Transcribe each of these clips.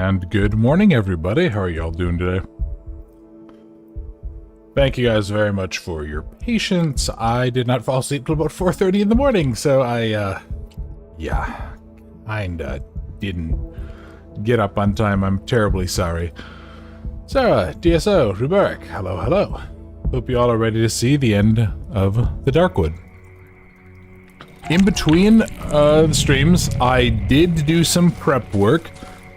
And good morning, everybody. How are y'all doing today? Thank you guys very much for your patience. I did not fall asleep till about 4:30 in the morning, so I, kinda didn't get up on time. I'm terribly sorry. Sarah, DSO, Ruberik, hello. Hope you all are ready to see the end of the Darkwood. In between the streams, I did do some prep work.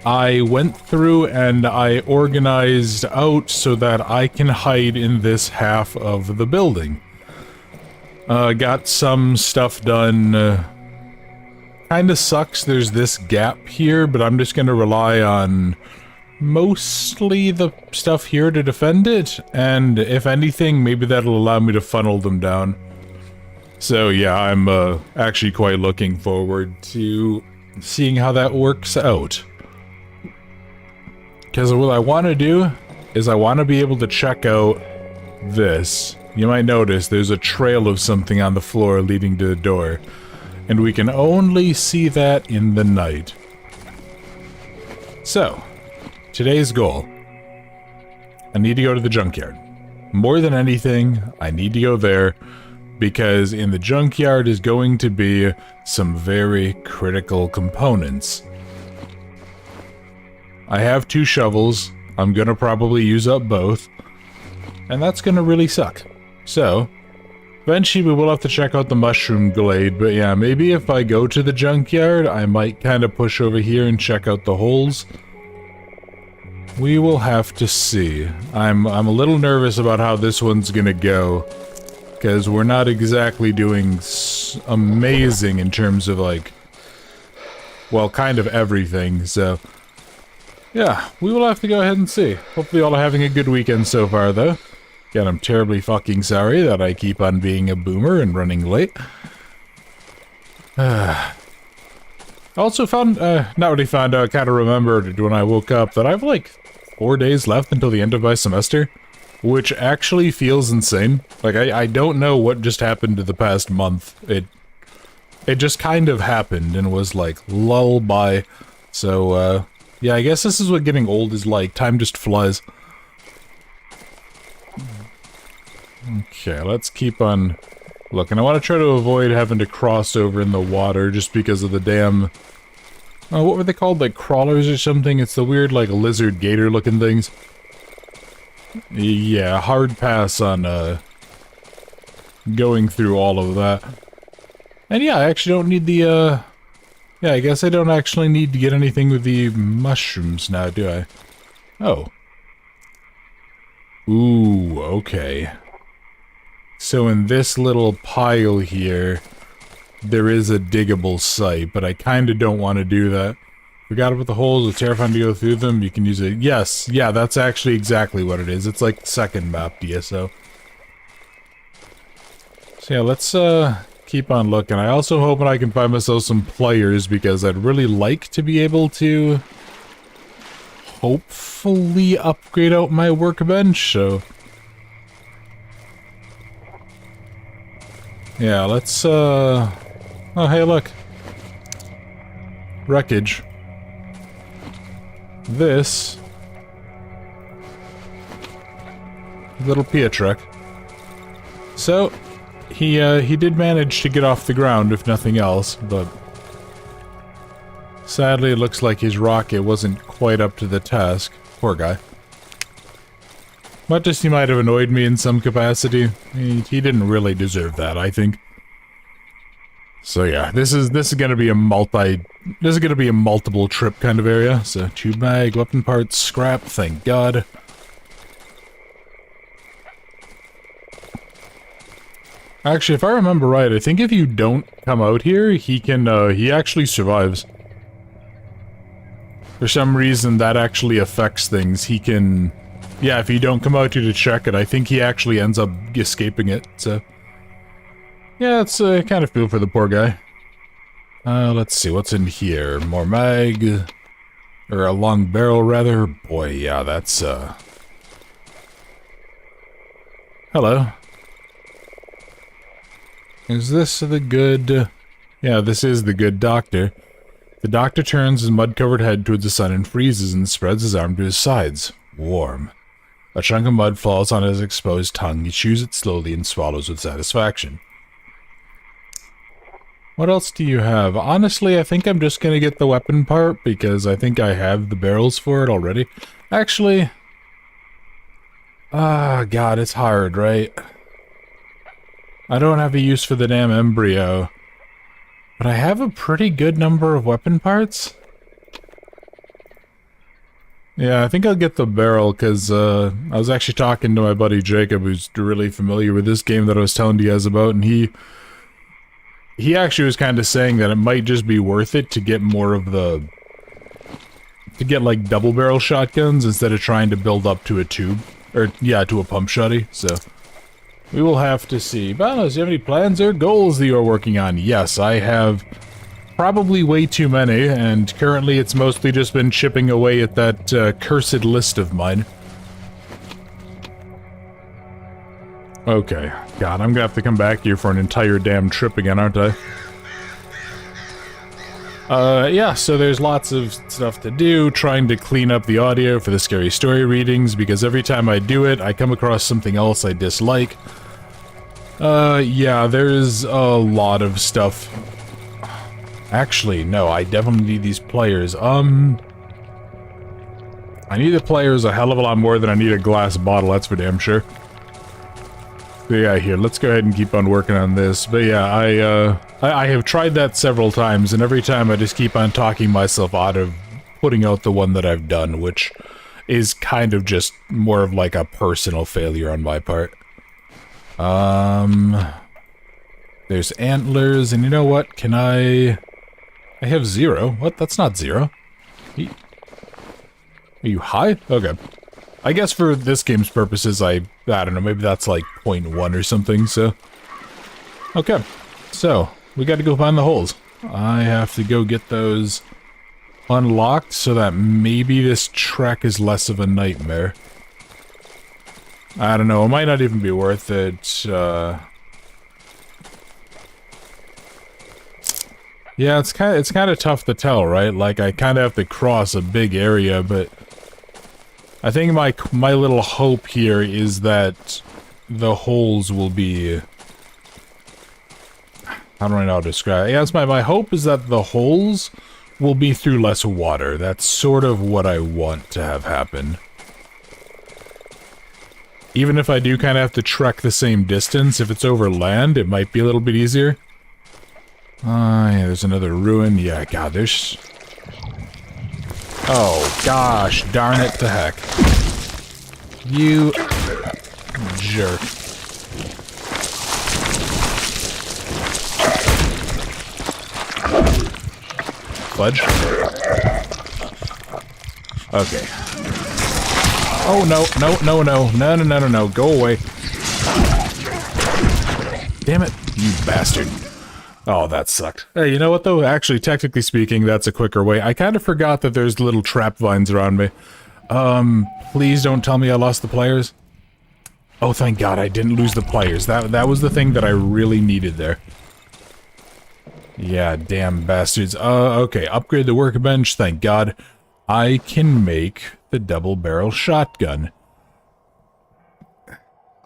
I went through and I organized out so that I can hide in this half of the building. Got some stuff done. Kinda sucks there's this gap here, but I'm just gonna rely on mostly the stuff here to defend it, and if anything, maybe that'll allow me to funnel them down. So yeah, I'm actually quite looking forward to seeing how that works out. Because what I want to do is I want to be able to check out this. You might notice there's a trail of something on the floor leading to the door, and we can only see that in the night. So, today's goal. I need to go to the junkyard. More than anything, I need to go there because in the junkyard is going to be some very critical components. I have 2 shovels. I'm gonna probably use up both, and that's gonna really suck. So, eventually we will have to check out the mushroom glade, but yeah, maybe if I go to the junkyard, I might kind of push over here and check out the holes. We will have to see. I'm a little nervous about how this one's gonna go, because we're not exactly doing amazing in terms of, like, well, kind of everything, so yeah, we will have to go ahead and see. Hopefully y'all are having a good weekend so far, though. Again, I'm terribly fucking sorry that I keep on being a boomer and running late. Also found, not really found out, kind of remembered when I woke up that I have like 4 days left until the end of my semester, which actually feels insane. Like, I don't know what just happened to the past month. It just kind of happened and was like lullaby. So, yeah, I guess this is what getting old is like. Time just flies. Okay, let's keep on looking. I want to try to avoid having to cross over in the water just because of the damn... Oh, what were they called? Like crawlers or something? It's the weird, like, lizard gator looking things. Yeah, hard pass on, going through all of that. And yeah, I actually don't need the, yeah, I guess I don't actually need to get anything with the mushrooms now, do I? Oh. Ooh, okay. So in this little pile here, there is a diggable site, but I kinda don't want to do that. Forgot about the holes, it's terrifying to go through them, you can use it. Yes, yeah, that's actually exactly what it is. It's like second map DSO. So yeah, let's, keep on looking. I also hope that I can find myself some players because I'd really like to be able to hopefully upgrade out my workbench, so yeah, let's oh hey, look. Wreckage. This little Pietrek. So he did manage to get off the ground, if nothing else, but sadly it looks like his rocket wasn't quite up to the task. Poor guy. Much as he might have annoyed me in some capacity, he didn't really deserve that, I think. So yeah, this is gonna be a multiple trip kind of area. So tube mag, weapon parts, scrap, thank God. Actually, if I remember right, I think if you don't come out here, he can, he actually survives. For some reason, that actually affects things. He can... Yeah, if you don't come out here to check it, I think he actually ends up escaping it, so... Yeah, it's, kind of feel for the poor guy. Let's see, what's in here? More mag... Or a long barrel, rather. Boy, yeah, that's, Hello. Is this the good... Yeah, this is the good doctor. The doctor turns his mud-covered head towards the sun and freezes and spreads his arm to his sides. Warm. A chunk of mud falls on his exposed tongue. He chews it slowly and swallows with satisfaction. What else do you have? Honestly, I think I'm just gonna get the weapon part, because I think I have the barrels for it already. Actually... God, it's hard, right? I don't have a use for the damn embryo. But I have a pretty good number of weapon parts. Yeah, I think I'll get the barrel, because I was actually talking to my buddy Jacob, who's really familiar with this game that I was telling you guys about, and he actually was kind of saying that it might just be worth it to get more of the... to get, like, double-barrel shotguns instead of trying to build up to a tube. Or, yeah, to a pump shotty, so... we will have to see. Boundless, do you have any plans or goals that you're working on? Yes, I have probably way too many, and currently it's mostly just been chipping away at that cursed list of mine. Okay. God, I'm gonna have to come back here for an entire damn trip again, aren't I? Yeah, so there's lots of stuff to do, trying to clean up the audio for the scary story readings, because every time I do it, I come across something else I dislike. Yeah, there's a lot of stuff. Actually, no, I definitely need these players. I need the players a hell of a lot more than I need a glass bottle, that's for damn sure. But yeah, here, let's go ahead and keep on working on this. But yeah, I have tried that several times, and every time I just keep on talking myself out of putting out the one that I've done, which is kind of just more of like a personal failure on my part. There's antlers, and you know what? Can I have 0. What? That's not 0. Are you high? Okay. I guess for this game's purposes, I don't know, maybe that's like 0.1 or something, so... okay. So, we gotta go find the holes. I have to go get those unlocked so that maybe this trek is less of a nightmare. I don't know, it might not even be worth it, yeah, it's kind of tough to tell, right? Like, I kind of have to cross a big area, but... I think my little hope here is that the holes will be... how do I know how to describe it? Yes, my hope is that the holes will be through less water. That's sort of what I want to have happen. Even if I do kind of have to trek the same distance, if it's over land, it might be a little bit easier. Yeah, there's another ruin. Yeah, God, there's... oh, gosh, darn it to heck. You... jerk. Fudge? Okay. Oh, no, go away. Damn it, you bastard. Oh, that sucked. Hey, you know what though? Actually, technically speaking, that's a quicker way. I kind of forgot that there's little trap vines around me. Please don't tell me I lost the players. Oh, thank God I didn't lose the players. That was the thing that I really needed there. Yeah, damn bastards. Okay, upgrade the workbench, thank God. I can make the double-barrel shotgun.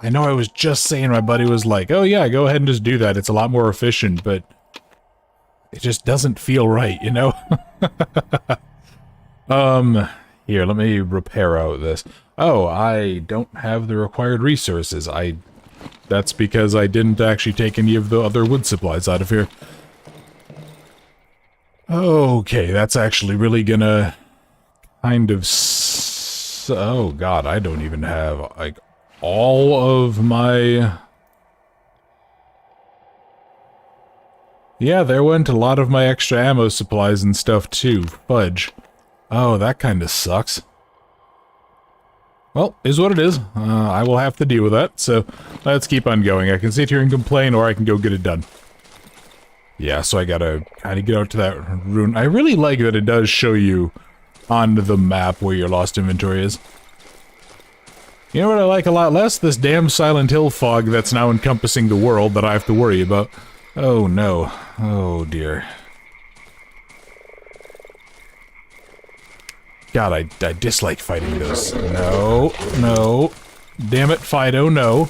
I know I was just saying, my buddy was like, oh yeah, go ahead and just do that, it's a lot more efficient, but it just doesn't feel right, you know? Here, let me repair out this. Oh, I don't have the required resources. That's because I didn't actually take any of the other wood supplies out of here. Okay, that's actually really gonna kind of oh God, I don't even have, like, all of my... yeah, there went a lot of my extra ammo supplies and stuff too. Fudge. Oh, that kind of sucks. Well, is what it is. I will have to deal with that, so let's keep on going. I can sit here and complain, or I can go get it done. Yeah, so I gotta kind of get out to that ruin. I really like that it does show you on the map where your lost inventory is. You know what I like a lot less? This damn Silent Hill fog that's now encompassing the world that I have to worry about. Oh no. Oh dear. God, I dislike fighting those. No, no. Damn it, Fido, no.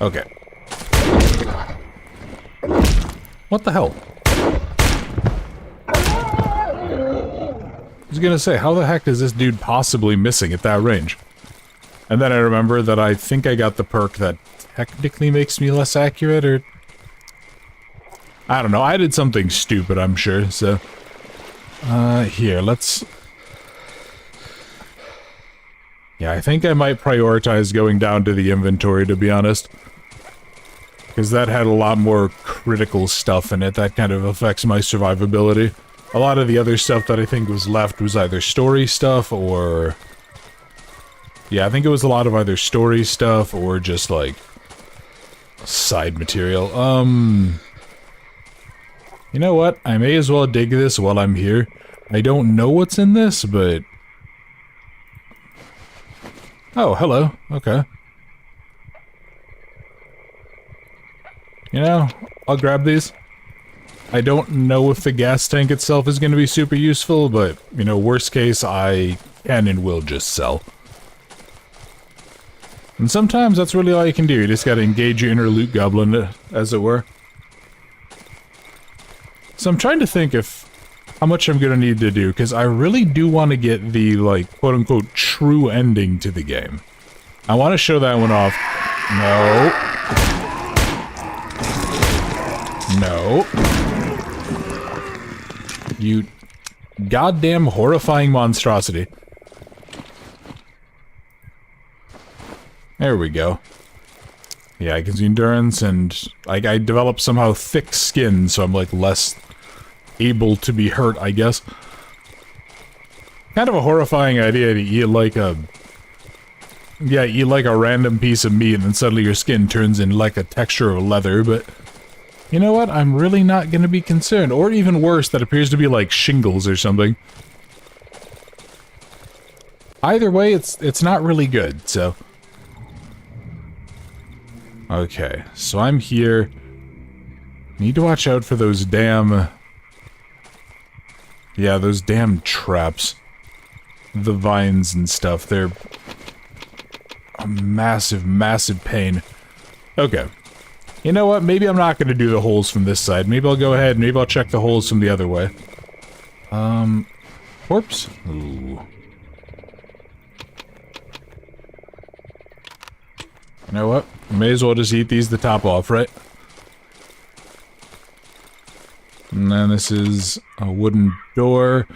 Okay. What the hell? I was gonna say, how the heck is this dude possibly missing at that range? And then I remember that I think I got the perk that technically makes me less accurate, or... I don't know, I did something stupid, I'm sure, so... here, let's... Yeah, I think I might prioritize going down to the inventory, to be honest. Because that had a lot more critical stuff in it that kind of affects my survivability. A lot of the other stuff that I think was left was either story stuff or... Yeah, I think it was a lot of either story stuff or just, like, side material. You know what? I may as well dig this while I'm here. I don't know what's in this, but... Oh, hello. Okay. You know, I'll grab these. I don't know if the gas tank itself is going to be super useful, but, you know, worst case, I can and will just sell. And sometimes that's really all you can do. You just gotta engage your inner loot goblin, as it were. So I'm trying to think how much I'm gonna need to do, because I really do want to get the, like, quote-unquote true ending to the game. I want to show that one off. No. No. You goddamn horrifying monstrosity. There we go. Yeah, I can see endurance, and I developed somehow thick skin, so I'm, like, less able to be hurt, I guess. Kind of a horrifying idea to eat like a... Yeah, eat like a random piece of meat, and then suddenly your skin turns in like a texture of leather, but... You know what? I'm really not gonna be concerned. Or even worse, that appears to be like shingles or something. Either way, it's not really good, so... Okay, so I'm here. Need to watch out for those damn... Yeah, those damn traps. The vines and stuff, they're... a massive, massive pain. Okay. You know what? Maybe I'm not going to do the holes from this side. Maybe I'll go ahead and maybe I'll check the holes from the other way. Corpse? Ooh. You know what? May as well just eat these the top off, right? And then this is a wooden door.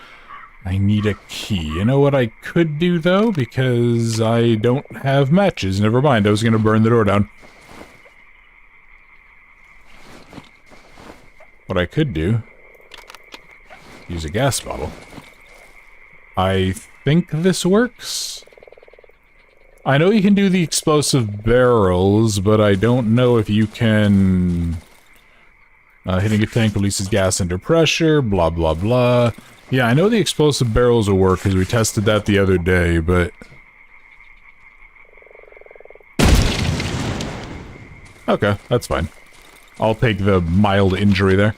I need a key. You know what I could do, though? Because I don't have matches. Never mind, I was going to burn the door down. What I could do... use a gas bottle. I think this works. I know you can do the explosive barrels, but I don't know if you can... hitting a tank releases gas under pressure, blah blah blah. Yeah, I know the explosive barrels will work, because we tested that the other day, but... Okay, that's fine. I'll take the mild injury there.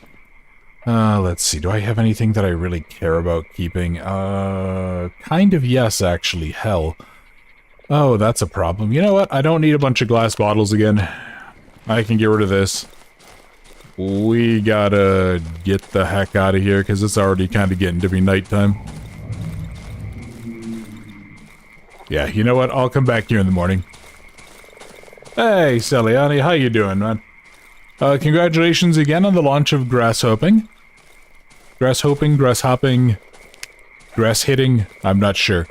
Let's see, do I have anything that I really care about keeping? Kind of yes, actually, hell. Oh, that's a problem. You know what? I don't need a bunch of glass bottles again. I can get rid of this. We gotta get the heck out of here, because it's already kind of getting to be nighttime. Yeah, you know what? I'll come back here in the morning. Hey, Celiani, how you doing, man? Congratulations again on the launch of Grasshopping. Grasshopping, grasshopping, grass hitting, I'm not sure.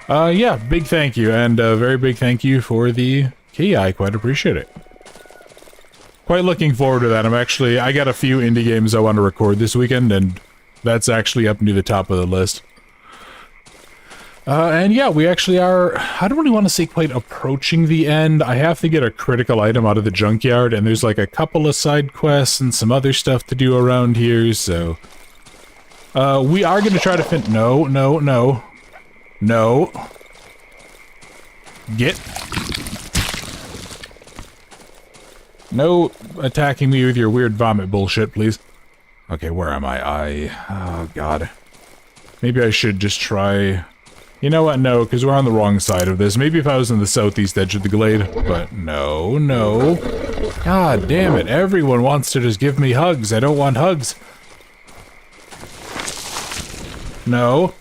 Yeah, big thank you, and a very big thank you for the key. I quite appreciate it. Quite looking forward to that. I got a few indie games I want to record this weekend, and that's actually up near the top of the list. And yeah, we actually are, I don't really want to say quite approaching the end. I have to get a critical item out of the junkyard, and there's like a couple of side quests and some other stuff to do around here, so... we are going to try to No, no, no. No. Get... No attacking me with your weird vomit bullshit, please. Okay, where am I? Oh, God. Maybe I should just try... You know what? No, because we're on the wrong side of this. Maybe if I was in the southeast edge of the glade. But no, no. God damn it. Everyone wants to just give me hugs. I don't want hugs. No.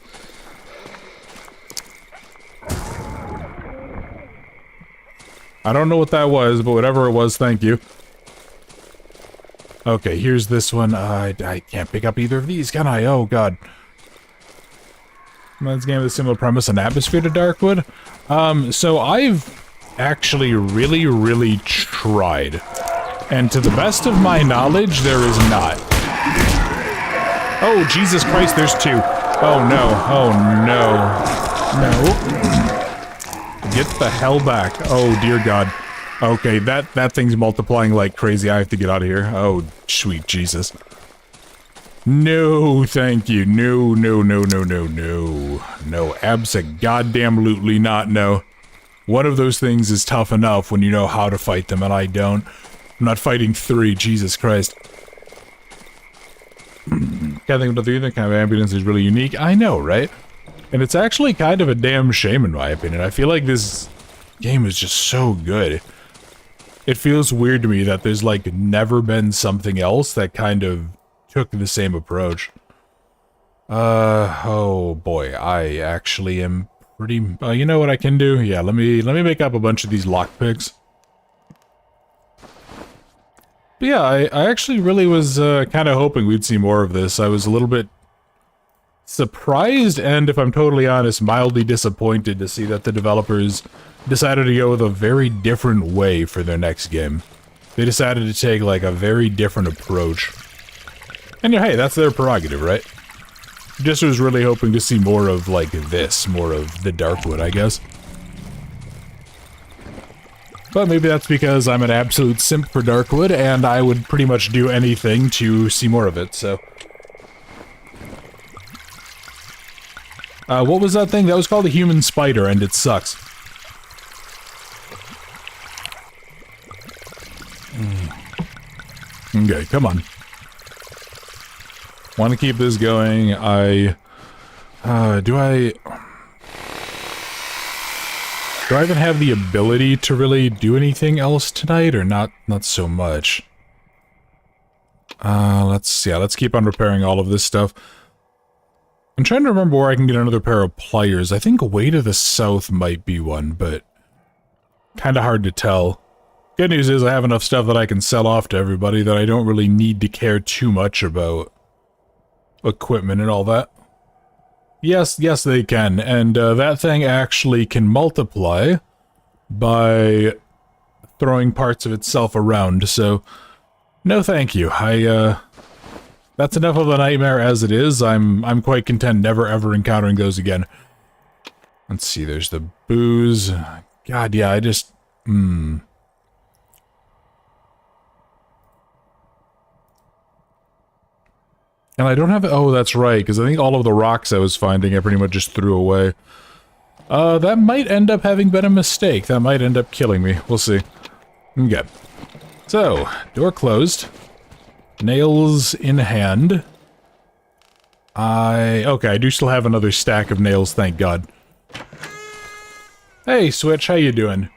I don't know what that was, but whatever it was, thank you. Okay, here's this one. I can't pick up either of these, can I? Oh, God. Let's game with a similar premise and atmosphere to Darkwood. So I've actually really tried. And to the best of my knowledge, there is not. Oh, Jesus Christ, there's two. Oh, no. Oh, no. No. Get the hell back. Oh, dear God. Okay, that thing's multiplying like crazy. I have to get out of here. Oh, sweet Jesus. No, thank you. No, no, no, no, no, no. No, abso-goddamn-lutely not, no. One of those things is tough enough when you know how to fight them, and I don't. I'm not fighting three, Jesus Christ. Can't think of the kind of ambulance is really unique. I know, right? And it's actually kind of a damn shame in my opinion. I feel like this game is just so good. It feels weird to me that there's like never been something else that kind of took the same approach. Oh boy, I actually am pretty... you know what I can do? Yeah, let me make up a bunch of these lockpicks. But yeah, I actually really was kind of hoping we'd see more of this. I was a little bit surprised and, if I'm totally honest, mildly disappointed to see that the developers decided to go with a very different way for their next game. They decided to take like a very different approach. And yeah, hey, that's their prerogative, right? Just was really hoping to see more of like this, more of the Darkwood, I guess. But maybe that's because I'm an absolute simp for Darkwood, and I would pretty much do anything to see more of it, so... what was that thing? That was called a human spider, and it sucks. Okay, come on. Want to keep this going. Do I even have the ability to really do anything else tonight, or not so much? Let's keep on repairing all of this stuff. I'm trying to remember where I can get another pair of pliers. I think way to the south might be one, but kind of hard to tell. Good news is I have enough stuff that I can sell off to everybody that I don't really need to care too much about equipment and all that. Yes, they can, and that thing actually can multiply by throwing parts of itself around, so no thank you. That's enough of a nightmare as it is. I'm quite content never ever encountering those again. Let's see, there's the booze. God, yeah, I just... And I don't have... Oh, that's right, because I think all of the rocks I was finding I pretty much just threw away. That might end up having been a mistake. That might end up killing me. We'll see. Okay. So, door closed. Nails in hand. Okay, I do still have another stack of nails, thank God. Hey, Switch, how you doing?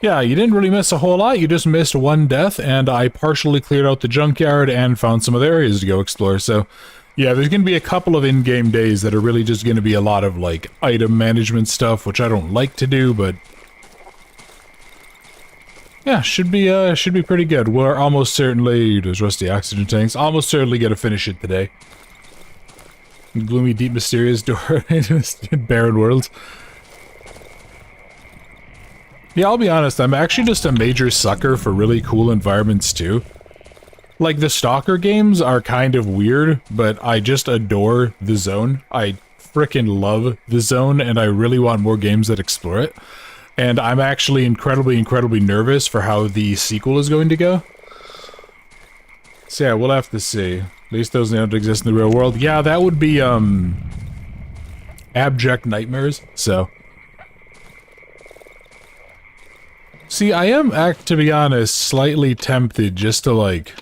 Yeah, you didn't really miss a whole lot, you just missed one death, and I partially cleared out the junkyard and found some other areas to go explore, so... Yeah, there's gonna be a couple of in-game days that are really just gonna be a lot of, like, item management stuff, which I don't like to do, but... Yeah, should be pretty good. We're almost certainly... Those rusty oxygen tanks. Almost certainly gonna finish it today. Gloomy, deep, mysterious door into barren worlds. Yeah, I'll be honest, I'm actually just a major sucker for really cool environments, too. Like, the Stalker games are kind of weird, but I just adore the zone. I frickin' love the zone, and I really want more games that explore it. And I'm actually incredibly nervous for how the sequel is going to go. So yeah, we'll have to see. At least those don't exist in the real world. Yeah, that would be, abject nightmares, so... See, I am, to be honest, slightly tempted just to, like,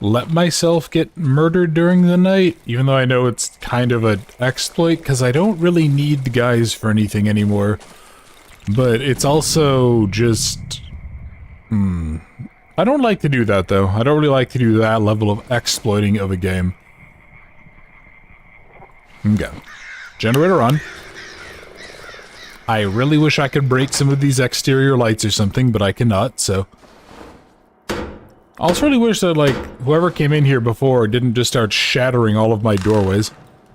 let myself get murdered during the night, even though I know it's kind of an exploit, because I don't really need the guys for anything anymore. But it's also just... I don't like to do that, though. I don't really like to do that level of exploiting of a game. Okay. Generator on. I really wish I could break some of these exterior lights or something, but I cannot, so... I also really wish that, like, whoever came in here before didn't just start shattering all of my doorways.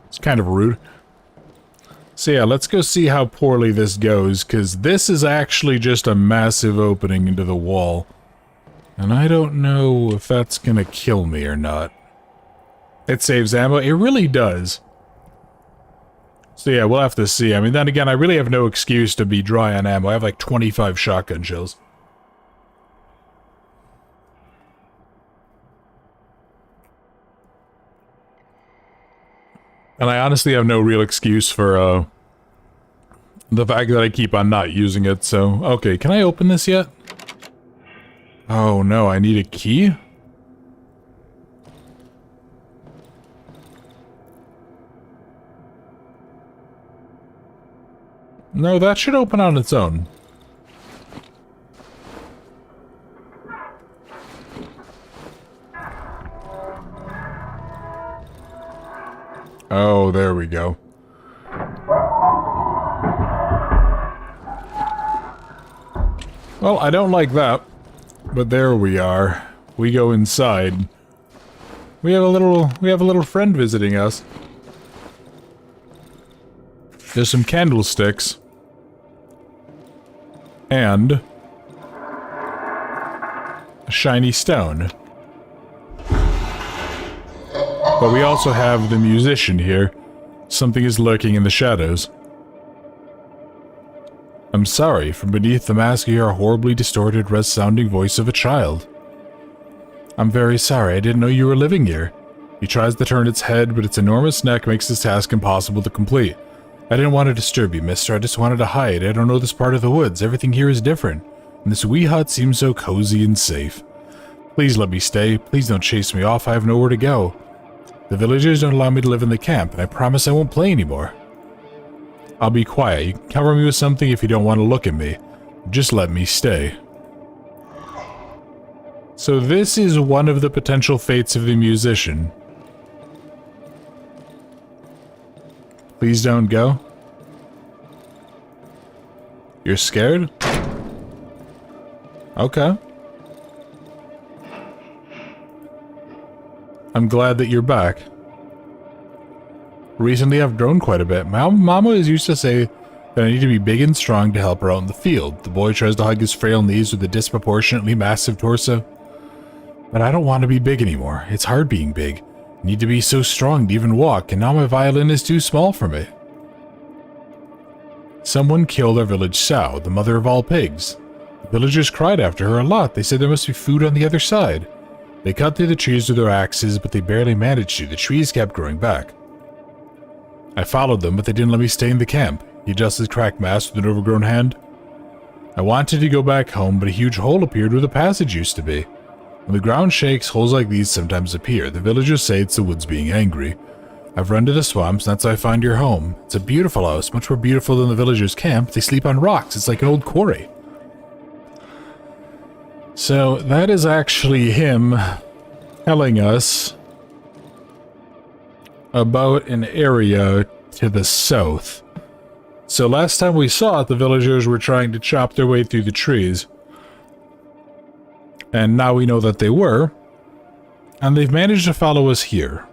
It's kind of rude. So yeah, let's go see how poorly this goes, because this is actually just a massive opening into the wall. And I don't know if that's gonna kill me or not. It saves ammo. It really does. So yeah, we'll have to see. I mean, then again, I really have no excuse to be dry on ammo. I have like 25 shotgun shells. And I honestly have no real excuse for, the fact that I keep on not using it, so... Okay, can I open this yet? Oh no, I need a key? No, that should open on its own. Oh, there we go. Well, I don't like that, but there we are. We go inside. We have a little friend visiting us. There's some candlesticks. And a shiny stone. But we also have the musician here. Something is lurking in the shadows. I'm sorry, from beneath the mask you hear a horribly distorted, resounding voice of a child. I'm very sorry, I didn't know you were living here. He tries to turn its head, but its enormous neck makes this task impossible to complete. I didn't want to disturb you, mister, I just wanted to hide. I don't know this part of the woods, everything here is different. And this wee hut seems so cozy and safe. Please let me stay, please don't chase me off, I have nowhere to go. The villagers don't allow me to live in the camp, and I promise I won't play anymore. I'll be quiet. You can cover me with something if you don't want to look at me. Just let me stay. So this is one of the potential fates of the musician. Please don't go. You're scared? Okay. I'm glad that you're back. Recently I've grown quite a bit. My mama used to say that I need to be big and strong to help her out in the field. The boy tries to hug his frail knees with a disproportionately massive torso. But I don't want to be big anymore. It's hard being big. I need to be so strong to even walk, and now my violin is too small for me. Someone killed our village sow, the mother of all pigs. The villagers cried after her a lot. They said there must be food on the other side. They cut through the trees with their axes, but they barely managed to. The trees kept growing back. I followed them, but they didn't let me stay in the camp. He adjusted his cracked mask with an overgrown hand. I wanted to go back home, but a huge hole appeared where the passage used to be. When the ground shakes, holes like these sometimes appear. The villagers say it's the woods being angry. I've run to the swamps, and that's how I find your home. It's a beautiful house, much more beautiful than the villagers' camp. They sleep on rocks. It's like an old quarry. So, that is actually him telling us about an area to the south. So last time we saw it, the villagers were trying to chop their way through the trees. And now we know that they were. And they've managed to follow us here.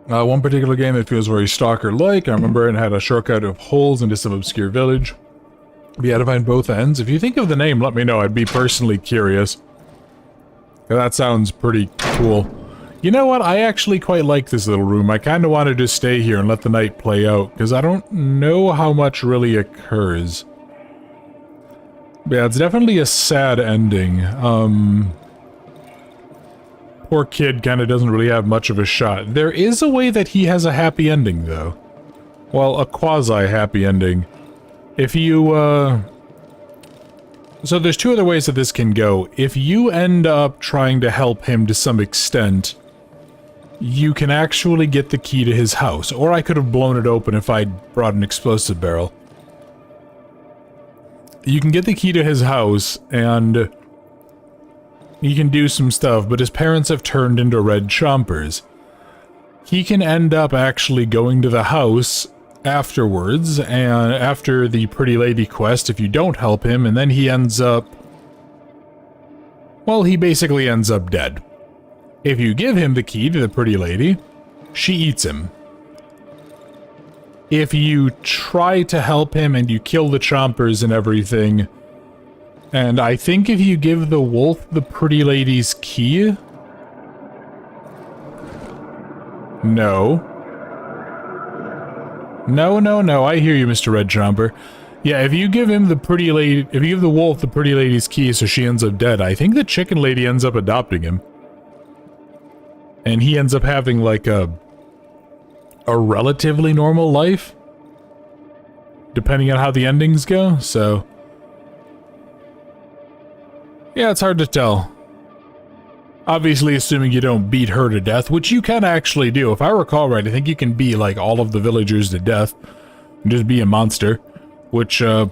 One particular game that feels very Stalker-like. I remember it had a shortcut of holes into some obscure village. We had to find both ends. If you think of the name, let me know. I'd be personally curious. That sounds pretty cool. You know what? I actually quite like this little room. I kind of wanted to stay here and let the night play out, because I don't know how much really occurs. But yeah, it's definitely a sad ending. Poor kid kind of doesn't really have much of a shot. There is a way that he has a happy ending, though. well, a quasi-happy ending. If you, so there's two other ways that this can go. If you end up trying to help him to some extent, you can actually get the key to his house. Or I could have blown it open if I'd brought an explosive barrel. You can get the key to his house, and he can do some stuff, but his parents have turned into red chompers. He can end up actually going to the house afterwards, and after the pretty lady quest, if you don't help him, and then he ends up... well, he basically ends up dead. If you give him the key to the pretty lady, she eats him. If you try to help him and you kill the chompers and everything, and I think if you give the wolf the pretty lady's key... No. No, I hear you, Mr. Red Chomper. Yeah, if you give him the pretty lady... if you give the wolf the pretty lady's key so she ends up dead, I think the chicken lady ends up adopting him. And he ends up having, like, a relatively normal life. Depending on how the endings go, so... yeah, it's hard to tell. Obviously, assuming you don't beat her to death, which you can actually do. If I recall right, I think you can beat, like, all of the villagers to death. And just be a monster. Which, I've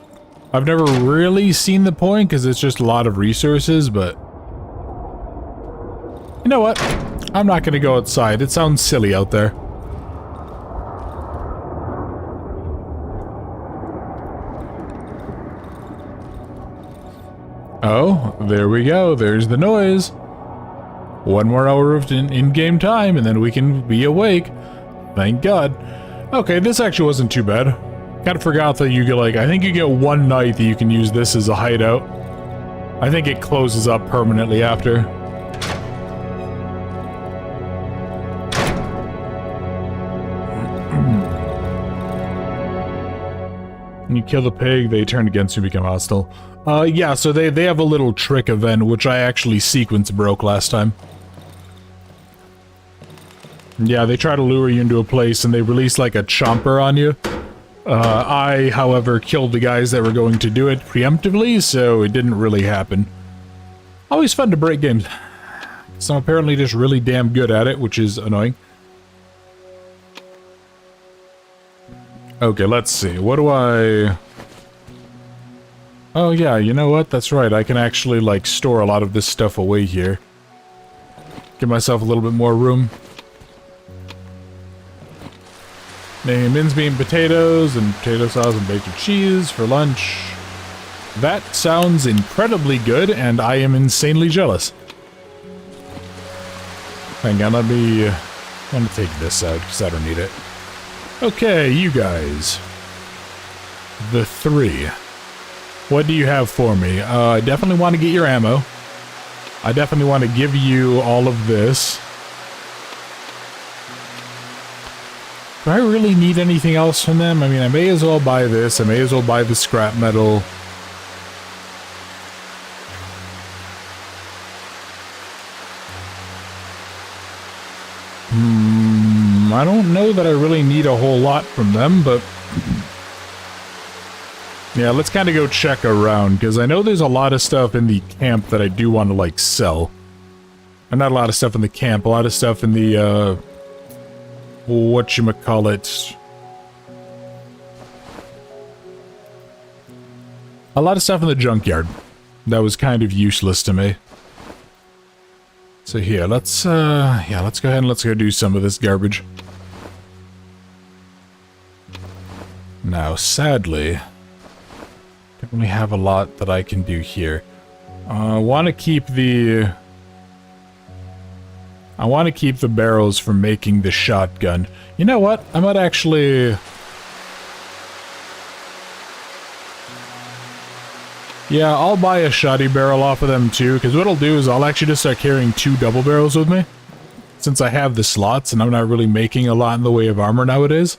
never really seen the point, because it's just a lot of resources, but... you know what? I'm not gonna go outside. It sounds silly out there. Oh, there we go. There's the noise. One more hour of in-game time, and then we can be awake. Thank God. Okay, this actually wasn't too bad. Kind of forgot that you get, like, I think you get one night that you can use this as a hideout. I think it closes up permanently after. When you kill the pig, they turn against you and become hostile. Yeah, so they have a little trick event, which I actually sequence broke last time. Yeah, they try to lure you into a place and they release like a chomper on you. I, however, killed the guys that were going to do it preemptively, so it didn't really happen. Always fun to break games. So I'm apparently just really damn good at it, which is annoying. Okay, let's see. What do I... oh yeah, you know what? That's right. I can actually, like, store a lot of this stuff away here. Give myself a little bit more room. Mince bean potatoes and potato sauce and baked cheese for lunch. That sounds incredibly good, and I am insanely jealous. Hang on, let me take this out, because I don't need it. Okay, you guys. The three. What do you have for me? I definitely want to get your ammo. I definitely want to give you all of this. Do I really need anything else from them? I mean, I may as well buy this. I may as well buy the scrap metal. I don't know that I really need a whole lot from them, but... yeah, let's kind of go check around, because I know there's a lot of stuff in the camp that I do want to, like, sell. Or not a lot of stuff in the camp, a lot of stuff in the, whatchamacallit. A lot of stuff in the junkyard. That was kind of useless to me. So here, let's go ahead and let's go do some of this garbage. Now, sadly, don't really have a lot that I can do here. I want to keep the barrels for making the shotgun. You know what? I might actually... yeah, I'll buy a shoddy barrel off of them too, because what I'll do is I'll actually just start carrying 2 double barrels with me. Since I have the slots and I'm not really making a lot in the way of armor nowadays.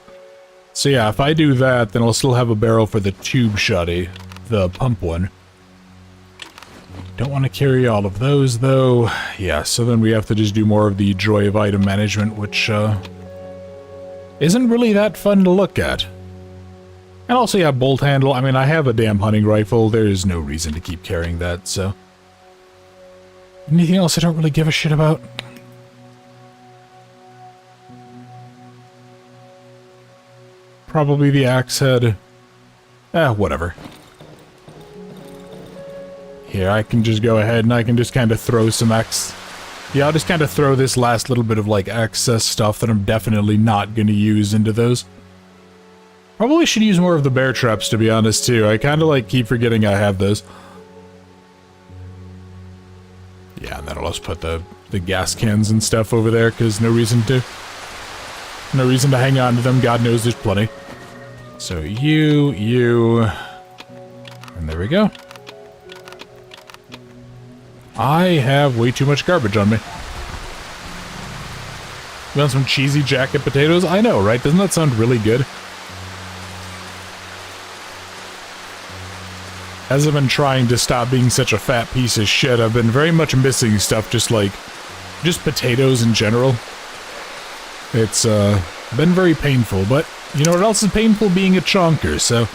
So yeah, if I do that, then I'll still have a barrel for the tube shoddy, the pump one. Don't want to carry all of those though. Yeah, so then we have to just do more of the joy of item management, which isn't really that fun to look at. And also, yeah, bolt handle. I mean, I have a damn hunting rifle. There is no reason to keep carrying that, so... Anything else I don't really give a shit about? Probably the axe head. Whatever. Here, I can just go ahead and I can just kind of throw some Yeah, I'll just kind of throw this last little bit of, like, excess stuff that I'm definitely not going to use into those. Probably should use more of the bear traps, to be honest, too. I kind of, like, keep forgetting I have those. Yeah, and then I'll just put the gas cans and stuff over there, because no reason to hang on to them. God knows there's plenty. So you, and there we go. I have way too much garbage on me. You want some cheesy jacket potatoes? I know, right? Doesn't that sound really good? As I've been trying to stop being such a fat piece of shit, I've been very much missing stuff, just potatoes in general. It's, been very painful, but you know what else is painful? Being a chonker, so...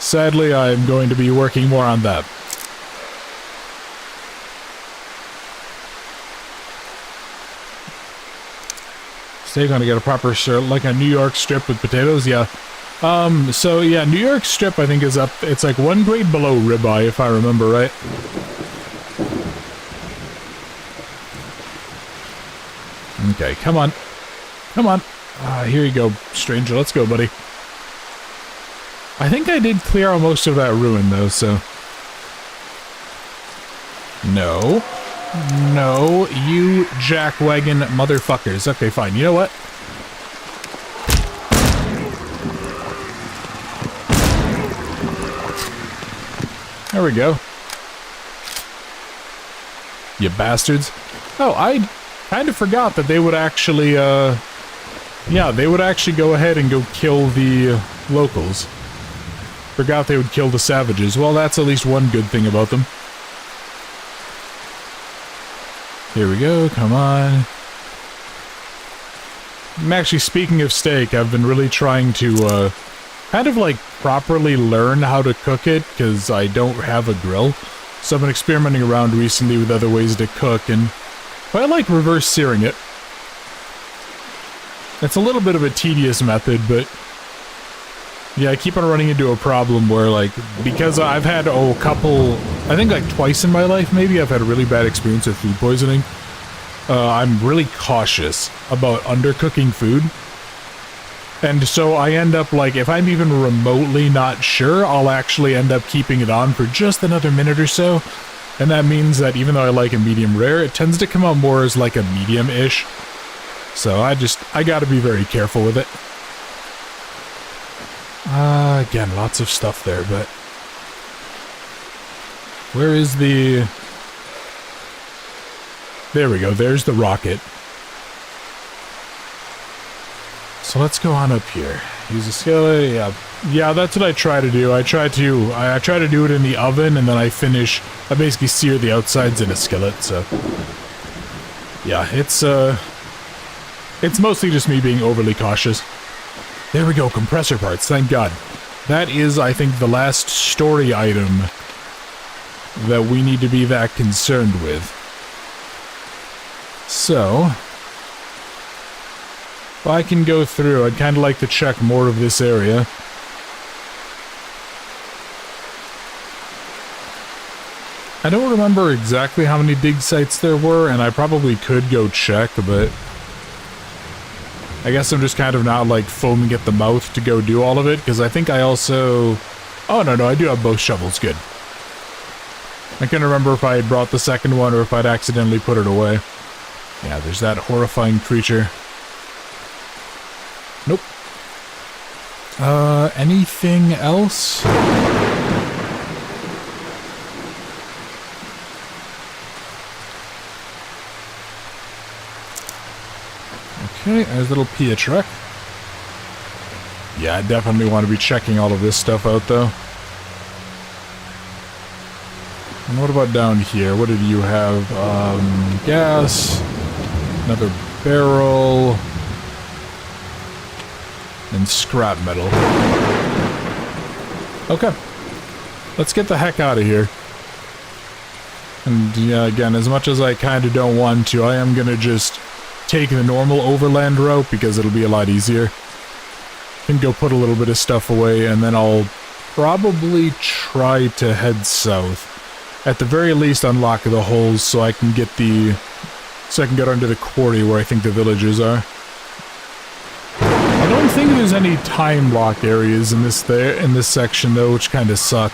Sadly, I'm going to be working more on that. Steak gonna get a proper like a New York strip with potatoes, yeah. So yeah, New York strip I think is up, it's like 1 grade below ribeye if I remember right. Okay, come on. Come on. Here you go, stranger, let's go, buddy. I think I did clear out most of that ruin though, so... No. No, you jackwagon motherfuckers. Okay, fine. You know what? There we go. You bastards. Oh, I kind of forgot that they would actually, yeah, they would actually go ahead and go kill the locals. Forgot they would kill the savages. Well, that's at least one good thing about them. Here we go, come on. I'm actually, speaking of steak, I've been really trying to, kind of like properly learn how to cook it, because I don't have a grill. So I've been experimenting around recently with other ways to cook, and I like reverse searing it. It's a little bit of a tedious method, but yeah, I keep on running into a problem where, like, because I've had a couple, I think like twice in my life maybe, I've had a really bad experience with food poisoning. I'm really cautious about undercooking food. And so I end up, like, if I'm even remotely not sure, I'll actually end up keeping it on for just another minute or so. And that means that even though I like a medium rare, it tends to come out more as like a medium-ish. So I gotta be very careful with it. Again, lots of stuff there, but... Where is the... There we go, there's the rocket. So let's go on up here. Use a skillet, yeah. Yeah, that's what I try to do. I try to do it in the oven, and then I basically sear the outsides in a skillet, so... Yeah, it's mostly just me being overly cautious. There we go, compressor parts, thank God. That is, I think, the last story item that we need to be that concerned with. So, if I can go through, I'd kind of like to check more of this area. I don't remember exactly how many dig sites there were, and I probably could go check, but... I guess I'm just kind of now, like, foaming at the mouth to go do all of it, because I think I also... Oh, no, I do have both shovels, good. I can't remember if I had brought the second one or if I'd accidentally put it away. Yeah, there's that horrifying creature. Nope. Anything else? Okay, there's a little Pia truck. Yeah, I definitely want to be checking all of this stuff out, though. And what about down here? What did you have? Gas. Another barrel. And scrap metal. Okay. Let's get the heck out of here. And yeah, again, as much as I kind of don't want to, I am gonna just take the normal overland route because it'll be a lot easier. And go put a little bit of stuff away, and then I'll probably try to head south. At the very least, unlock the holes so I can get under the quarry where I think the villagers are. I don't think there's any time lock areas in this section though, which kind of suck.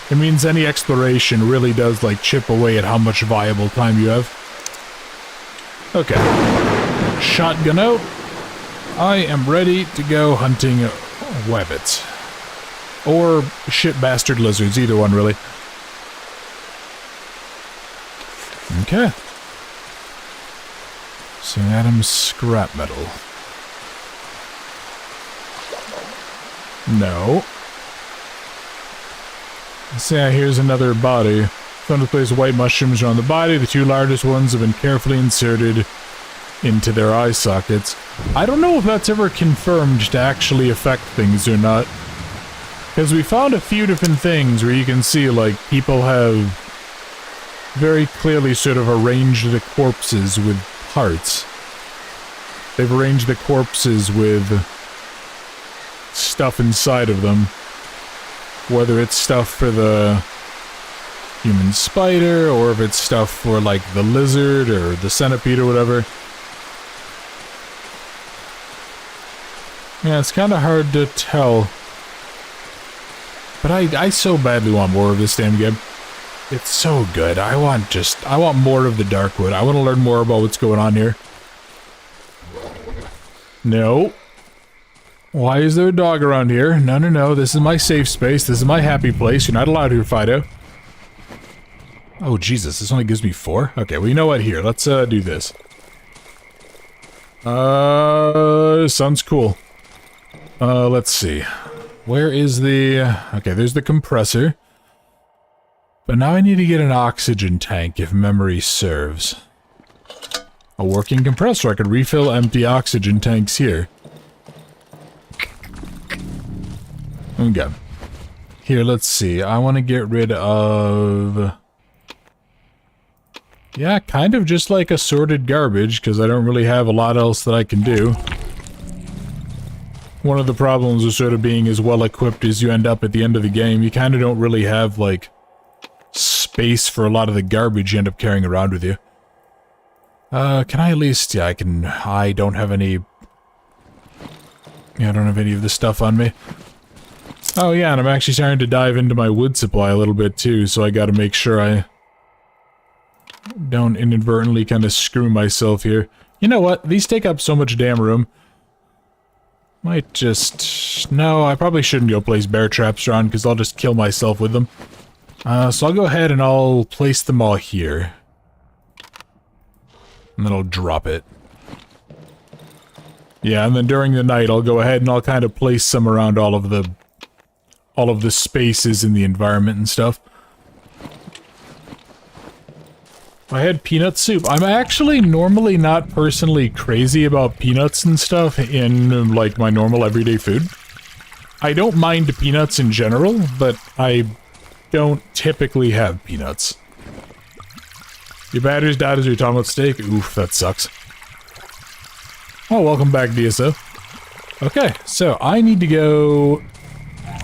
It means any exploration really does like chip away at how much viable time you have. Okay. Shotgun out. I am ready to go hunting wabbits. Or shit bastard lizards, either one really. Okay. So Adam's scrap metal. No. So yeah, here's another body. Found to place white mushrooms around the body. The two largest ones have been carefully inserted into their eye sockets. I don't know if that's ever confirmed to actually affect things or not. Because we found a few different things where you can see, like, people have very clearly sort of arranged the corpses with hearts. They've arranged the corpses with stuff inside of them. Whether it's stuff for the human spider, or if it's stuff for, like, the lizard, or the centipede, or whatever. Yeah, it's kind of hard to tell. But I so badly want more of this damn game. It's so good. I want more of the Darkwood. I want to learn more about what's going on here. No. Why is there a dog around here? No, no, no. This is my safe space. This is my happy place. You're not allowed here, Fido. Oh, Jesus. This only gives me 4? Okay, well, you know what? Here, let's do this. Sounds cool. Let's see. Where is the... Okay, there's the compressor. But now I need to get an oxygen tank, if memory serves. A working compressor. I could refill empty oxygen tanks here. Okay. Here, let's see. I want to get rid of... Yeah, kind of just like assorted garbage, because I don't really have a lot else that I can do. One of the problems with sort of being as well equipped as you end up at the end of the game, you kind of don't really have, like, space for a lot of the garbage you end up carrying around with you. Can I at least... Yeah, I don't have any... Yeah, I don't have any of this stuff on me. Oh yeah, and I'm actually starting to dive into my wood supply a little bit too, so I gotta make sure I don't inadvertently kind of screw myself here. You know what? These take up so much damn room. Might just... No, I probably shouldn't go place bear traps around, because I'll just kill myself with them. So I'll go ahead and I'll place them all here. And then I'll drop it. Yeah, and then during the night I'll go ahead and I'll kind of place some around all of the spaces in the environment and stuff. I had peanut soup. I'm actually normally not personally crazy about peanuts and stuff in, like, my normal everyday food. I don't mind peanuts in general, but I don't typically have peanuts. Your battery's died as you're talking about steak? Oof, that sucks. Oh, welcome back, DSO. Okay, so I need to go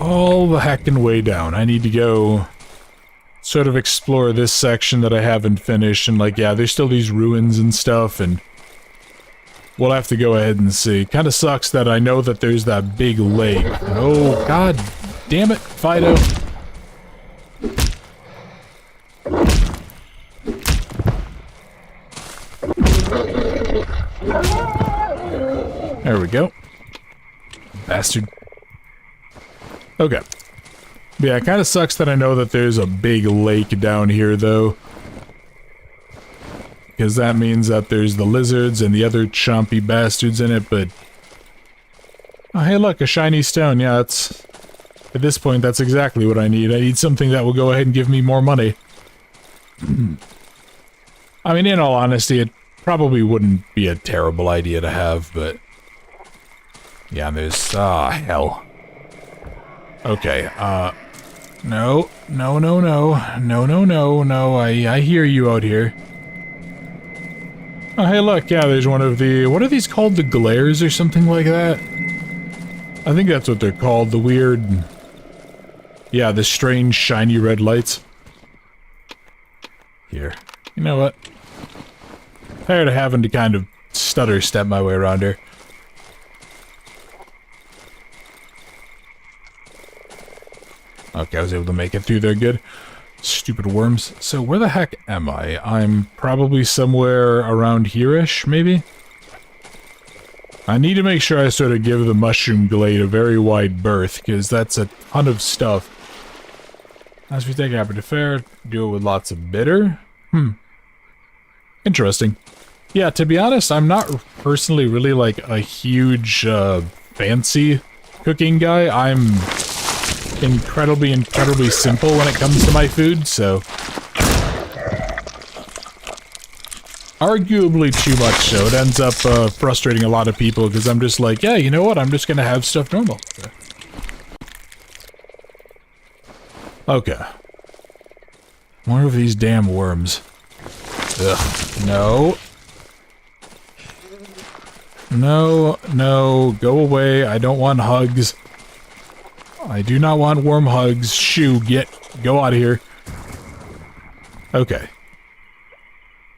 all the heckin' way down. I need to go sort of explore this section that I haven't finished, and like, yeah, there's still these ruins and stuff, and we'll have to go ahead and see. Kinda sucks that I know that there's that big lake. Oh, god damn it, Fido. There we go. Bastard. Okay. Yeah, it kind of sucks that I know that there's a big lake down here, though. Because that means that there's the lizards and the other chompy bastards in it, but... Oh, hey look, a shiny stone. Yeah, that's... At this point, that's exactly what I need. I need something that will go ahead and give me more money. I mean, in all honesty, it probably wouldn't be a terrible idea to have, but... Yeah, there's... Ah, hell. Okay, no, no, no, no, no, no, no, no, I hear you out here. Oh, hey, look, yeah, there's one of the, what are these called, the glares or something like that? I think that's what they're called, the weird, yeah, the strange shiny red lights. Here, you know what? Tired of having to kind of stutter step my way around here. Okay, I was able to make it through there good. Stupid worms. So where the heck am I? I'm probably somewhere around here-ish, maybe? I need to make sure I sort of give the mushroom glade a very wide berth, because that's a ton of stuff. As we take Apple Fair, do it with lots of bitter? Interesting. Yeah, to be honest, I'm not personally really like a huge, fancy cooking guy. I'm incredibly simple when it comes to my food, so arguably too much so. It ends up frustrating a lot of people because I'm just like, yeah, you know what? I'm just gonna have stuff normal. Okay. More of these damn worms. Ugh. No. No, no, go away. I don't want hugs. I do not want worm hugs. Shoo, go out of here. Okay.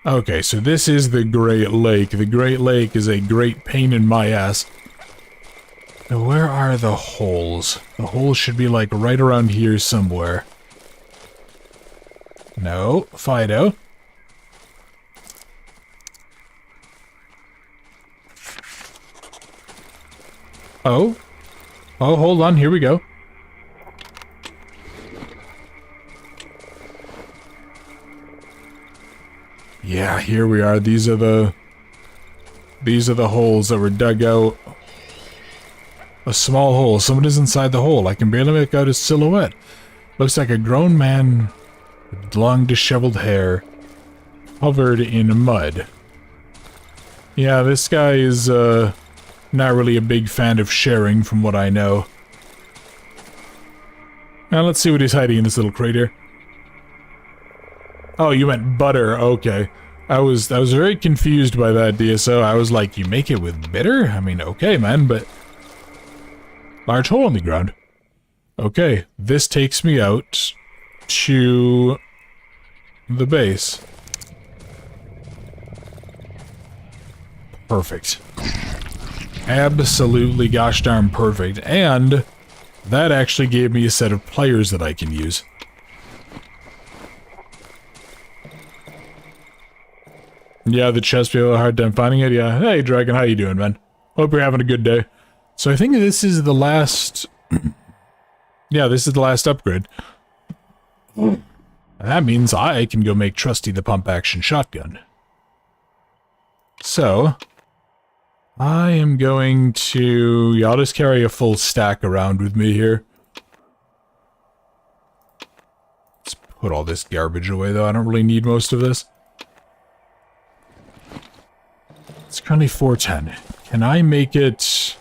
Okay, so this is the Great Lake. The Great Lake is a great pain in my ass. Now, where are the holes? The holes should be like right around here somewhere. No, Fido. Oh. Oh, hold on, here we go. Yeah, here we are. These are the holes that were dug out. A small hole. Someone is inside the hole. I can barely make out his silhouette. Looks like a grown man with long disheveled hair, covered in mud. Yeah, this guy is not really a big fan of sharing, from what I know. Now let's see what he's hiding in this little crater. Oh, you meant butter. Okay. I was very confused by that, DSO. I was like, you make it with bitter? I mean, okay, man, but large hole in the ground. Okay, this takes me out to the base. Perfect. Absolutely gosh darn perfect. And that actually gave me a set of pliers that I can use. Yeah, the chest people have a hard time finding it. Yeah. Hey, Dragon, how you doing, man? Hope you're having a good day. So I think this is the last... yeah, this is the last upgrade. And that means I can go make Trusty the pump-action shotgun. So... I am going to... yeah, I'll just carry a full stack around with me here. Let's put all this garbage away, though. I don't really need most of this. It's currently 410. Can I make it...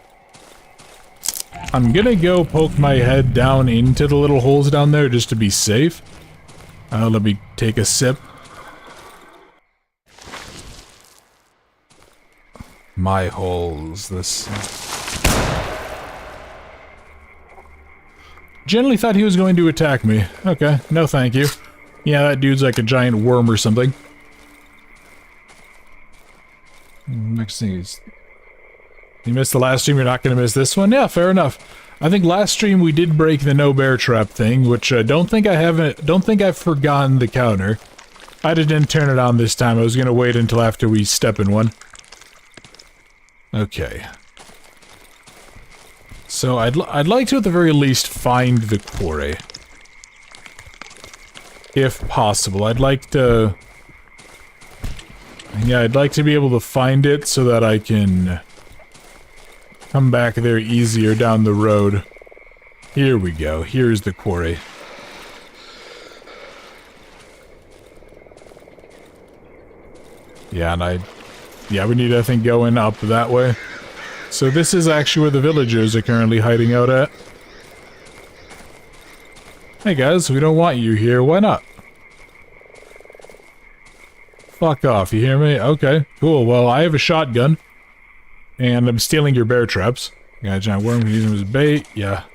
I'm gonna go poke my head down into the little holes down there just to be safe. Let me take a sip. My holes, this... Generally thought he was going to attack me. Okay, no thank you. Yeah, that dude's like a giant worm or something. Next thing is... you missed the last stream, you're not going to miss this one? Yeah, fair enough. I think last stream we did break the no bear trap thing, which don't think I've forgotten the counter. I didn't turn it on this time. I was going to wait until after we step in one. Okay. So I'd like to at the very least find the quarry. If possible. I'd like to... yeah, I'd like to be able to find it so that I can come back there easier down the road. Here we go. Here's the quarry. Yeah, and yeah, we need, I think, going up that way. So this is actually where the villagers are currently hiding out at. Hey guys, we don't want you here. Why not? Fuck off, you hear me? Okay, cool. Well, I have a shotgun. And I'm stealing your bear traps. Got a giant worm, use them as bait. Yeah.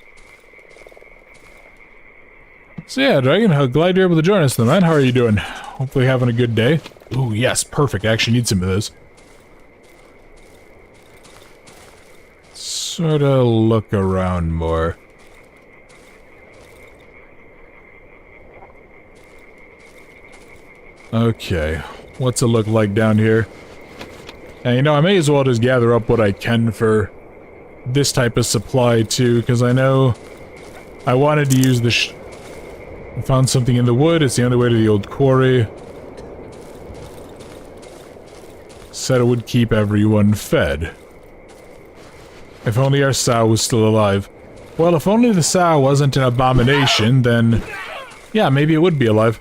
So yeah, Dragon, glad you're able to join us then, man. How are you doing? Hopefully having a good day. Ooh, yes, perfect. I actually need some of those. Sorta look around more. Okay, what's it look like down here? And you know, I may as well just gather up what I can for this type of supply too, because I know I wanted to use the I found something in the wood. It's the only way to the old quarry. Said it would keep everyone fed. If only our sow was still alive. Well, if only the sow wasn't an abomination, then yeah, maybe it would be alive.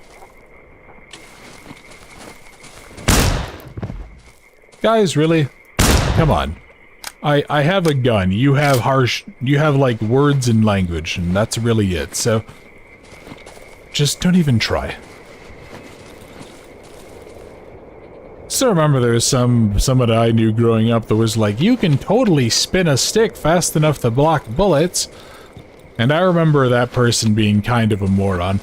Guys, really? Come on. I have a gun. You have like words and language, and that's really it. So just don't even try. So remember there was someone I knew growing up that was like, you can totally spin a stick fast enough to block bullets. And I remember that person being kind of a moron.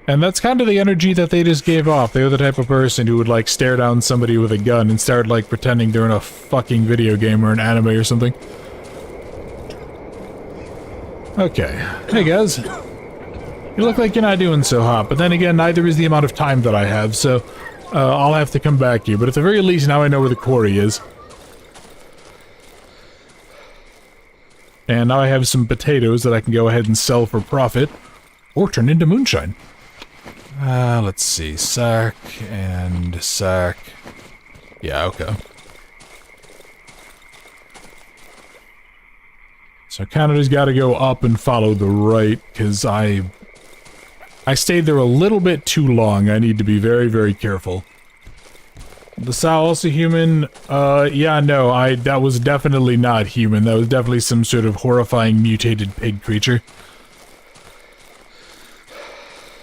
And that's kind of the energy that they just gave off. They were the type of person who would like stare down somebody with a gun and start like pretending they're in a fucking video game or an anime or something. Okay. Hey guys. You look like you're not doing so hot, but then again, neither is the amount of time that I have, so I'll have to come back here. But at the very least, now I know where the quarry is. And now I have some potatoes that I can go ahead and sell for profit, or turn into moonshine. Let's see, sack and sack. Yeah, okay. So Canada's got to go up and follow the right, because I stayed there a little bit too long. I need to be very, very careful. The sow also human? Yeah, no, that was definitely not human. That was definitely some sort of horrifying mutated pig creature.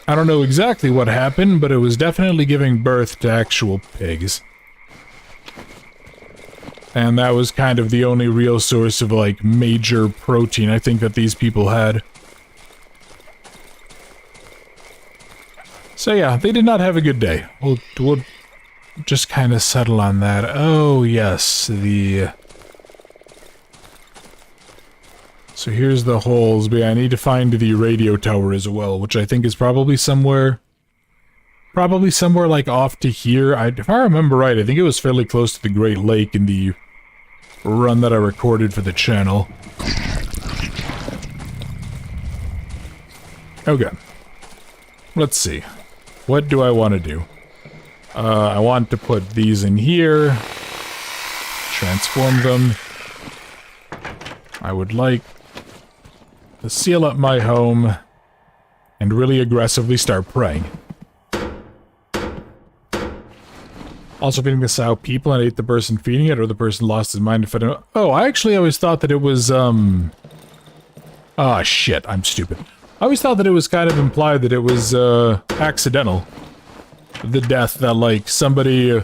I don't know exactly what happened, but it was definitely giving birth to actual pigs. And that was kind of the only real source of, like, major protein I think that these people had. So yeah, they did not have a good day. We'll just kind of settle on that. Oh, yes, So here's the holes, but yeah, I need to find the radio tower as well, which I think is probably somewhere like off to here. If I remember right, I think it was fairly close to the Great Lake in the run that I recorded for the channel. Okay. Let's see. What do I want to do? I want to put these in here. Transform them. I would like to seal up my home and really aggressively start praying. Also feeding the sow people and ate the person feeding it, or the person lost his mind and fed it. Oh, I actually always thought that it was, ah, shit, I'm stupid. I always thought that it was kind of implied that it was, accidental. The death that, like, somebody...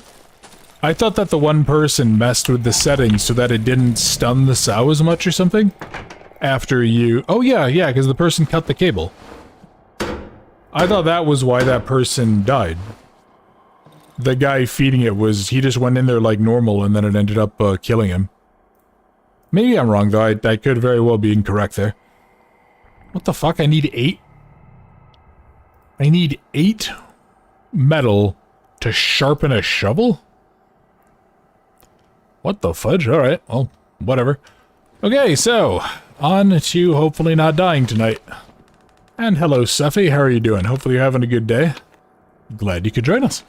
I thought that the one person messed with the settings so that it didn't stun the sow as much or something. After you... Oh, yeah, because the person cut the cable. I thought that was why that person died. The guy feeding it was... He just went in there like normal and then it ended up, killing him. Maybe I'm wrong, though. I could very well be incorrect there. What the fuck? I need 8? I need 8 metal to sharpen a shovel? What the fudge? Alright, well, whatever. Okay, so, on to hopefully not dying tonight. And hello, Suffy, how are you doing? Hopefully you're having a good day. Glad you could join us.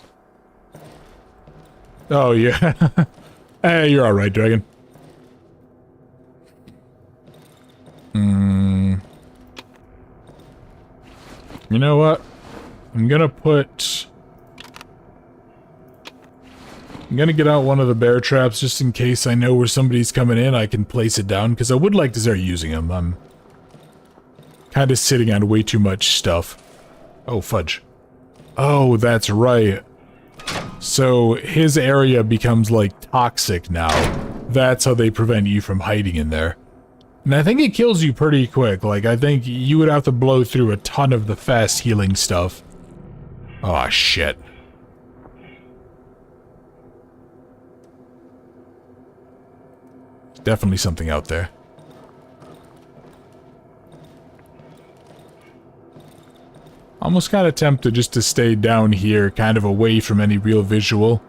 Oh, yeah. Hey, you're alright, Dragon. You know what? I'm gonna get out one of the bear traps just in case I know where somebody's coming in. I can place it down, because I would like to start using them. I'm kind of sitting on way too much stuff. Oh, fudge. Oh, that's right. So his area becomes, like, toxic now. That's how they prevent you from hiding in there. And I think it kills you pretty quick. Like, I think you would have to blow through a ton of the fast healing stuff. Oh, shit. Definitely something out there. Almost kind of tempted just to stay down here, kind of away from any real visual.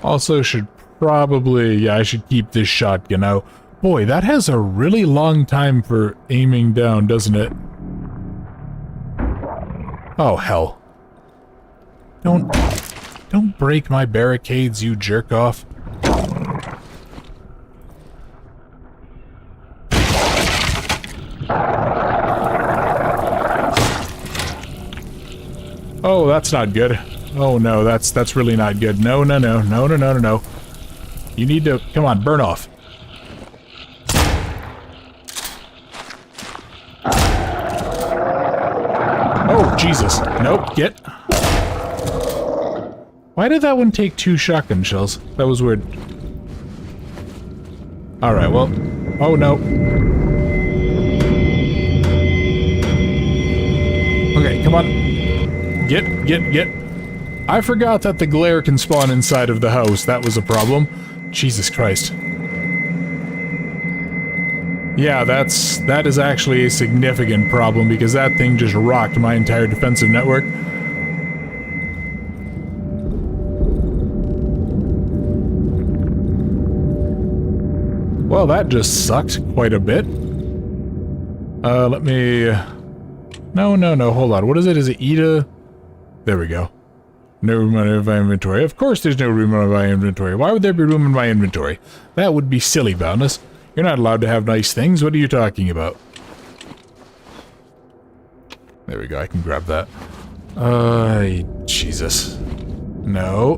Also should probably, yeah, I should keep this shotgun out. Boy, that has a really long time for aiming down, doesn't it? Oh, hell. Don't break my barricades, you jerk off. Oh, that's not good. Oh no, that's really not good. No. You need to, come on, burn off. Oh, Jesus. Nope, get. Why did that one take 2 shotgun shells? That was weird. Alright, well. Oh, no. Okay, come on. Get. I forgot that the glare can spawn inside of the house. That was a problem. Jesus Christ. Yeah, that is actually a significant problem because that thing just rocked my entire defensive network. Well, that just sucked quite a bit. Let me... No, hold on. What is it? Is it Ida? There we go. No room in my inventory. Of course there's no room in my inventory. Why would there be room in my inventory? That would be silly, Boundless. You're not allowed to have nice things. What are you talking about? There we go. I can grab that. Jesus. No.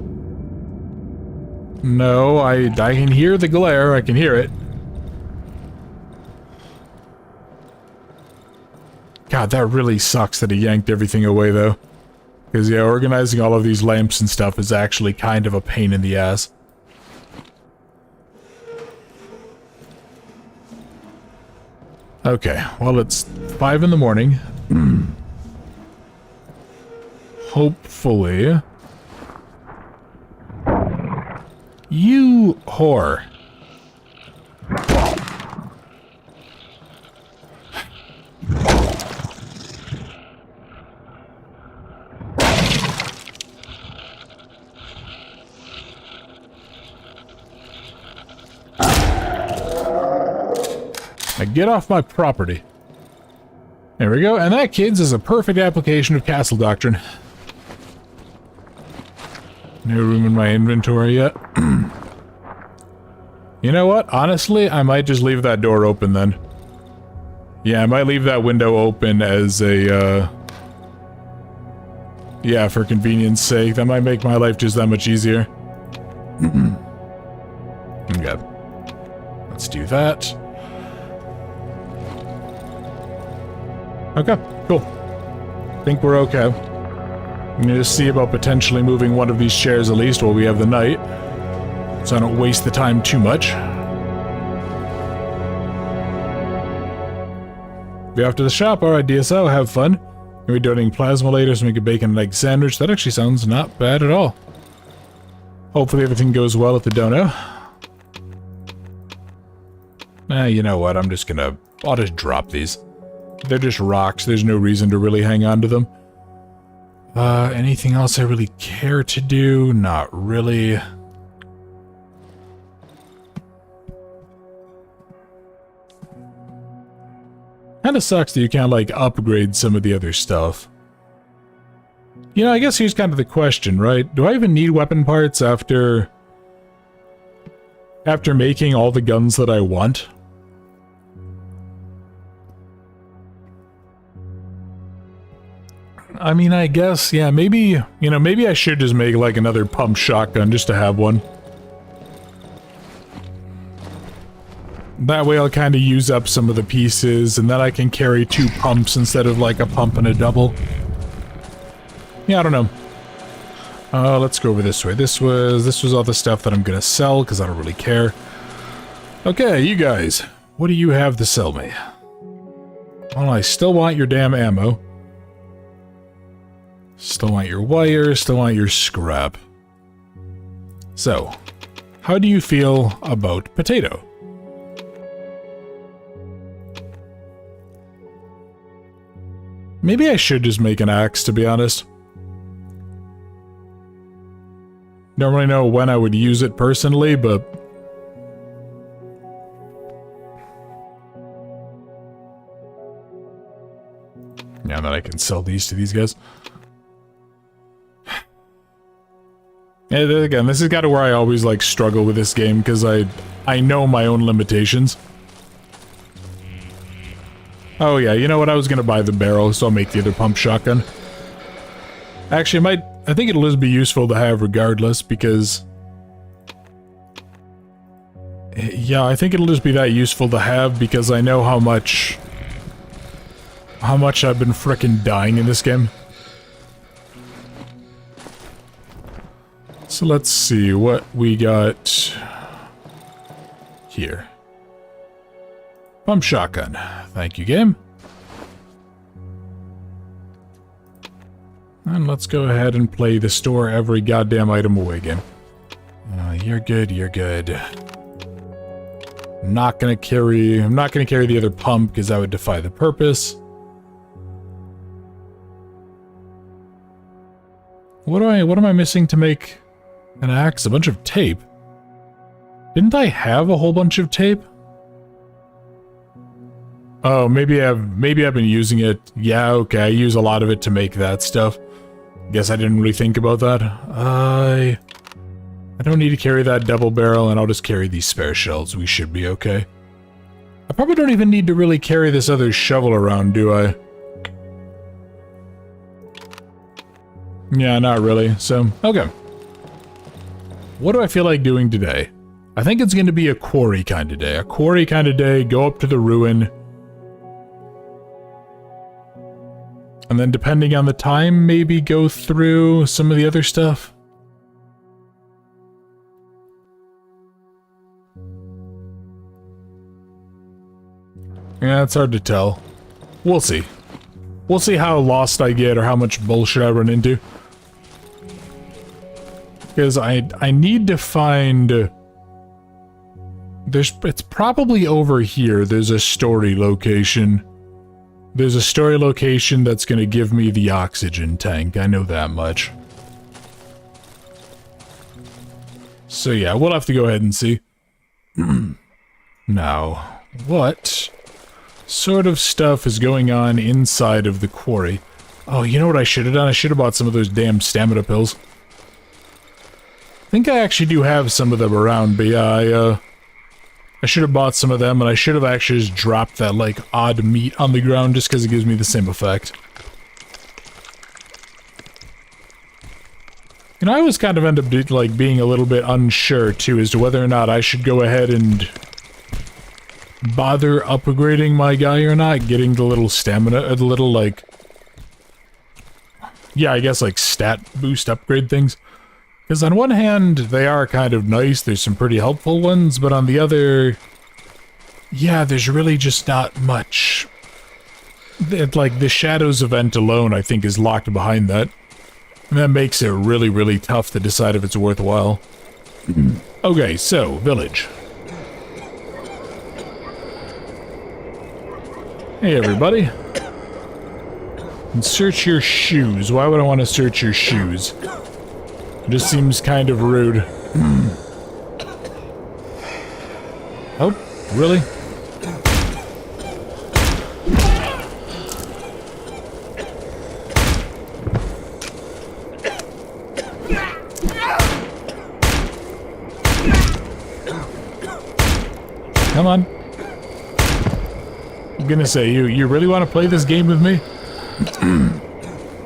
No, I can hear the glare. I can hear it. God, that really sucks that he yanked everything away, though. Because, yeah, organizing all of these lamps and stuff is actually kind of a pain in the ass. Okay, well, it's 5 in the morning. Hopefully... You whore. Now get off my property. There we go, and that, kids, is a perfect application of Castle Doctrine. No room in my inventory yet. You know what? Honestly, I might just leave that door open then. Yeah, I might leave that window open as a, yeah, for convenience sake. That might make my life just that much easier. Okay. Let's do that. Okay, cool. Think we're okay. I'm gonna just see about potentially moving one of these chairs at least while we have the night, so I don't waste the time too much. Be off to the shop. Alright, DSO, have fun. We're donating plasma later to make a bacon and egg sandwich. That actually sounds not bad at all. Hopefully everything goes well at the dono. You know what? I'll just drop these. They're just rocks. There's no reason to really hang on to them. Anything else I really care to do? Not really. Kinda sucks that you can't, like, upgrade some of the other stuff. You know, I guess here's kind of the question, right? Do I even need weapon parts after making all the guns that I want? I mean, I guess, yeah, maybe, you know, maybe I should just make, like, another pump shotgun just to have one. That way I'll kind of use up some of the pieces, and then I can carry 2 pumps instead of like a pump and a double. Yeah, I don't know. Let's go over this way. This was all the stuff that I'm gonna sell, because I don't really care. Okay, you guys. What do you have to sell me? Well, I still want your damn ammo. Still want your wire, still want your scrap. So, how do you feel about potato? Maybe I should just make an axe, to be honest. Don't really know when I would use it personally, but... now that I can sell these to these guys. And again, this is kind of where I always, like, struggle with this game, because I know my own limitations. Oh yeah, you know what? I was gonna buy the barrel, so I'll make the other pump shotgun. Actually, I think it'll just be useful to have regardless, because... yeah, I think it'll just be that useful to have, because I know how much I've been frickin' dying in this game. So let's see what we got here. Pump shotgun. Thank you, game. And let's go ahead and play the store every goddamn item away game. You're good, you're good. I'm not gonna carry the other pump because that would defy the purpose. What am I missing to make an axe? A bunch of tape. Didn't I have a whole bunch of tape? Oh, maybe I've been using it. Yeah, okay, I use a lot of it to make that stuff. Guess I didn't really think about that. I don't need to carry that double barrel, and I'll just carry these spare shells. We should be okay. I probably don't even need to really carry this other shovel around, do I? Yeah, not really, so, okay. What do I feel like doing today? I think it's going to be a quarry kind of day. A quarry kind of day, go up to the ruin. And then depending on the time, maybe go through some of the other stuff. Yeah, it's hard to tell. We'll see. We'll see how lost I get or how much bullshit I run into. Because I need to find... it's probably over here. There's a story location. There's a story location that's going to give me the oxygen tank. I know that much. So yeah, we'll have to go ahead and see. Now, what sort of stuff is going on inside of the quarry? Oh, you know what I should have done? I should have bought some of those damn stamina pills. I think I actually do have some of them around, but yeah, I should have bought some of them, and I should have actually just dropped that, like, odd meat on the ground just because it gives me the same effect. You know, I always kind of end up, like, being a little bit unsure, too, as to whether or not I should go ahead and bother upgrading my guy or not, getting the little stamina, the little, like... yeah, I guess, like, stat boost upgrade things. Because on one hand, they are kind of nice, there's some pretty helpful ones, but on the other... yeah, there's really just not much. Like, the Shadows event alone, I think, is locked behind that. And that makes it really, really tough to decide if it's worthwhile. Okay, so, village. Hey, everybody. And search your shoes. Why would I want to search your shoes? It just seems kind of rude. Oh, really? Come on. I'm gonna say, you really want to play this game with me?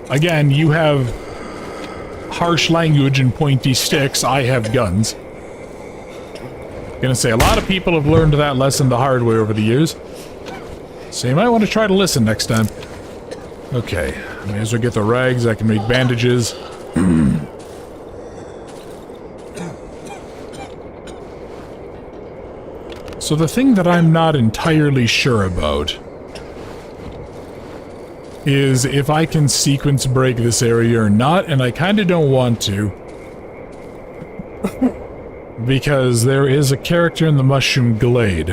Again, you have harsh language and pointy sticks. I have guns. Gonna say, a lot of people have learned that lesson the hard way over the years. So you might want to try to listen next time. Okay, may as well get the rags, I can make bandages. So the thing that I'm not entirely sure about is if I can sequence break this area or not, and I kind of don't want to. Because there is a character in the Mushroom Glade.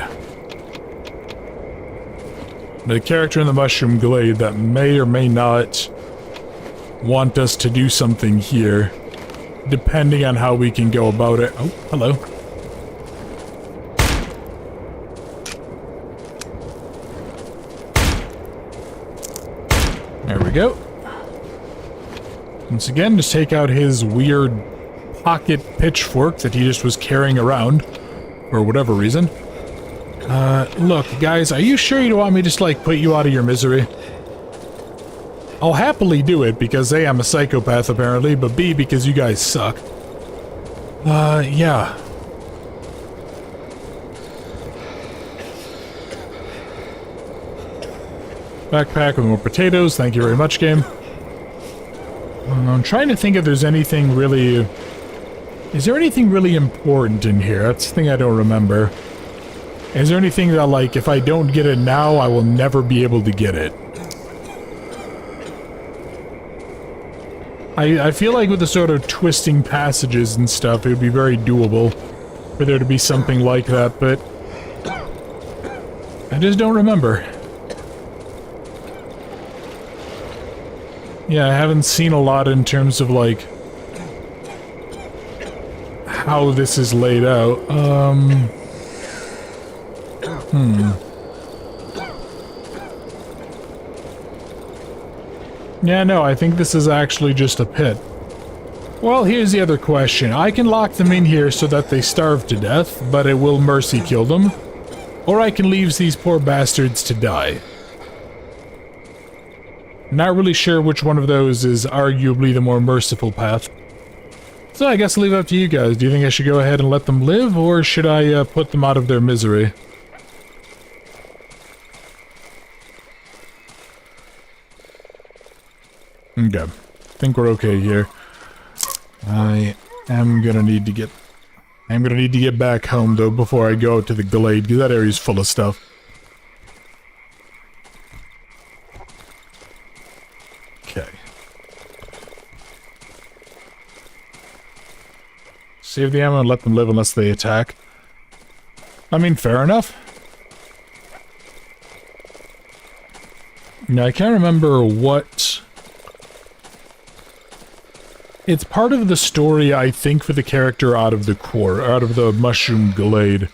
The character in the Mushroom Glade that may or may not want us to do something here, depending on how we can go about it. Oh, hello. There we go. Once again, just take out his weird pocket pitchfork that he just was carrying around for whatever reason. Look, guys, are you sure you don't want me to just, like, put you out of your misery? I'll happily do it because A, I'm a psychopath apparently, but B, because you guys suck. Yeah. Backpack with more potatoes, thank you very much, game. I'm trying to think if there's anything really... Is there anything really important in here? That's the thing I don't remember. Is there anything that, like, if I don't get it now, I will never be able to get it? I feel like with the sort of twisting passages and stuff, it would be very doable for there to be something like that, but... I just don't remember. Yeah, I haven't seen a lot in terms of, like, how this is laid out. Yeah, no, I think this is actually just a pit. Well, here's the other question. I can lock them in here so that they starve to death, but it will mercy kill them. Or I can leave these poor bastards to die. Not really sure which one of those is arguably the more merciful path. So I guess I'll leave it up to you guys. Do you think I should go ahead and let them live, or should I put them out of their misery? Okay. I think we're okay here. I am gonna need to get back home though before I go to the glade, because that area's full of stuff. Okay. Save the ammo and let them live unless they attack. I mean, fair enough. Now, I can't remember what... It's part of the story, I think, for the character out of the Mushroom Glade.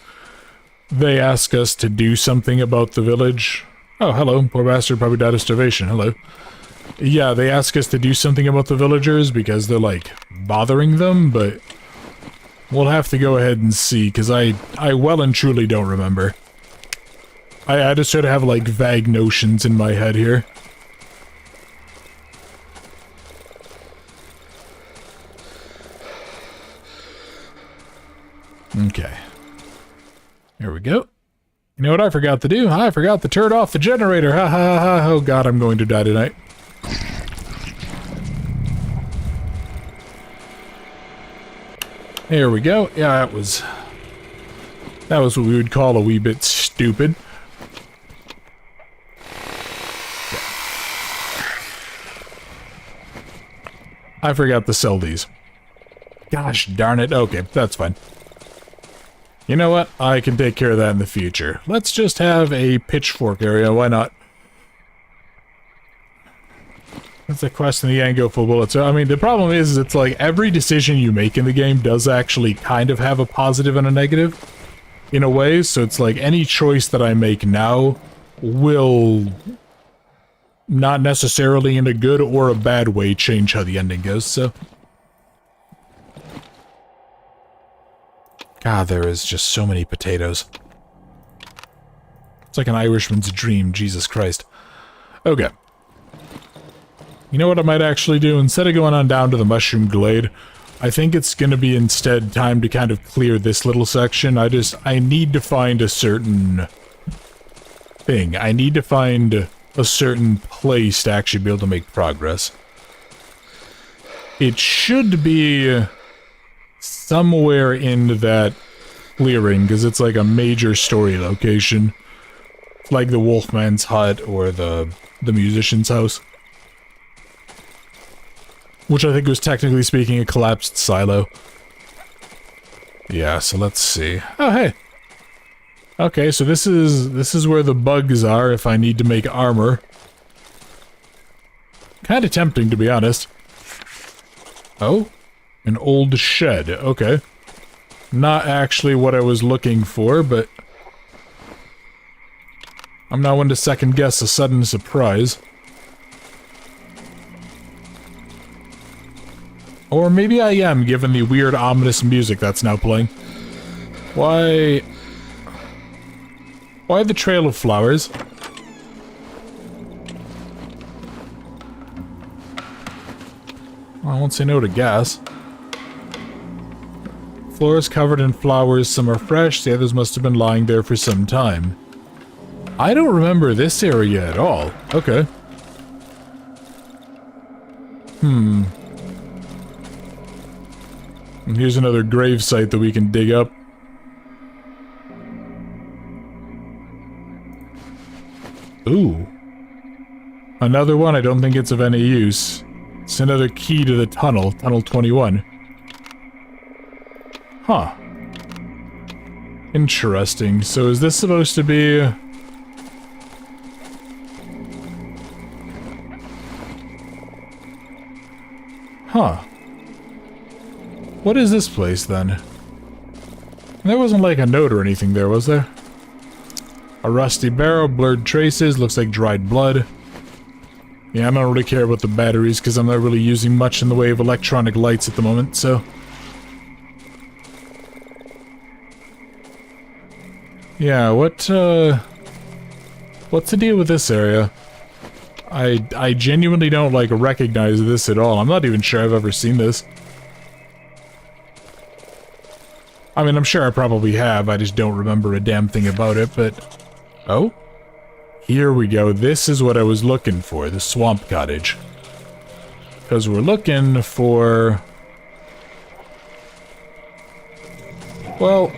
They ask us to do something about the village. Oh, hello. Poor bastard probably died of starvation. Hello. Yeah, they ask us to do something about the villagers because they're, like, bothering them, but... We'll have to go ahead and see, because I well and truly don't remember. I just sort of have, like, vague notions in my head here. Okay. Here we go. You know what I forgot to do? I forgot to turn off the generator. Ha ha ha. Oh god, I'm going to die tonight. Here we go. Yeah, that was what we would call a wee bit stupid. I forgot to sell these. Gosh darn it. Okay, that's fine. You know what? I can take care of that in the future. Let's just have a pitchfork area. Why not? That's a quest in the end, go full bullets. So, I mean, the problem is it's like every decision you make in the game does actually kind of have a positive and a negative in a way. So it's like any choice that I make now will not necessarily in a good or a bad way change how the ending goes. So God, there is just so many potatoes. It's like an Irishman's dream, Jesus Christ. Okay. You know what I might actually do? Instead of going on down to the Mushroom Glade, I think it's gonna be instead time to kind of clear this little section. I need to find a certain thing. I need to find a certain place to actually be able to make progress. It should be somewhere in that clearing, because it's like a major story location. It's like the Wolfman's hut or the musician's house. Which I think was, technically speaking, a collapsed silo. Yeah, so let's see. Oh, hey! Okay, so this is where the bugs are if I need to make armor. Kinda tempting, to be honest. Oh? An old shed, okay. Not actually what I was looking for, but... I'm not one to second guess a sudden surprise. Or maybe I am, given the weird, ominous music that's now playing. Why the trail of flowers? I won't say no to gas. Floor is covered in flowers, some are fresh, the others must have been lying there for some time. I don't remember this area at all. Okay. And here's another grave site that we can dig up. Ooh. Another one, I don't think it's of any use. It's another key to the tunnel, Tunnel 21. Huh. Interesting. So is this supposed to be... Huh. What is this place, then? There wasn't like a note or anything there, was there? A rusty barrel, blurred traces, looks like dried blood. Yeah, I don't really care about the batteries, because I'm not really using much in the way of electronic lights at the moment, so... Yeah, what's the deal with this area? I genuinely don't, like, recognize this at all. I'm not even sure I've ever seen this. I mean, I'm sure I probably have, I just don't remember a damn thing about it, but... Oh? Here we go, this is what I was looking for, the swamp cottage. Because we're looking for... Well...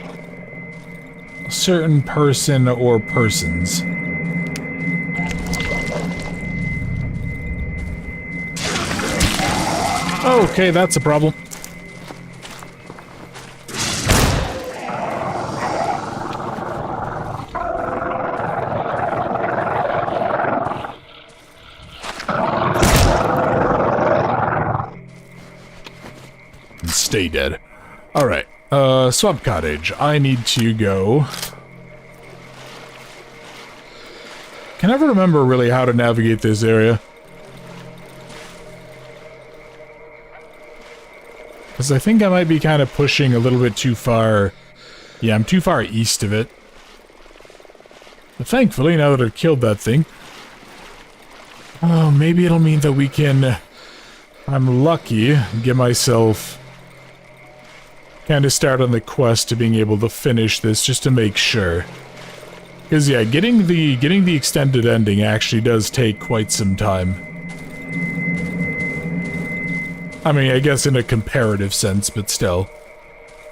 a certain person or persons. Okay, that's a problem. Stay dead. Alright, swamp cottage. I need to go... Can never remember really how to navigate this area. Because I think I might be kind of pushing a little bit too far... Yeah, I'm too far east of it. But thankfully, now that I've killed that thing... Oh, maybe it'll mean that we can... I'm lucky, get myself... kind of start on the quest to being able to finish this, just to make sure. Because, yeah, getting the extended ending actually does take quite some time. I mean, I guess in a comparative sense, but still.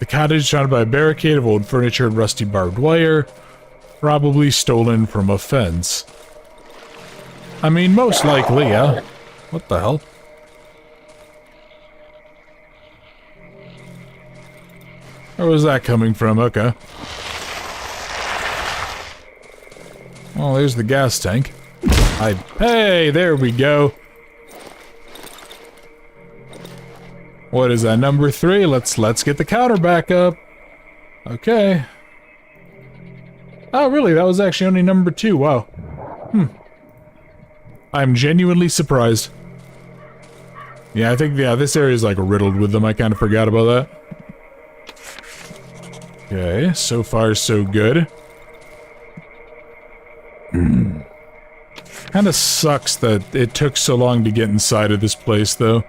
The cottage is surrounded by a barricade of old furniture and rusty barbed wire, probably stolen from a fence. I mean, most likely, yeah. What the hell? Where was that coming from? Okay. Oh, there's the gas tank. Hey, there we go. What is that, number 3? Let's get the counter back up. Okay. Oh, really? That was actually only number 2. Wow. I'm genuinely surprised. Yeah, I think, yeah, this area is like riddled with them. I kind of forgot about that. Okay, so far so good. Kinda sucks that it took so long to get inside of this place, though.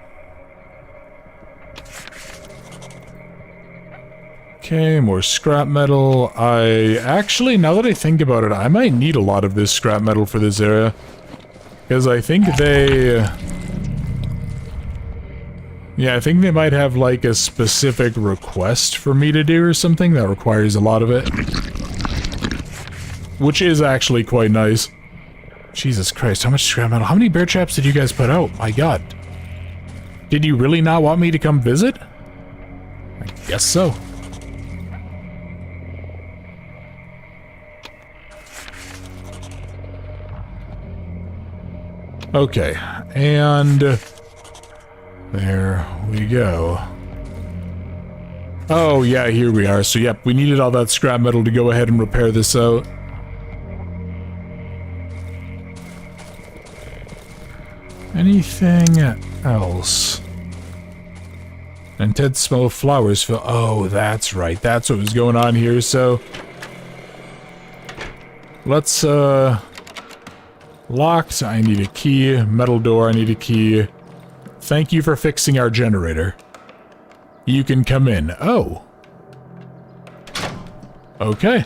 Okay, more scrap metal. Actually, now that I think about it, I might need a lot of this scrap metal for this area. Because I think they... Yeah, I think they might have, like, a specific request for me to do or something that requires a lot of it. Which is actually quite nice. Jesus Christ, how much scrap metal? How many bear traps did you guys put out? My god. Did you really not want me to come visit? I guess so. Okay, and there we go. Oh yeah, here we are. So yep, we needed all that scrap metal to go ahead and repair this out. Anything else? And Ted smell of flowers fill. Oh, that's right. That's what was going on here. So let's locked. I need a key. Metal door. I need a key. Thank you for fixing our generator. You can come in. Oh. Okay.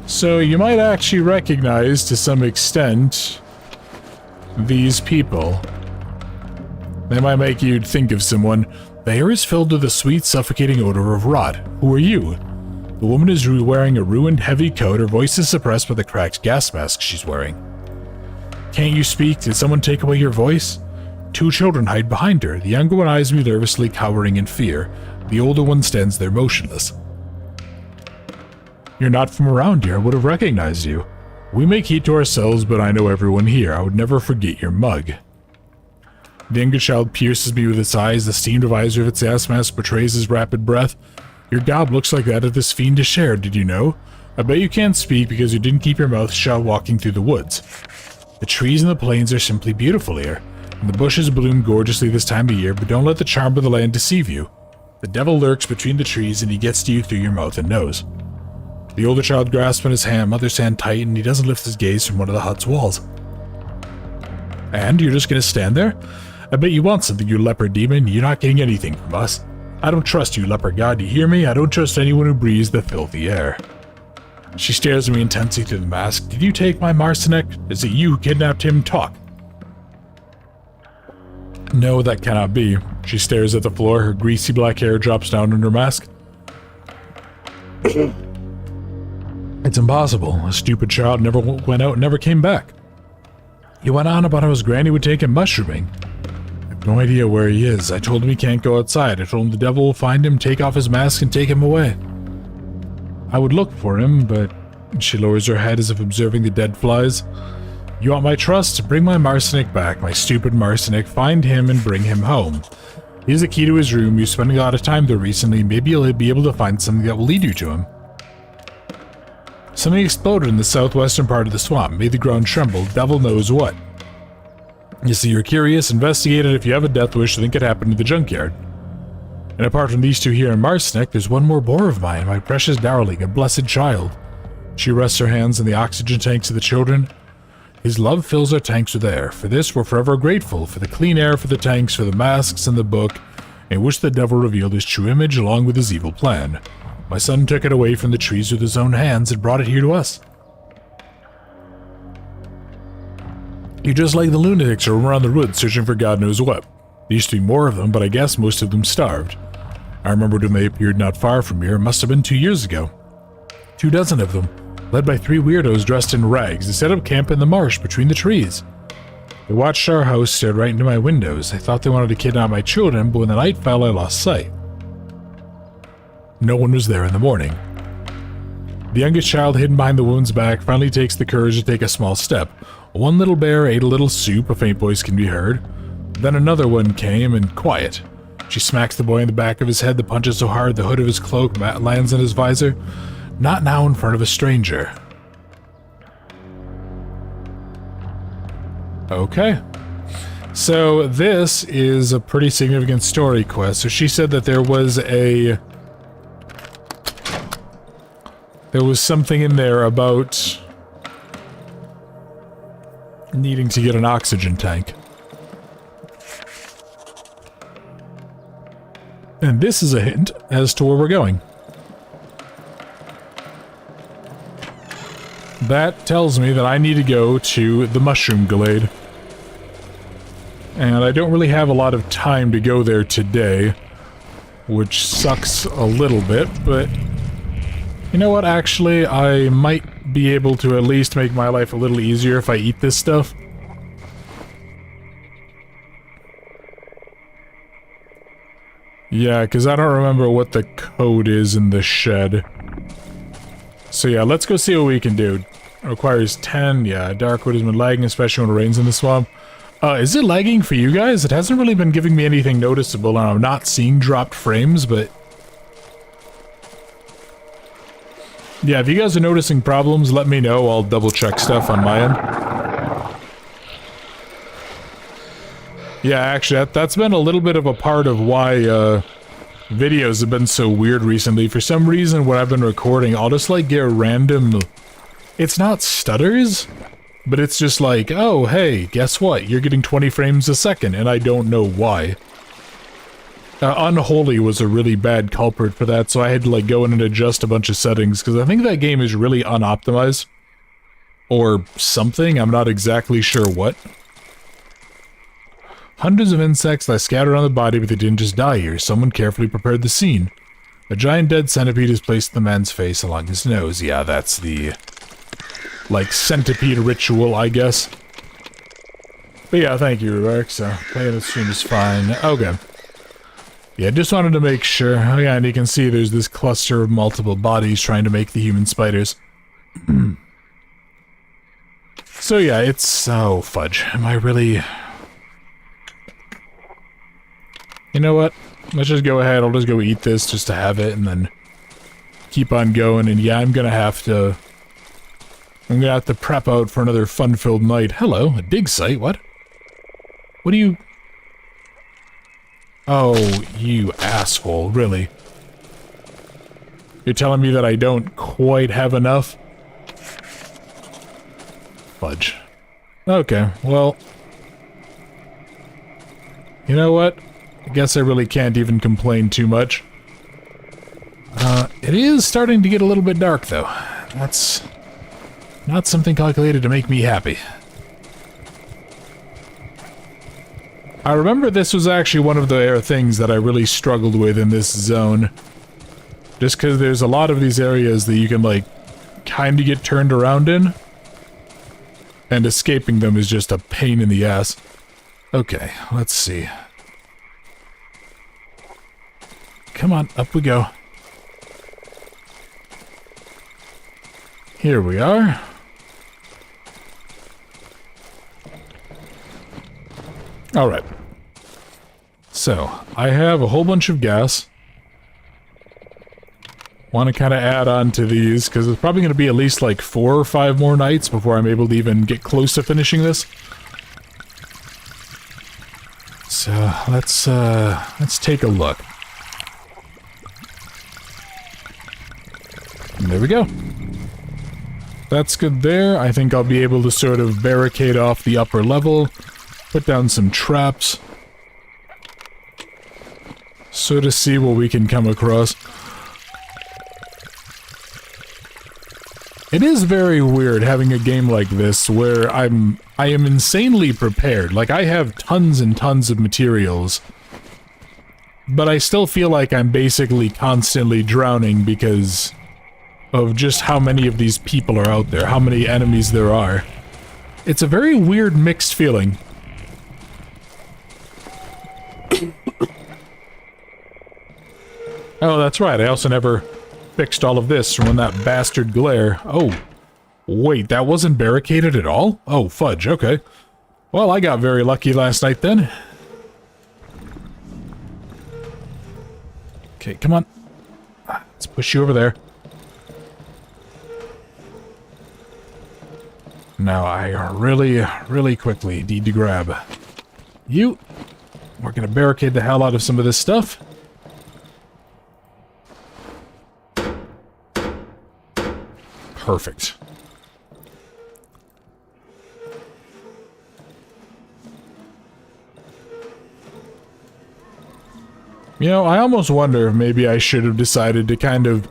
So you might actually recognize, to some extent, these people. They might make you think of someone. The air is filled with a sweet, suffocating odor of rot. Who are you? The woman is wearing a ruined, heavy coat. Her voice is suppressed by the cracked gas mask she's wearing. Can't you speak? Did someone take away your voice? Two children hide behind her. The younger one eyes me nervously, cowering in fear. The older one stands there motionless. You're not from around here. I would have recognized you. We may keep to ourselves, but I know everyone here. I would never forget your mug. The younger child pierces me with its eyes. The steamed visor of its gas mask betrays his rapid breath. Your gob looks like that of this fiendish hair, did you know? I bet you can't speak because you didn't keep your mouth shut walking through the woods. The trees and the plains are simply beautiful here, and the bushes bloom gorgeously this time of year, but don't let the charm of the land deceive you. The devil lurks between the trees and he gets to you through your mouth and nose. The older child grasps on his hand, mother's hand tight, and he doesn't lift his gaze from one of the hut's walls. And you're just gonna stand there? I bet you want something, you leopard demon. You're not getting anything from us. I don't trust you, leopard god. You hear me? I don't trust anyone who breathes the filthy air. She stares at me intensely through the mask. Did you take my Marcinek? Is it you who kidnapped him? Talk. No, that cannot be. She stares at the floor. Her greasy black hair drops down on her mask. It's impossible. A stupid child never went out and never came back. He went on about how his granny would take him mushrooming. I have no idea where he is. I told him he can't go outside. I told him the devil will find him, take off his mask, and take him away. I would look for him, but... She lowers her head as if observing the dead flies. You want my trust? Bring my Marcinek back, my stupid Marcinek. Find him and bring him home. Here's the key to his room. You're spending a lot of time there recently. Maybe you'll be able to find something that will lead you to him. Something exploded in the southwestern part of the swamp, made the ground tremble, devil knows what. You see, you're curious, investigate it. If you have a death wish, think it happened in the junkyard. And apart from these two here in Marcinek, there's one more boar of mine, my precious darling, a blessed child. She rests her hands on the oxygen tanks of the children. His love fills our tanks with air. For this, we're forever grateful, for the clean air, for the tanks, for the masks and the book, in which the devil revealed his true image along with his evil plan. My son took it away from the trees with his own hands and brought it here to us. You're just like the lunatics who roam around the woods searching for God knows what. There used to be more of them, but I guess most of them starved. I remembered when they appeared not far from here. It must have been 2 years ago. 24 of them, led by 3 weirdos dressed in rags. They set up camp in the marsh between the trees. They watched our house, stared right into my windows. I thought they wanted to kidnap my children, but when the night fell, I lost sight. No one was there in the morning. The youngest child, hidden behind the woman's back, finally takes the courage to take a small step. One little bear ate a little soup, a faint voice can be heard. Then another one came, and quiet. She smacks the boy in the back of his head. The punch is so hard the hood of his cloak lands in his visor. Not now in front of a stranger. Okay. So this is a pretty significant story quest. So she said that there was something in there about needing to get an oxygen tank. And this is a hint as to where we're going. That tells me that I need to go to the Mushroom Glade. And I don't really have a lot of time to go there today, which sucks a little bit, but you know what, actually, I might be able to at least make my life a little easier if I eat this stuff. Yeah, because I don't remember what the code is in the shed. So yeah, let's go see what we can do. It requires 10, yeah, Darkwood has been lagging, especially when it rains in the swamp. Is it lagging for you guys? It hasn't really been giving me anything noticeable, and I'm not seeing dropped frames, but... yeah, if you guys are noticing problems, let me know. I'll double check stuff on my end. Yeah, actually, that's been a little bit of a part of why, videos have been so weird recently. For some reason, when I've been recording, I'll just, like, get random... it's not stutters, but it's just like, oh, hey, guess what? You're getting 20 frames a second, and I don't know why. Unholy was a really bad culprit for that, so I had to, like, go in and adjust a bunch of settings, because I think that game is really unoptimized. Or something, I'm not exactly sure what. Hundreds of insects lie scattered on the body, but they didn't just die here. Someone carefully prepared the scene. A giant dead centipede is placed in the man's face along his nose. Yeah, that's the... like, centipede ritual, I guess. But yeah, thank you, Rebecca. So, playing the stream is fine. Okay. Yeah, just wanted to make sure. Oh yeah, and you can see there's this cluster of multiple bodies trying to make the human spiders. So yeah, it's... oh, fudge. Am I really... you know what? Let's just go ahead. I'll just go eat this just to have it, and then keep on going. And yeah, I'm gonna have to prep out for another fun-filled night. Hello, a dig site, what? What do you... oh, you asshole, really? You're telling me that I don't quite have enough? Fudge. Okay, well... you know what? I guess I really can't even complain too much. It is starting to get a little bit dark, though. That's... not something calculated to make me happy. I remember this was actually one of the things that I really struggled with in this zone. Just because there's a lot of these areas that you can, like, kind of get turned around in. And escaping them is just a pain in the ass. Okay, let's see. Come on, up we go. Here we are. Alright. So, I have a whole bunch of gas. Want to kind of add on to these, because it's probably going to be at least like 4 or 5 more nights before I'm able to even get close to finishing this. So, let's take a look. And there we go. That's good there. I think I'll be able to sort of barricade off the upper level, put down some traps, so to see what we can come across. It is very weird having a game like this where I am insanely prepared. Like, I have tons and tons of materials, but I still feel like I'm basically constantly drowning because of just how many of these people are out there, how many enemies there are. It's a very weird mixed feeling. Oh, that's right, I also never fixed all of this from when that bastard glare. Oh, wait, that wasn't barricaded at all? Oh, fudge, okay. Well, I got very lucky last night then. Okay, come on. Let's push you over there. Now, I really quickly need to grab you. We're gonna barricade the hell out of some of this stuff. Perfect. You know, I almost wonder if maybe I should have decided to kind of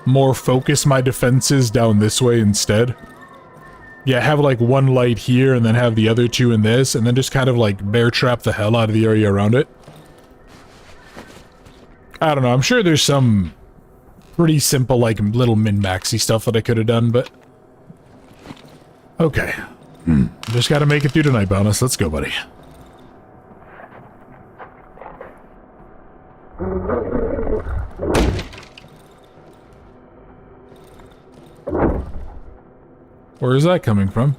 more focus my defenses down this way instead. Yeah, have like one light here and then have the other two in this, and then just kind of like bear trap the hell out of the area around it. I don't know, I'm sure there's some pretty simple like little min-maxy stuff that I could have done, but... Okay. Just gotta make it through tonight, Boundless. Let's go, buddy. Where is that coming from?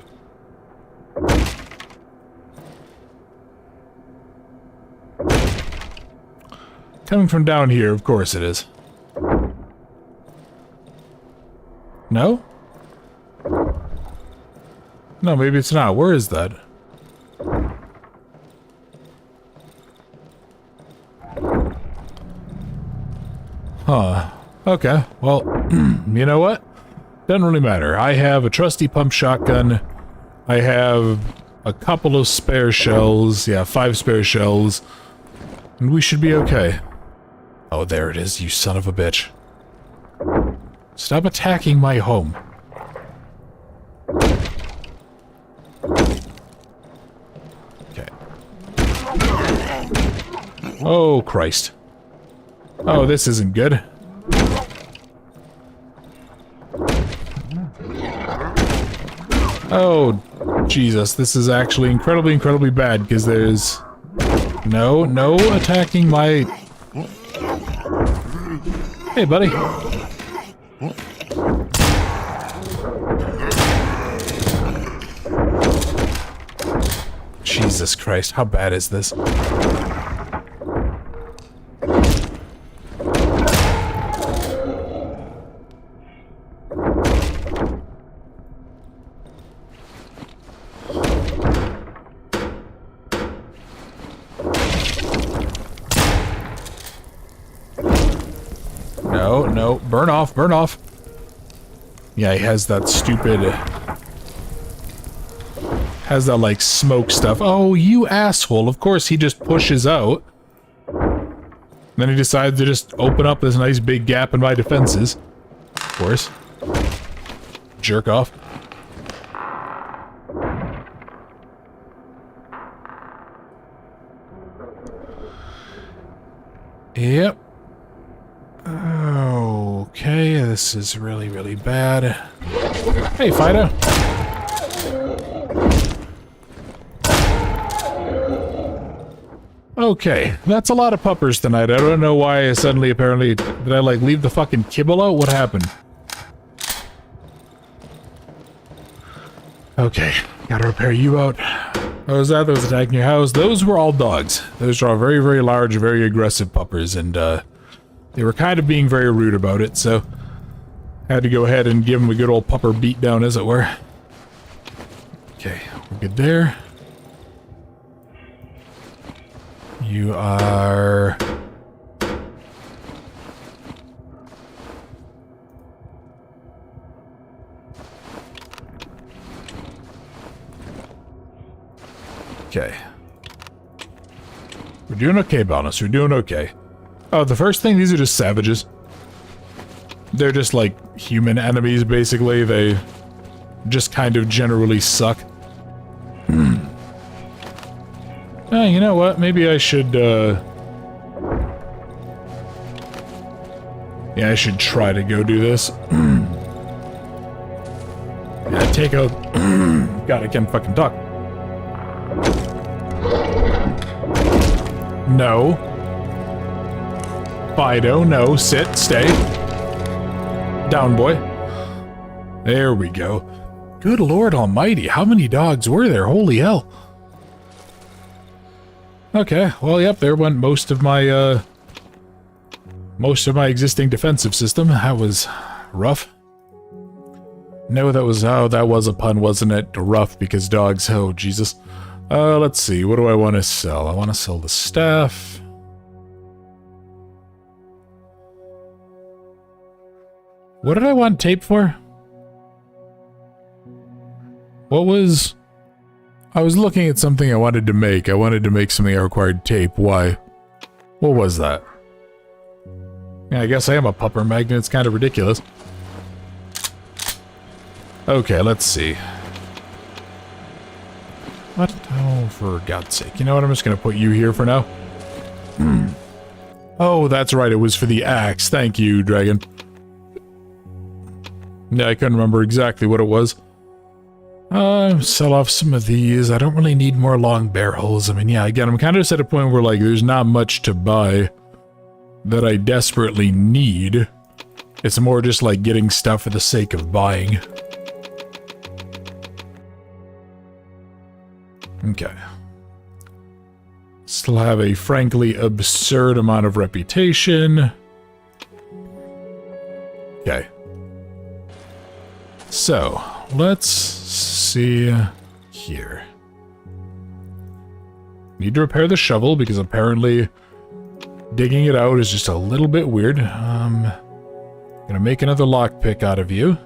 Coming from down here, of course it is. No? No, maybe it's not. Where is that? Huh. Okay, well, you know what? Doesn't really matter. I have a trusty pump shotgun. I have a couple of spare shells. Yeah, 5 spare shells. And we should be okay. Oh, there it is, you son of a bitch. Stop attacking my home. Okay. Oh, Christ. Oh, this isn't good. Oh, Jesus, this is actually incredibly, incredibly bad, because there's... No attacking my... Hey, buddy. Jesus Christ, how bad is this? No, burn off, burn off. Yeah, he has that stupid... has that, like, smoke stuff. Oh, you asshole. Of course, he just pushes out. Then he decides to just open up this nice big gap in my defenses. Of course. Jerk off. Yep. Okay, this is really, really bad. Hey, Fido. Okay, that's a lot of puppers tonight. I don't know why I suddenly, apparently, did I, like, leave the fucking kibble out? What happened? Okay, gotta repair you out. What was that? That was attacking your house. Those were all dogs. Those are all very, very large, very aggressive puppers, and, they were kind of being very rude about it, so I had to go ahead and give them a good old pupper beatdown, as it were. Okay, we're good there. You are... Okay. We're doing okay, Boundless. We're doing okay. Oh, the first thing, these are just savages. They're just, like, human enemies, basically. They just kind of generally suck. You know what? Maybe I should, yeah, I should try to go do this. Yeah, take out... God, I can't fucking talk. No. Fido, no, sit, stay. Down, boy. There we go. Good Lord Almighty, how many dogs were there? Holy hell. Okay, well, yep, there went most of my existing defensive system. That was rough. No, that was, oh, that was a pun, wasn't it? Rough, because dogs, oh, Jesus. Let's see, what do I want to sell? I want to sell the staff. What did I want tape for? What was... I was looking at something I wanted to make. I wanted to make something that required tape. Why? What was that? Yeah, I guess I am a pupper magnet. It's kind of ridiculous. Okay, let's see. What? Oh, for God's sake. You know what? I'm just going to put you here for now. Oh, that's right. It was for the axe. Thank you, Dragon. Yeah, I couldn't remember exactly what it was. Sell off some of these. I don't really need more long barrels. I mean, yeah, again, I'm kind of just at a point where, like, there's not much to buy that I desperately need. It's more just, like, getting stuff for the sake of buying. Okay. Still have a frankly absurd amount of reputation. Okay. So, let's see here. Need to repair the shovel because apparently digging it out is just a little bit weird. Gonna make another lockpick out of you.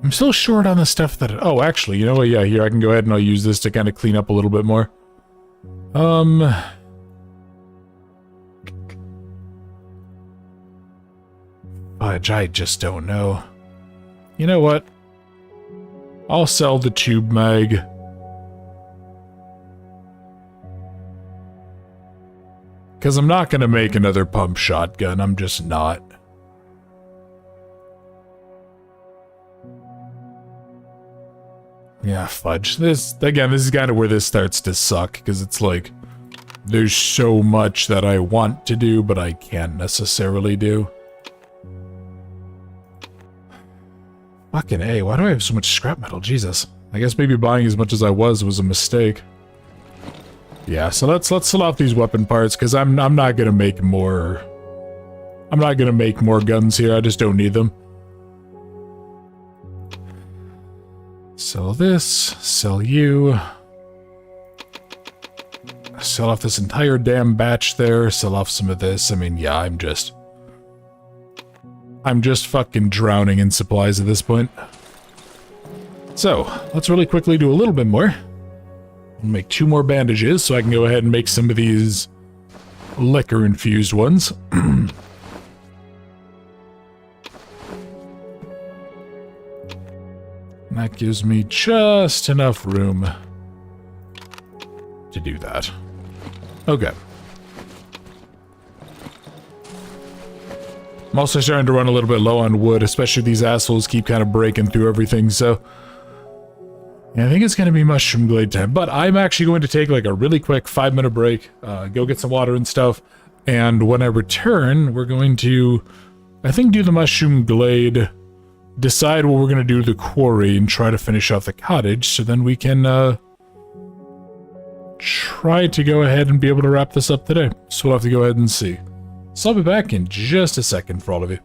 I'm still short on the stuff that... Oh, actually, you know what? Yeah, here, I can go ahead and I'll use this to kind of clean up a little bit more. Fudge, I just don't know. You know what? I'll sell the tube mag. Because I'm not going to make another pump shotgun. I'm just not. Yeah, fudge. This is kind of where this starts to suck, because it's like, there's so much that I want to do, but I can't necessarily do. Fucking A, why do I have so much scrap metal? Jesus. I guess maybe buying as much as I was a mistake. Yeah, so let's sell off these weapon parts, because I'm not gonna make more... I'm not gonna make more guns here, I just don't need them. Sell this, sell you. Sell off this entire damn batch there, sell off some of this. I mean, yeah, I'm just fucking drowning in supplies at this point. So, let's really quickly do a little bit more. Make 2 more bandages so I can go ahead and make some of these liquor-infused ones. That gives me just enough room to do that. Okay. I'm also starting to run a little bit low on wood, especially these assholes keep kind of breaking through everything, so... Yeah, I think it's going to be mushroom glade time, but I'm actually going to take like a really quick 5-minute break, go get some water and stuff, and when I return, we're going to, I think, do the mushroom glade, decide what we're going to do to the quarry, and try to finish off the cottage, so then we can, try to go ahead and be able to wrap this up today. So we'll have to go ahead and see. So I'll be back in just a second for all of you.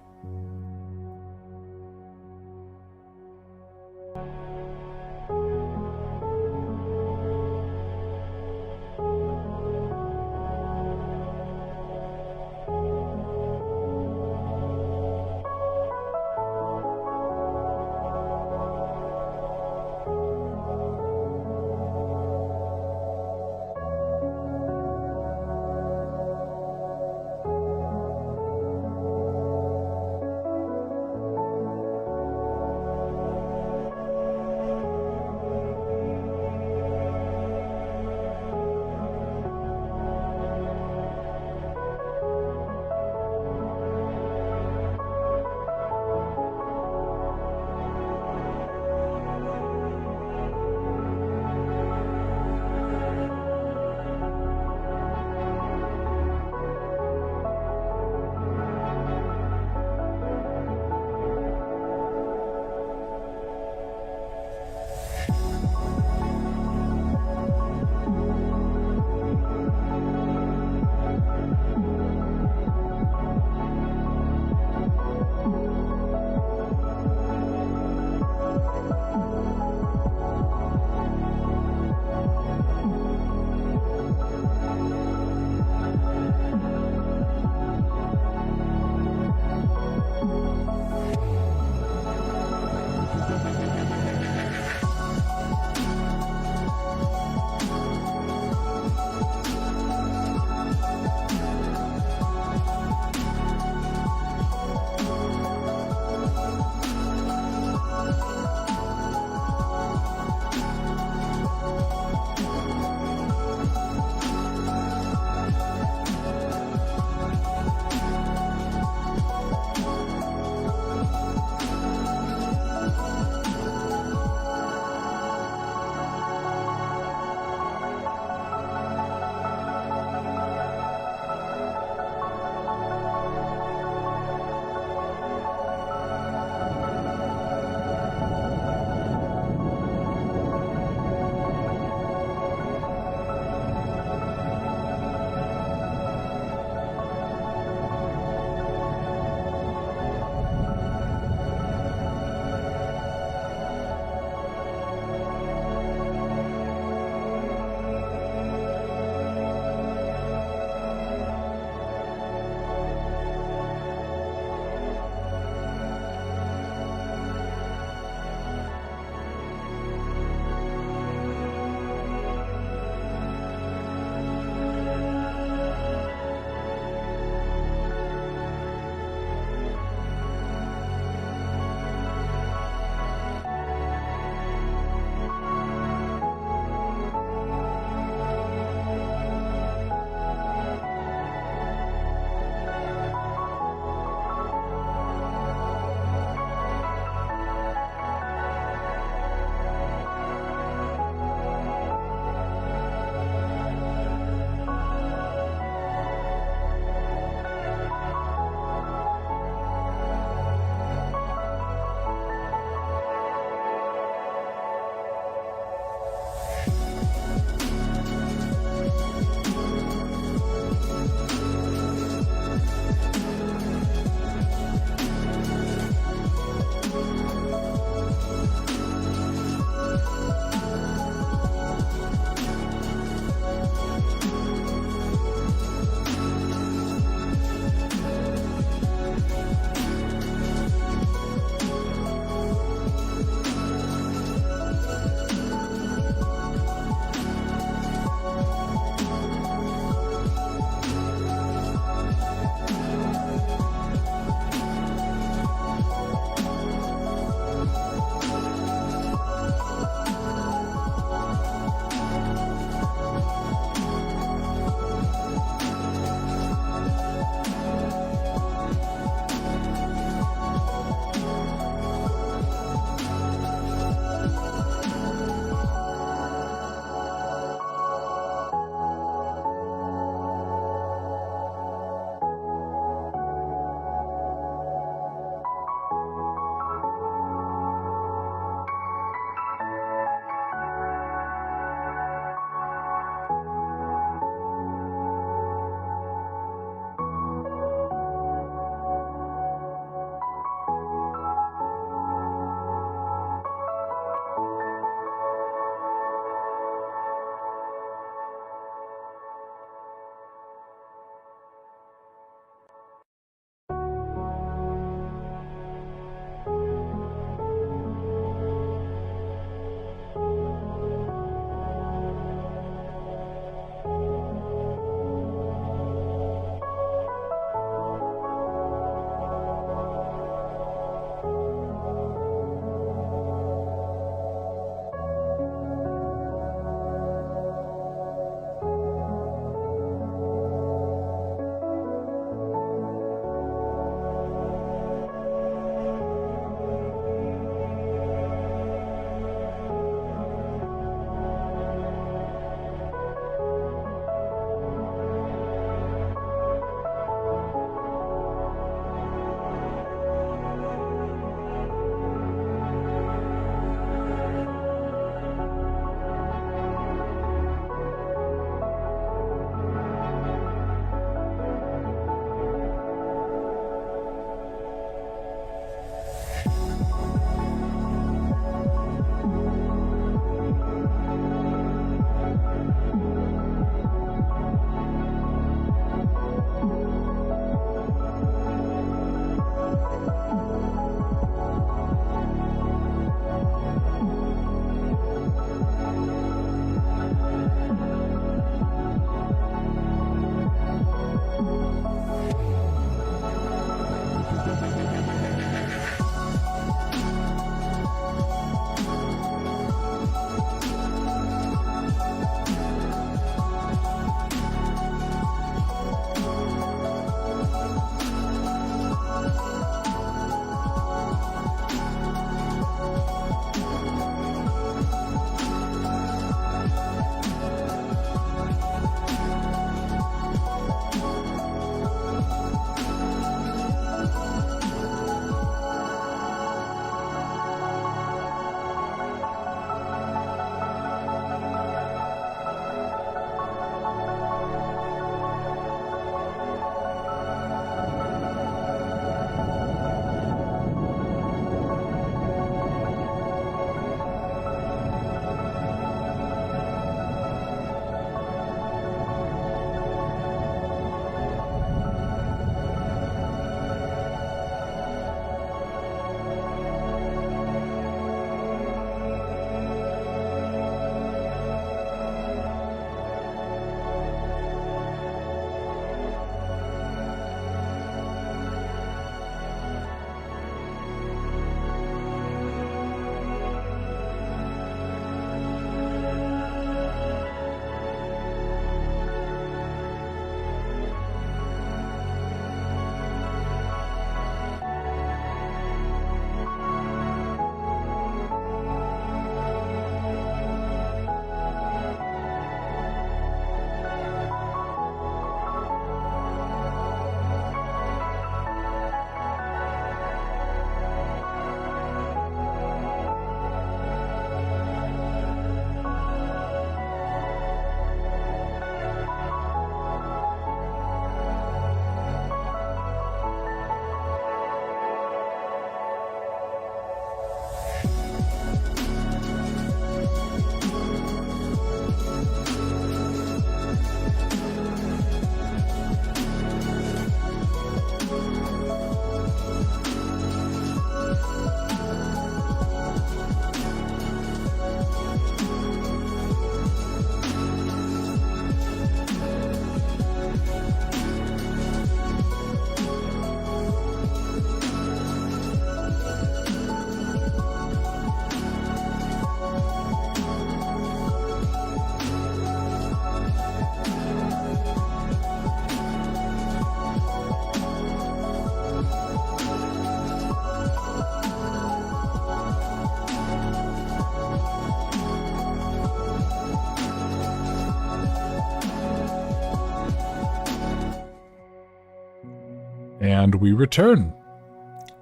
And we return.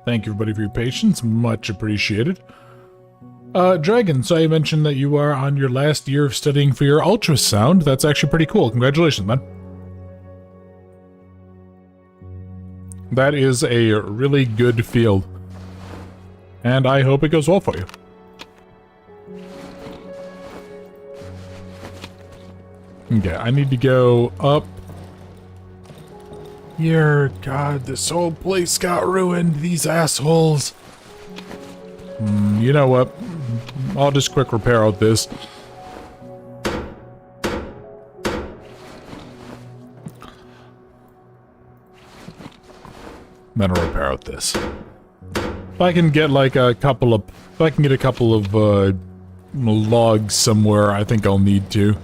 Thank you, everybody, for your patience. Much appreciated. Dragon, so you mentioned that you are on your last year of studying for your ultrasound. That's actually pretty cool. Congratulations, man. That is a really good field. And I hope it goes well for you. Okay, I need to go up. Here, God, this whole place got ruined. These assholes. You know what? I'll just quick repair out this. Then I'll repair out this. If I can get like a couple of... If I can get a couple of logs somewhere, I think I'll need to.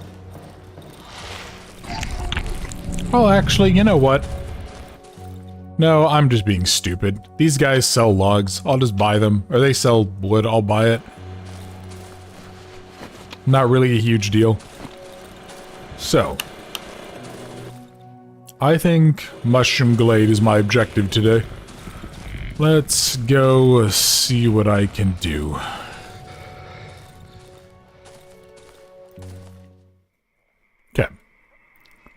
Oh, actually, you know what? No, I'm just being stupid. These guys sell logs. I'll just buy them. Or they sell wood. I'll buy it. Not really a huge deal. So. I think Mushroom Glade is my objective today. Let's go see what I can do. Okay.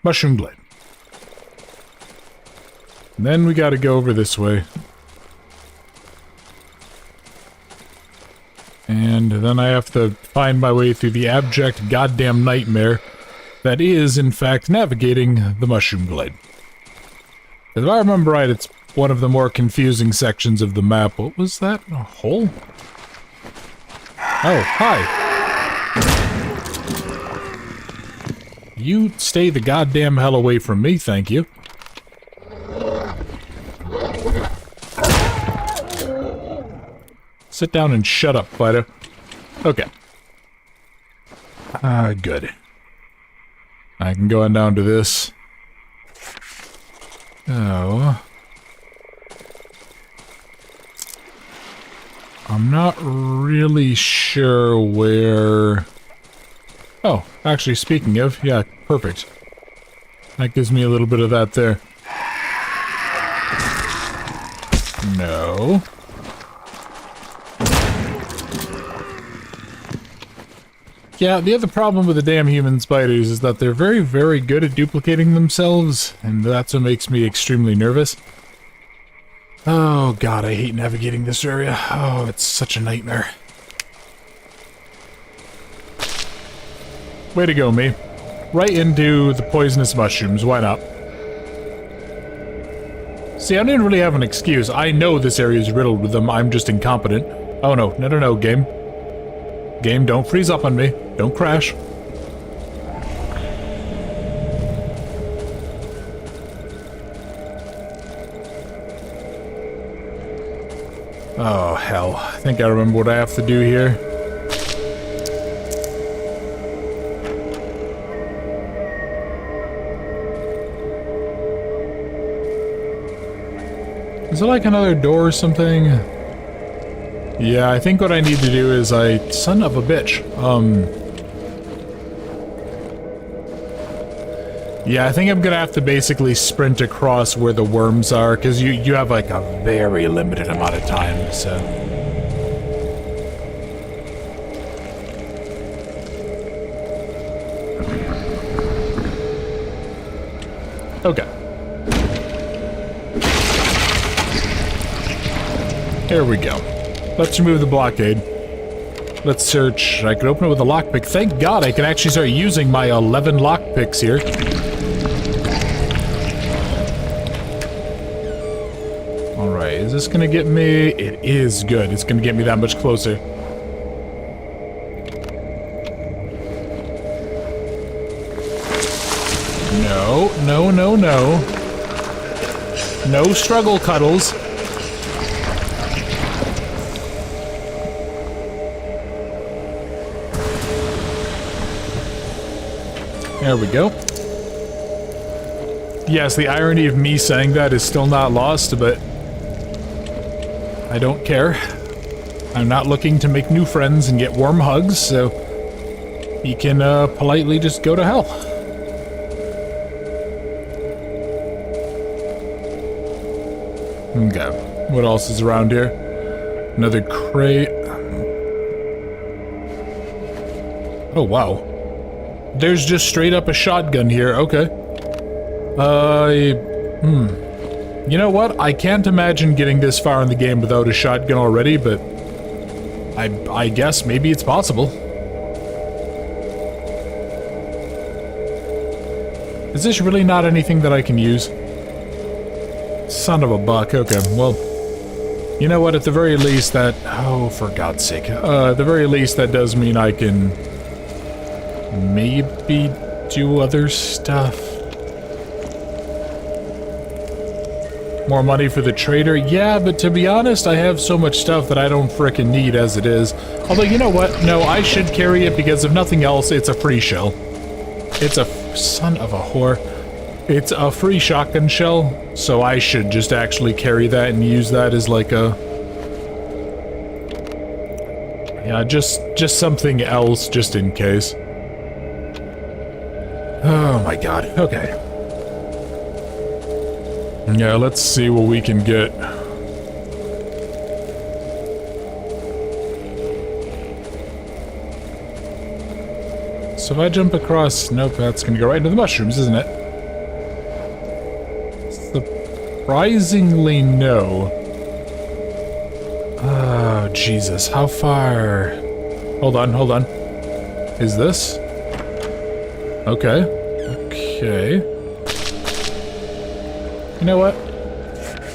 Mushroom Glade. And then we gotta go over this way. And then I have to find my way through the abject goddamn nightmare that is, in fact, navigating the Mushroom Glade. If I remember right, it's one of the more confusing sections of the map. What was that? A hole? Oh, hi! You stay the goddamn hell away from me, thank you. Sit down and shut up, fighter. Okay. Good. I can go on down to this. Oh. I'm not really sure where... Oh, actually, speaking of, yeah, perfect. That gives me a little bit of that there. No. Yeah, the other problem with the damn human spiders is that they're very, very good at duplicating themselves, and that's what makes me extremely nervous. Oh god, I hate navigating this area. Oh, it's such a nightmare. Way to go, me. Right into the poisonous mushrooms, why not? See, I didn't really have an excuse. I know this area is riddled with them, I'm just incompetent. Oh no, no, no, no, game. Game, don't freeze up on me. Don't crash. Oh, hell. I think I remember what I have to do here. Is it like another door or something? Yeah, I think what I need to do is son of a bitch. Yeah, I think I'm gonna have to basically sprint across where the worms are, because you have like a very limited amount of time, so... Okay. Here we go. Let's remove the blockade. Let's search. I can open it with a lockpick. Thank God I can actually start using my 11 lockpicks here. Alright, is this gonna get me? It is good. It's gonna get me that much closer. No, no, no, no. No struggle cuddles. There we go. Yes, the irony of me saying that is still not lost, but I don't care. I'm not looking to make new friends and get warm hugs, so he can politely just go to hell. Okay. What else is around here? Another crate. Oh, wow. There's just straight up a shotgun here. Okay. You know what? I can't imagine getting this far in the game without a shotgun already, but I guess maybe it's possible. Is this really not anything that I can use? Son of a buck. Okay, well, you know what? At the very least that... Oh, for God's sake. At the very least that does mean I can maybe do other stuff. More money for the trader? Yeah, but to be honest, I have so much stuff that I don't frickin' need as it is. Although, you know what? No, I should carry it because if nothing else, it's a free shell. It's a... Son of a whore. It's a free shotgun shell, so I should just actually carry that and use that as like a... Yeah, just something else, just in case. Oh my god, okay. Yeah, let's see what we can get. So if I jump across... Nope, that's gonna go right into the mushrooms, isn't it? Surprisingly, no. Oh, Jesus. How far? Hold on, hold on. Is this? Okay. Okay. You know what?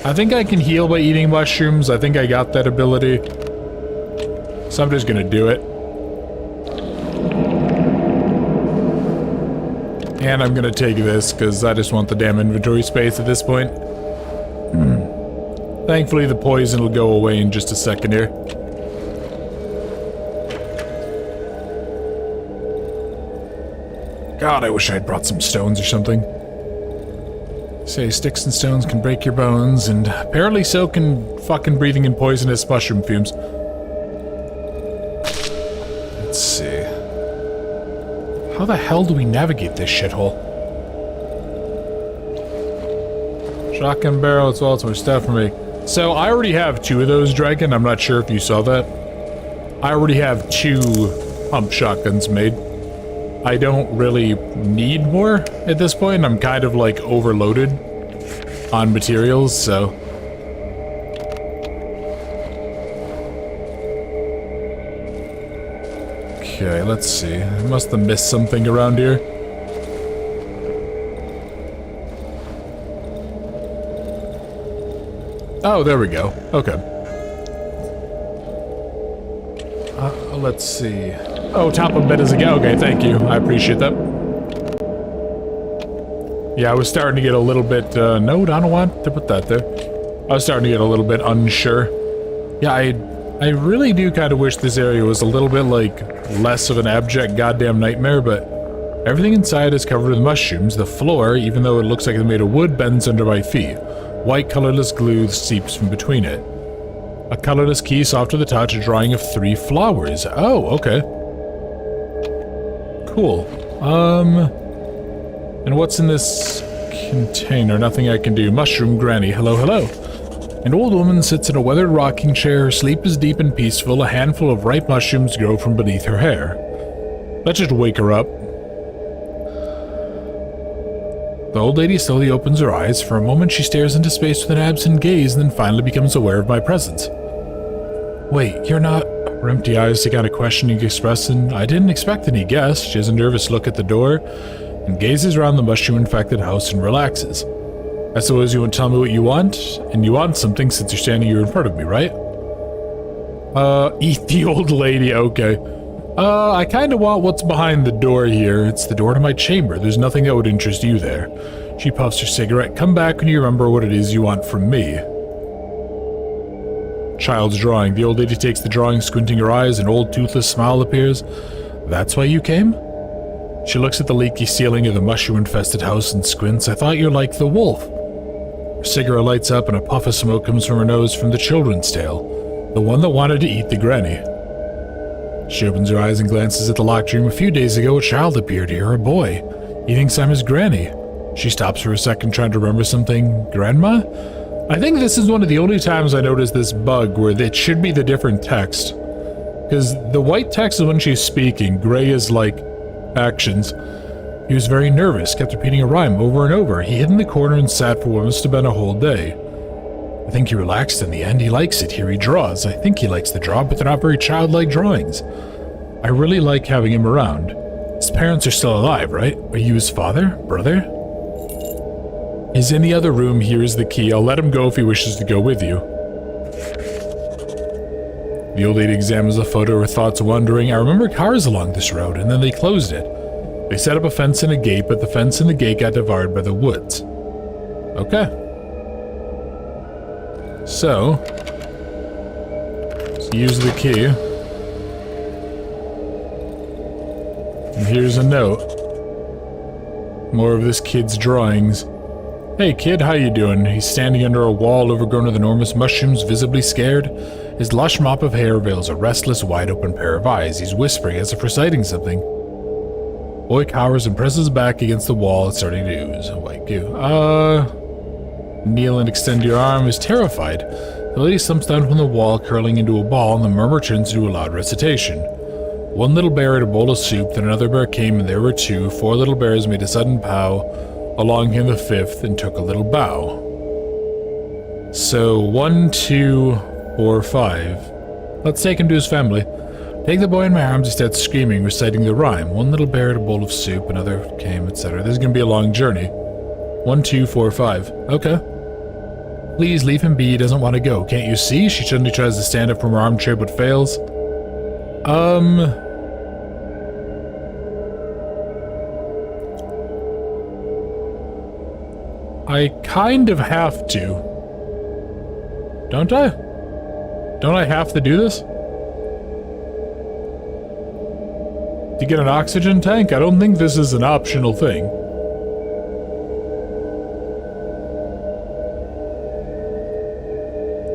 I think I can heal by eating mushrooms. I think I got that ability. So I'm just gonna do it. And I'm gonna take this, because I just want the damn inventory space at this point. Thankfully, the poison will go away in just a second here. God, I wish I'd brought some stones or something. Say, sticks and stones can break your bones, and apparently so can fucking breathing in poisonous mushroom fumes. Let's see. How the hell do we navigate this shithole? Shotgun barrel, it's all more stuff for me. So, I already have 2 of those, Dragon. I'm not sure if you saw that. I already have 2 pump shotguns made. I don't really need more at this point. I'm kind of, like, overloaded on materials, so... Okay, let's see. I must have missed something around here. Oh, there we go. Okay. Let's see. Oh, top of bed is again. Okay, thank you. I appreciate that. Yeah, I was starting to get a little bit, no, I don't want to put that there. I was starting to get a little bit unsure. Yeah, I really do kind of wish this area was a little bit, like, less of an abject goddamn nightmare, but everything inside is covered with mushrooms. The floor, even though it looks like it's made of wood, bends under my feet. White colorless glue seeps from between it. A colorless key, soft to the touch, a drawing of 3 flowers. Oh, okay. Cool. And what's in this container? Nothing I can do. Mushroom Granny. Hello, hello. An old woman sits in a weathered rocking chair. Her sleep is deep and peaceful. A handful of ripe mushrooms grow from beneath her hair. Let's just wake her up. The old lady slowly opens her eyes. For a moment, she stares into space with an absent gaze, and then finally becomes aware of my presence. Wait, you're not... Her empty eyes take on a questioning expression. I didn't expect any guests. She has a nervous look at the door, and gazes around the mushroom-infected house and relaxes. I suppose you won't tell me what you want? And you want something since you're standing here in front of me, right? Eat the old lady, okay. I kinda want what's behind the door here. It's the door to my chamber. There's nothing that would interest you there. She puffs her cigarette. Come back when you remember what it is you want from me. Child's drawing. The old lady takes the drawing, squinting her eyes. An old toothless smile appears. That's why you came? She looks at the leaky ceiling of the mushroom-infested house and squints. I thought you liked the wolf. Her cigarette lights up and a puff of smoke comes from her nose from the children's tale. The one that wanted to eat the granny. She opens her eyes and glances at the locked room. A few days ago, a child appeared here, a boy. He thinks I'm his granny. She stops for a second, trying to remember something. Grandma? I think this is one of the only times I noticed this bug where it should be the different text. Because the white text is when she's speaking, gray is like actions. He was very nervous, kept repeating a rhyme over and over. He hid in the corner and sat for what must have been a whole day. I think he relaxed in the end. He likes it. Here he draws. I think he likes the draw, but they're not very childlike drawings. I really like having him around. His parents are still alive, right? Are you his father? Brother? He's in the other room. Here is the key. I'll let him go if he wishes to go with you. The old lady examines the photo, her thoughts wandering. I remember cars along this road, and then they closed it. They set up a fence and a gate, but the fence and the gate got devoured by the woods. Okay. So, let's use the key. And here's a note. More of this kid's drawings. Hey kid, how you doing? He's standing under a wall overgrown with enormous mushrooms, visibly scared. His lush mop of hair veils a restless, wide-open pair of eyes. He's whispering as if reciting something. Boy cowers and presses back against the wall. It's starting to ooze. White goo. Kneel and extend your arm. Is terrified. The lady slumps down from the wall, curling into a ball, and the murmur turns into a loud recitation. One little bear had a bowl of soup, then another bear came, and there were two. Four little bears made a sudden pow. Along came the fifth, and took a little bow. So, 1, 2, 4, 5. Let's take him to his family. Take the boy in my arms, he starts screaming, reciting the rhyme. One little bear had a bowl of soup, another came, etc. This is going to be a long journey. 1, 2, 4, 5. Okay. Please leave him be, he doesn't want to go. Can't you see? She suddenly tries to stand up from her armchair but fails. I kind of have to. Don't I? Don't I have to do this? To get an oxygen tank? I don't think this is an optional thing.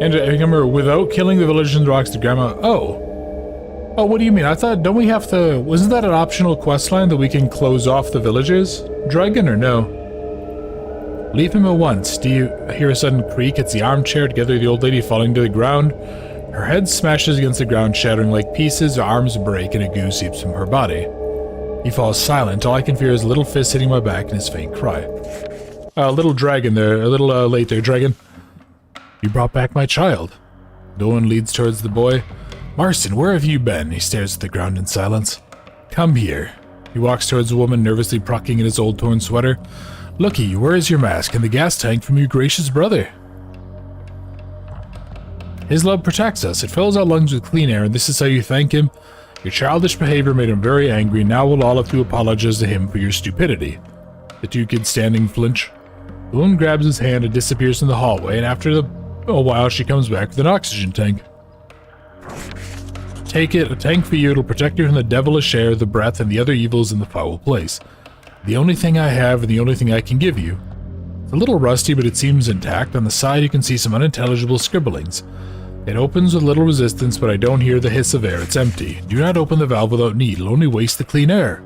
And remember, without killing the villagers and rocks to grandma. Oh, what do you mean? I thought, don't we have to? Wasn't that an optional quest line that we can close off the villagers? Dragon or no? Leave him at once. Do you hear a sudden creak? It's the armchair, together the old lady falling to the ground. Her head smashes against the ground, shattering like pieces. Her arms break, and a goo seeps from her body. He falls silent. All I can feel is a little fist hitting my back and his faint cry. A little dragon there. A little late there, dragon. You brought back my child. Dolan leads towards the boy. Marston, where have you been? He stares at the ground in silence. Come here. He walks towards the woman, nervously plucking at his old torn sweater. Looky, where is your mask and the gas tank from your gracious brother? His love protects us. It fills our lungs with clean air, and this is how you thank him? Your childish behavior made him very angry. Now we'll all have to apologize to him for your stupidity. The two kids standing flinch. The woman grabs his hand and disappears in the hallway, and after a while she comes back with an oxygen tank. Take it, a tank for you. It'll protect you from the devilish air, the breath, and the other evils in the foul place. The only thing I have and the only thing I can give you. It's a little rusty, but it seems intact. On the side you can see some unintelligible scribblings. It opens with little resistance, but I don't hear the hiss of air. It's empty. Do not open the valve without need. It'll only waste the clean air.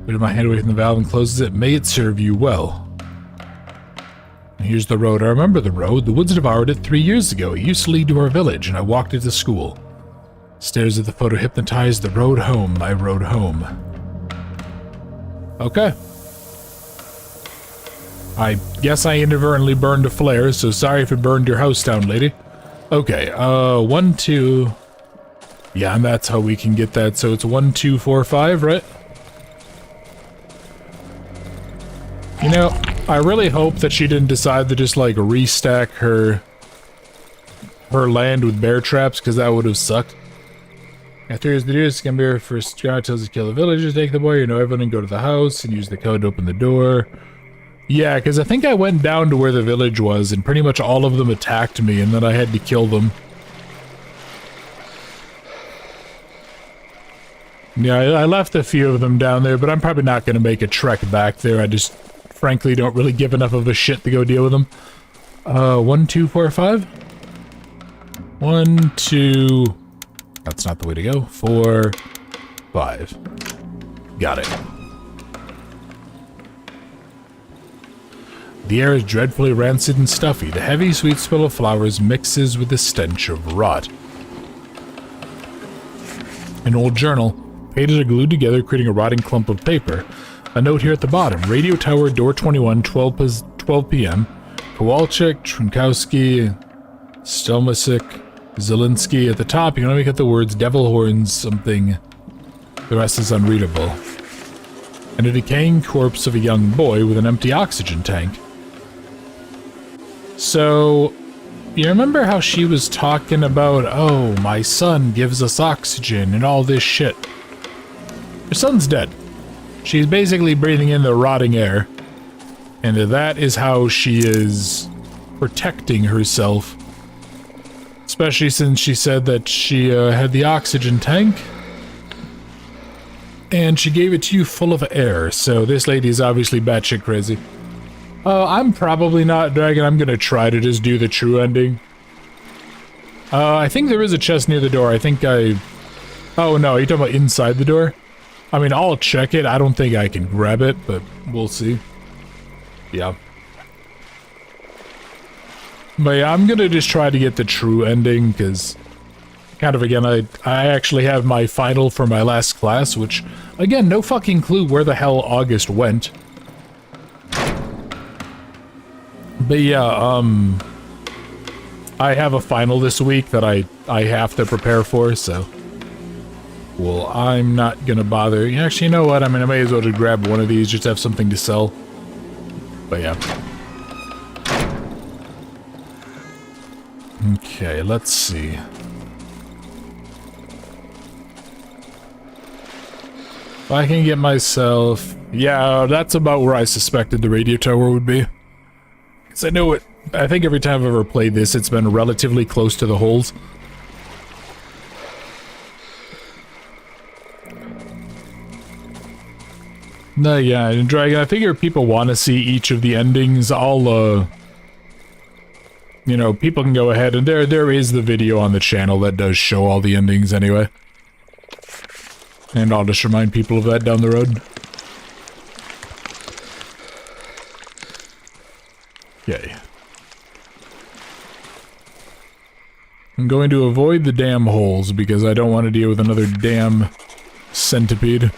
Put my hand away from the valve and closes it. May it serve you well. And here's the road. I remember the road. The woods devoured it 3 years ago. It used to lead to our village, and I walked it to school. Stares at the photo, hypnotized. The road home. I rode home. Okay. I guess I inadvertently burned a flare, so sorry if it burned your house down, lady. Okay, 1, 2... Yeah, and that's how we can get that, so it's 1, 2, 4, 5, right? You know, I really hope that she didn't decide to just, like, restack her land with bear traps, because that would have sucked. After years, the deers can be here for Scar tells you to kill the villagers, take the boy, you know everyone, and go to the house, and use the code to open the door. Yeah, because I think I went down to where the village was, and pretty much all of them attacked me, and then I had to kill them. Yeah, I left a few of them down there, but I'm probably not going to make a trek back there. I just, frankly, don't really give enough of a shit to go deal with them. 1, 2, 4, 5? 1, 2... That's not the way to go. 4, 5. Got it. The air is dreadfully rancid and stuffy. The heavy, sweet smell of flowers mixes with the stench of rot. An old journal. Pages are glued together, creating a rotting clump of paper. A note here at the bottom. Radio tower, door 21, 12 p.m. Kowalczyk, Trunkowski, Stelmasik, Zielinski. At the top, you can only make out the words devil horns, something. The rest is unreadable. And a decaying corpse of a young boy with an empty oxygen tank. So, you remember how she was talking about, oh, my son gives us oxygen and all this shit? Her son's dead. She's basically breathing in the rotting air. And that is how she is protecting herself. Especially since she said that she had the oxygen tank. And she gave it to you full of air, so this lady is obviously batshit crazy. I'm probably not Dragon. I'm gonna try to just do the true ending. I think there is a chest near the door. I think I... Oh no, are you talking about inside the door? I mean, I'll check it. I don't think I can grab it, but we'll see. Yeah. But yeah, I'm gonna just try to get the true ending, because... Kind of, again, I actually have my final for my last class, which, again, no fucking clue where the hell August went. But yeah, I have a final this week that I have to prepare for, so... Well, I'm not gonna bother. Actually, you know what? I mean, I may as well just grab one of these, just have something to sell. But yeah. Okay, let's see. If I can get myself... Yeah, that's about where I suspected the radio tower would be. Because I know it... I think every time I've ever played this, it's been relatively close to the holes. No, yeah, and Dragon, I figure people want to see each of the endings. I'll, you know, people can go ahead, and there is the video on the channel that does show all the endings anyway. And I'll just remind people of that down the road. Okay. I'm going to avoid the damn holes because I don't want to deal with another damn centipede.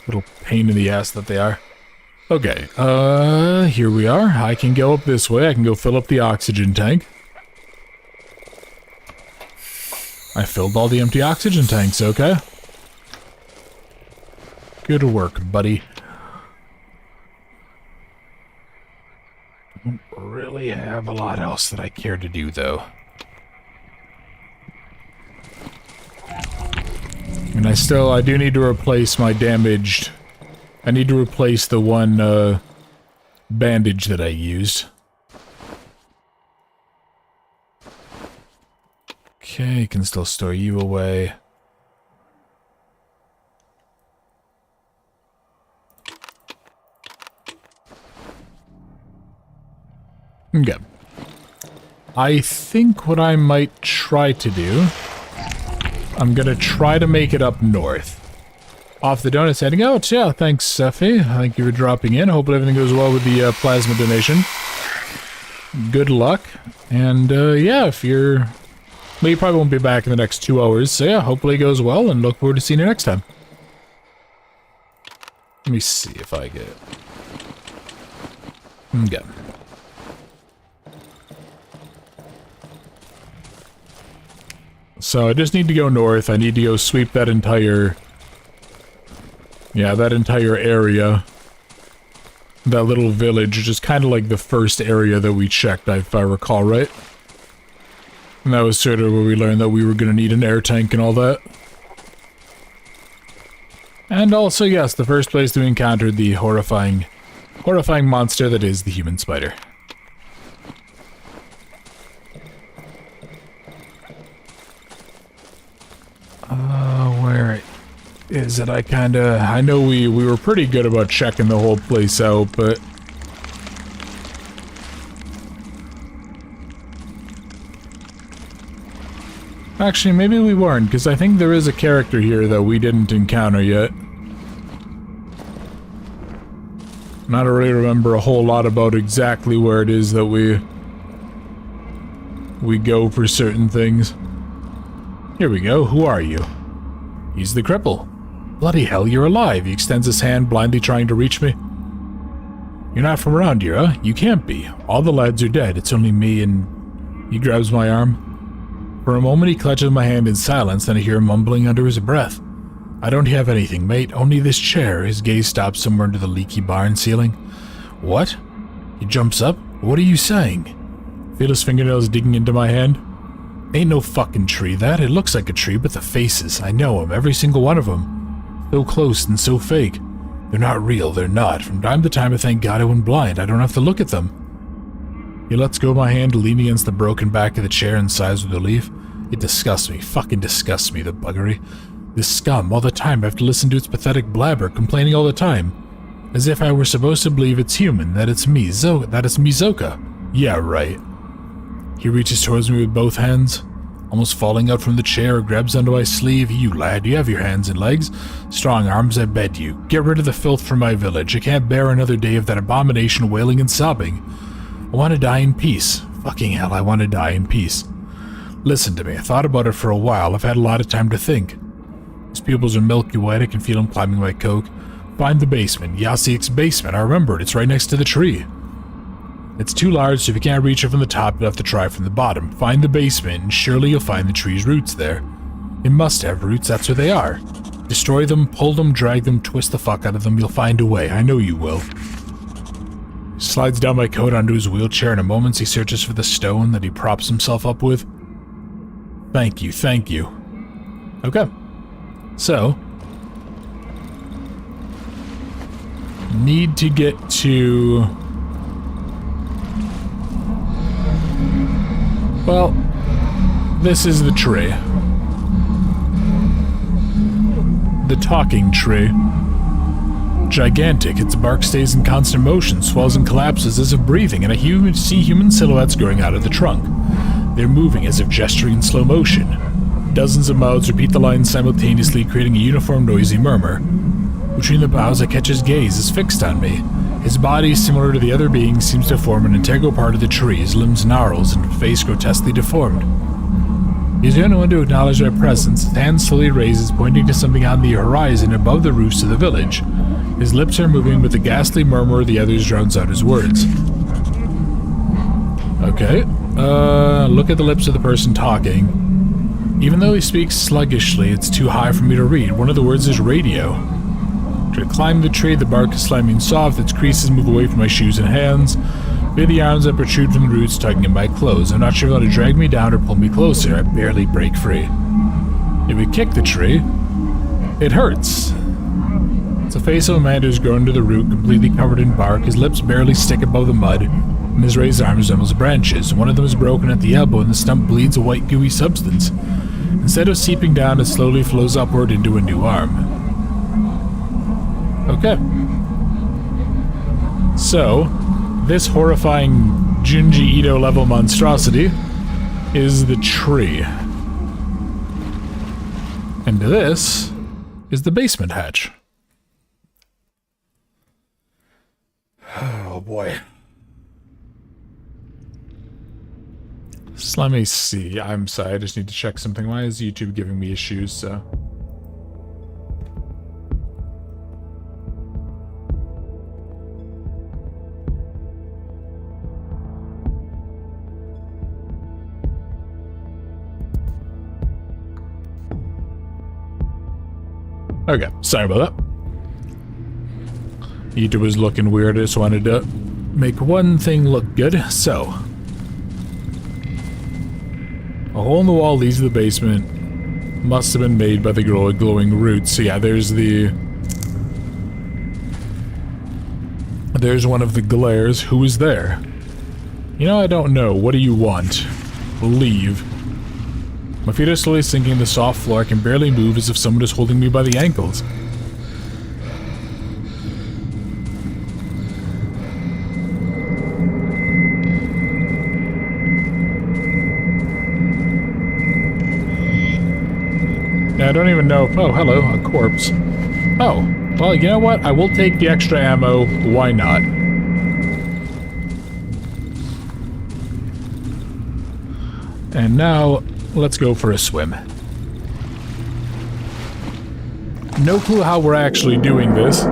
Little pain in the ass that they are. Okay, here we are. I can go up this way. I can go fill up the oxygen tank. I filled all the empty oxygen tanks, okay? Good work, buddy. Don't really have a lot else that I care to do, though. And I do need to replace my damaged... I need to replace the one, bandage that I used. Okay, can still store you away. Okay. I think what I might try to do... I'm gonna try to make it up north. Off the donuts heading out. Yeah, thanks, Seffi. Thank you for dropping in. Hope everything goes well with the plasma donation. Good luck. And, yeah, if you're... Well, you probably won't be back in the next 2 hours, so yeah, hopefully it goes well, and look forward to seeing you next time. Let me see if I get it. Okay. So I just need to go north. I need to go sweep that entire... Yeah, that entire area. That little village, which is kind of like the first area that we checked, if I recall right. And that was sort of where we learned that we were going to need an air tank and all that. And also, yes, the first place that we encountered the horrifying monster that is the human spider. Where is it? I know we were pretty good about checking the whole place out, but... Actually, maybe we weren't, because I think there is a character here that we didn't encounter yet. And I don't really remember a whole lot about exactly where it is that we go for certain things. Here we go. Who are you? He's the cripple. Bloody hell, you're alive. He extends his hand, blindly trying to reach me. You're not from around here, huh? You can't be. All the lads are dead. It's only me and... He grabs my arm. For a moment he clutches my hand in silence, then I hear him mumbling under his breath. I don't have anything, mate. Only this chair. His gaze stops somewhere under the leaky barn ceiling. What? He jumps up. What are you saying? Feel his fingernails digging into my hand. Ain't no fucking tree that. It looks like a tree, but the faces. I know them. Every single one of them. So close and so fake. They're not real. They're not. From time to time I thank God I went blind. I don't have to look at them. He lets go of my hand, leaning against the broken back of the chair and sighs with relief. It disgusts me. Fucking disgusts me, the buggery. This scum, all the time I have to listen to its pathetic blabber, complaining all the time. As if I were supposed to believe it's human, that it's me, Zoka. Yeah, right. He reaches towards me with both hands, almost falling out from the chair, grabs onto my sleeve. You lad, you have your hands and legs. Strong arms, I bed you. Get rid of the filth from my village. I can't bear another day of that abomination wailing and sobbing. I want to die in peace. Fucking hell, I want to die in peace. Listen to me, I thought about it for a while. I've had a lot of time to think. His pupils are milky white. I can feel him climbing my coke. Find the basement. Yasiek's basement. I remember it. It's right next to the tree. It's too large, so if you can't reach it from the top, you'll have to try from the bottom. Find the basement, and surely you'll find the tree's roots there. It must have roots, that's where they are. Destroy them, pull them, drag them, twist the fuck out of them. You'll find a way. I know you will. He slides down my coat onto his wheelchair. In a moment, he searches for the stone that he props himself up with. Thank you, thank you. Okay. So, need to get to... Well, this is the tree. The talking tree. Gigantic, its bark stays in constant motion, swells and collapses as if breathing, and I see human silhouettes growing out of the trunk. They're moving as if gesturing in slow motion. Dozens of mouths repeat the lines simultaneously, creating a uniform noisy murmur. Between the boughs, I catch his gaze is fixed on me. His body, similar to the other beings, seems to form an integral part of the tree, his limbs gnarls and face grotesquely deformed. He's the only one to acknowledge my presence. His hand slowly raises, pointing to something on the horizon above the roofs of the village. His lips are moving, but the ghastly murmur of the others drowns out his words. Okay, look at the lips of the person talking. Even though he speaks sluggishly, it's too high for me to read. One of the words is radio. To climb the tree, the bark is slimy and soft, its creases move away from my shoes and hands. Feel the arms that protrude from the roots tugging at my clothes. I'm not sure if they're going to drag me down or pull me closer. I barely break free. If we kick the tree, it hurts. It's the face of a man who's grown to the root, completely covered in bark. His lips barely stick above the mud, and his raised arm resembles branches. One of them is broken at the elbow, and the stump bleeds a white gooey substance. Instead of seeping down, it slowly flows upward into a new arm. Okay. So, this horrifying Junji Ito level monstrosity is the tree. And this is the basement hatch. Oh boy. So let me see. I'm sorry, I just need to check something. Why is YouTube giving me issues? So. Okay, sorry about that. YouTube was looking weird. I just wanted to make one thing look good. So, a hole in the wall leads to the basement. Must have been made by the glowing roots. So yeah, there's one of the glares. Who is there? You know, I don't know. What do you want? Leave. My feet are slowly sinking in the soft floor. I can barely move, as if someone is holding me by the ankles. Now, I don't even know. Oh, hello, a corpse. Oh, Well, you know what? I will take the extra ammo. Why not? And now, let's go for a swim. No clue how we're actually doing this.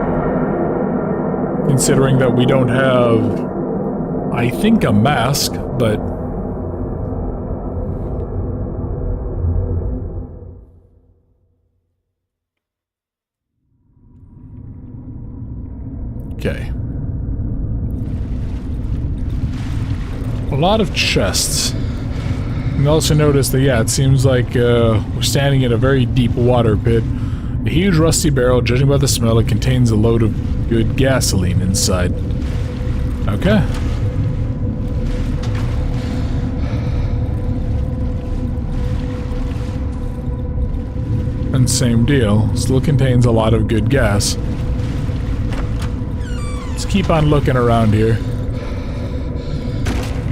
Considering that we don't have, I think, a mask, but... Okay. A lot of chests. You also notice that, yeah, it seems like we're standing in a very deep water pit. A huge rusty barrel, judging by the smell, it contains a load of good gasoline inside. Okay. And same deal, still contains a lot of good gas. Let's keep on looking around here.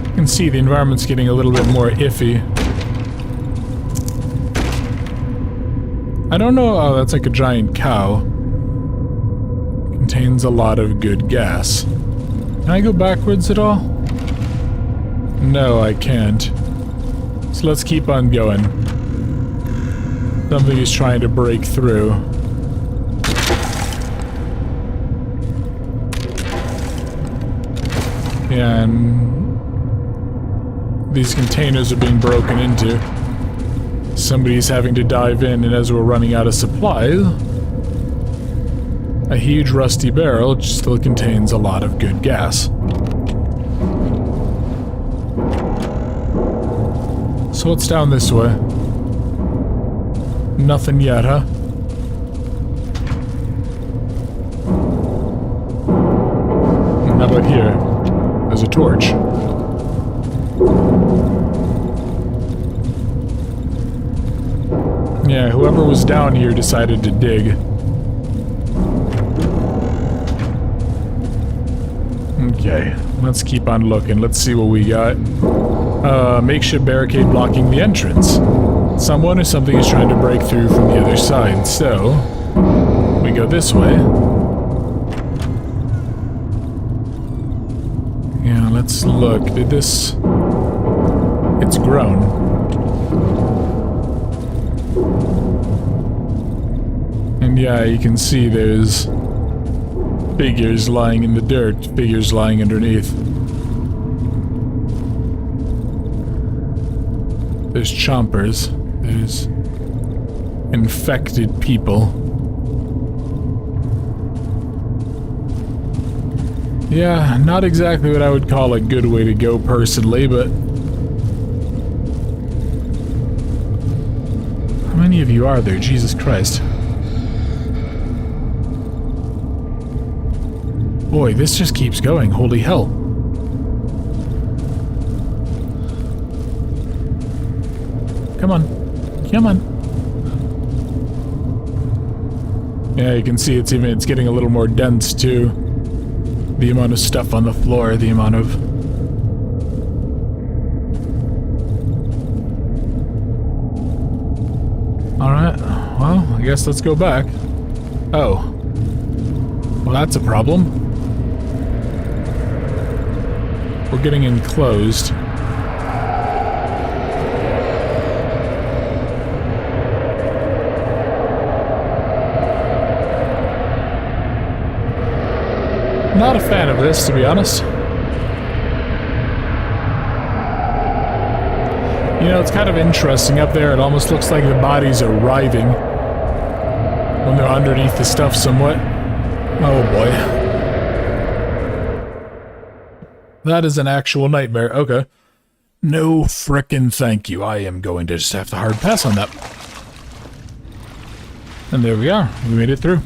You can see the environment's getting a little bit more iffy. I don't know, oh, that's like a giant cow. Contains a lot of good gas. Can I go backwards at all? No, I can't. So let's keep on going. Something is trying to break through. And these containers are being broken into. Somebody's having to dive in, and as we're running out of supplies, a huge rusty barrel still contains a lot of good gas. So what's down this way? Nothing yet, huh? How about here? There's a torch. Yeah, whoever was down here decided to dig. Okay, let's keep on looking. Let's see what we got. Makeshift barricade blocking the entrance. Someone or something is trying to break through from the other side, so we go this way. Yeah, let's look. Did this... It's grown. And yeah, you can see there's figures lying in the dirt, figures lying underneath. There's chompers. There's infected people. Yeah, not exactly what I would call a good way to go personally, but... How many of you are there? Jesus Christ. Boy, this just keeps going. Holy hell. Come on. Come on. Yeah, you can see it's getting a little more dense too. The amount of stuff on the floor, the amount of... Alright, well, I guess let's go back. Oh. Well, that's a problem. We're getting enclosed. Not a fan of this, to be honest. You know, it's kind of interesting up there. It almost looks like the bodies are writhing when they're underneath the stuff somewhat. Oh boy. That is an actual nightmare. Okay. No frickin' thank you. I am going to just have to hard pass on that. And there we are. We made it through.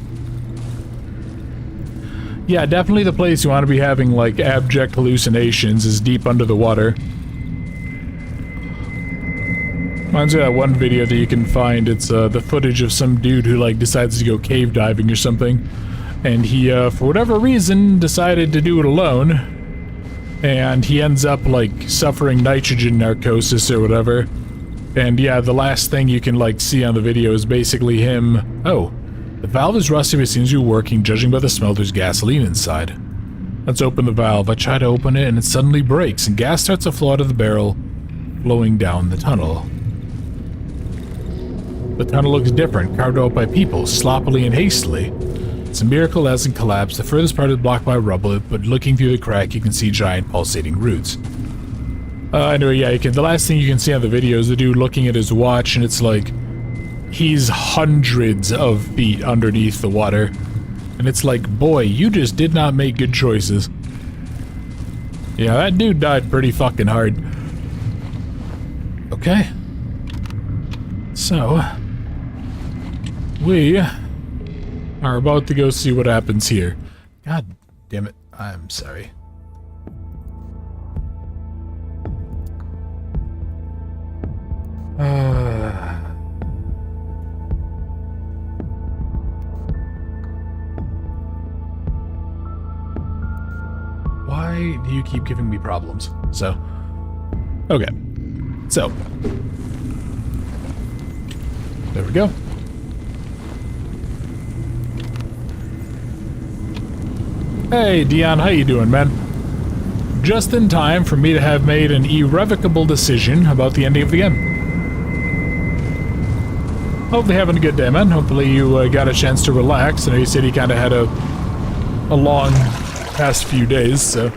Yeah, definitely the place you want to be having, like, abject hallucinations is deep under the water. Reminds me of that one video that you can find. It's the footage of some dude who, like, decides to go cave diving or something. And he, for whatever reason, decided to do it alone. And he ends up, like, suffering nitrogen narcosis or whatever. And yeah, the last thing you can, like, see on the video is basically him... Oh. The valve is rusty but seems to be working, judging by the smell there's gasoline inside. Let's open the valve. I try to open it and it suddenly breaks, and gas starts to flow out of the barrel, flowing down the tunnel. The tunnel looks different, carved out by people, sloppily and hastily. It's a miracle it hasn't collapsed. The furthest part is blocked by rubble, but looking through the crack you can see giant pulsating roots. Anyway, yeah, the last thing you can see on the video is the dude looking at his watch, and it's like, he's hundreds of feet underneath the water. And it's like, boy, you just did not make good choices. Yeah, that dude died pretty fucking hard. Okay. So, we are about to go see what happens here. God damn it, I'm sorry. Why do you keep giving me problems? So, okay. So, there we go. Hey, Dion, how you doing, man? Just in time for me to have made an irrevocable decision about the ending of the game. Hopefully having a good day, man. Hopefully you got a chance to relax. I know you said you kind of had a long past few days, so...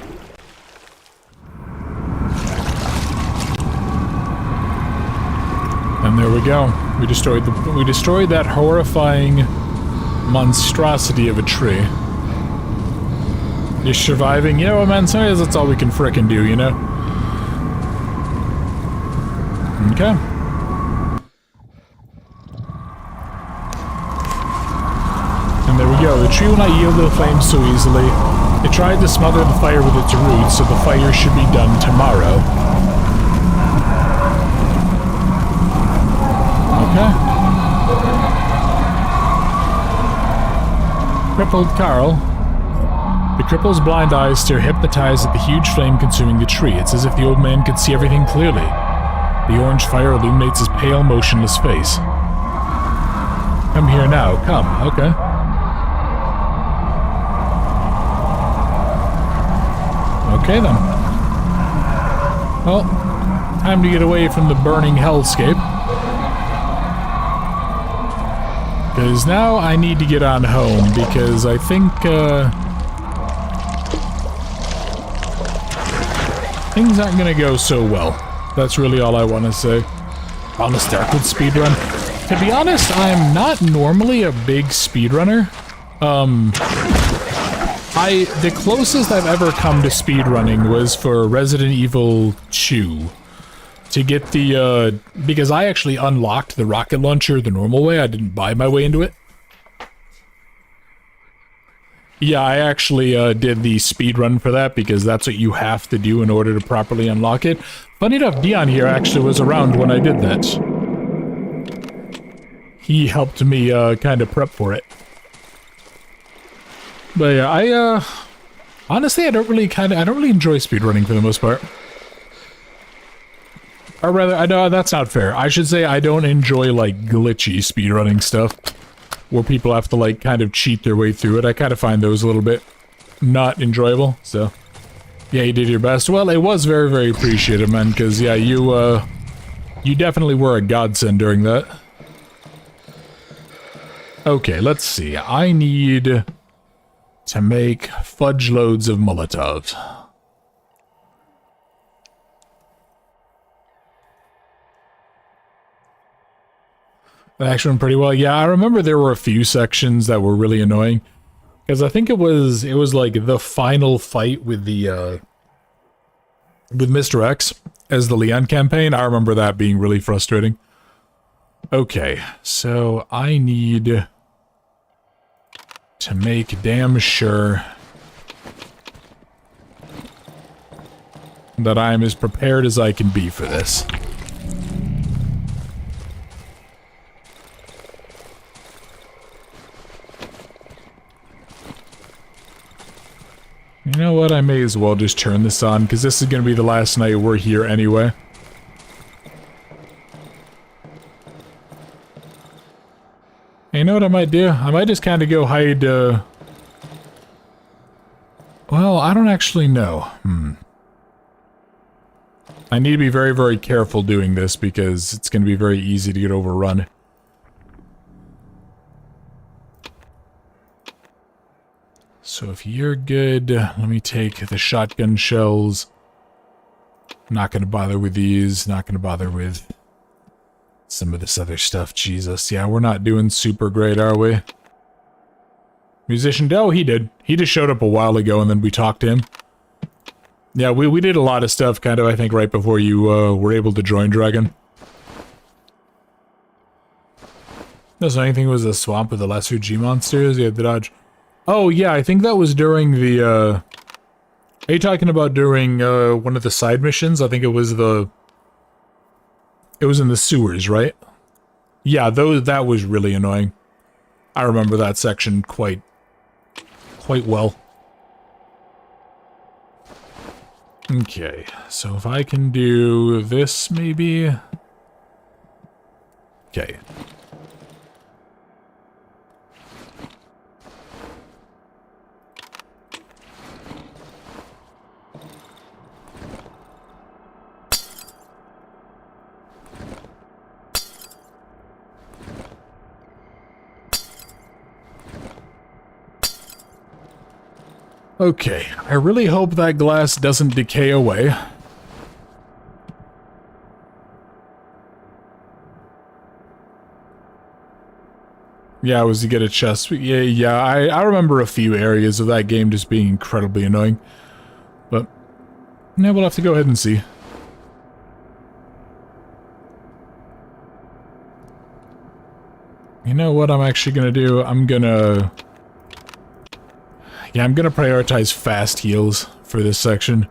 And there we go. We destroyed that horrifying monstrosity of a tree. You're surviving? You know what, man? Sometimes that's all we can frickin' do, you know? Okay. And there we go. The tree will not yield to the flames so easily. It tried to smother the fire with its roots, so the fire should be done tomorrow. Okay. Crippled Carl. The cripple's blind eyes stare hypnotized at the huge flame consuming the tree. It's as if the old man could see everything clearly. The orange fire illuminates his pale, motionless face. Come here now. Come. Okay. Okay, then. Well, time to get away from the burning hellscape. Because now I need to get on home, because I think, things aren't gonna go so well. That's really all I want to say. On the Darkwood speedrun. To be honest, I'm not normally a big speedrunner. The closest I've ever come to speedrunning was for Resident Evil 2. To get the, because I actually unlocked the rocket launcher the normal way. I didn't buy my way into it. Yeah, I actually did the speed run for that because that's what you have to do in order to properly unlock it. Funny enough, Dion here actually was around when I did that. He helped me kind of prep for it. But yeah, honestly, I don't really enjoy speedrunning for the most part. Or rather, I know that's not fair. I should say I don't enjoy, like, glitchy speedrunning stuff. Where people have to, like, kind of cheat their way through it. I kind of find those a little bit not enjoyable, so... Yeah, you did your best. Well, it was very, very appreciated, man, because, yeah, you definitely were a godsend during that. Okay, let's see. I need to make fudge loads of Molotovs. That actually went pretty well. Yeah, I remember there were a few sections that were really annoying. Because I think it was like the final fight with the, with Mr. X as the Leon campaign. I remember that being really frustrating. Okay, so I need to make damn sure that I'm as prepared as I can be for this. You know what, I may as well just turn this on, because this is going to be the last night we're here anyway. You you know what I might do? I might just kind of go hide, well, I don't actually know. I need to be very, very careful doing this because it's going to be very easy to get overrun. So if you're good, let me take the shotgun shells. Not going to bother with these, not going to bother with some of this other stuff. Jesus, yeah, we're not doing super great, are we? Musician, oh, he did. He just showed up a while ago and then we talked to him. Yeah, we did a lot of stuff, kind of, I think, right before you were able to join Dragon. No, so anything was a swamp with the lesser G monsters? Yeah, the dodge. Oh, yeah, I think that was during the, Are you talking about during, one of the side missions? I think it was the... It was in the sewers, right? Yeah, that was really annoying. I remember that section quite well. Okay, so if I can do this, maybe... Okay. Okay, I really hope that glass doesn't decay away. Yeah, it was to get a chest. Yeah, I remember a few areas of that game just being incredibly annoying. But, yeah, we'll have to go ahead and see. You know what I'm actually gonna do? I'm gonna prioritize fast heals for this section.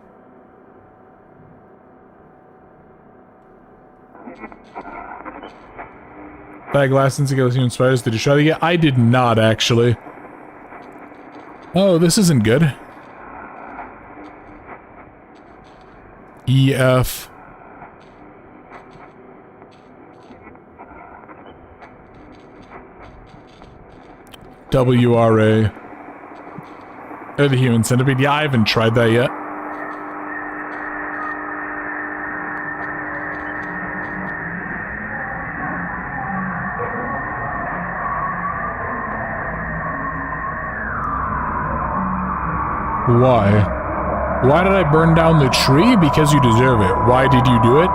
Bag glass since it goes human spiders. Did you try to get? I did not, actually. Oh, this isn't good. EF. WRA. Oh, the human centipede. Yeah, I haven't tried that yet. Why? Why did I burn down the tree? Because you deserve it. Why did you do it?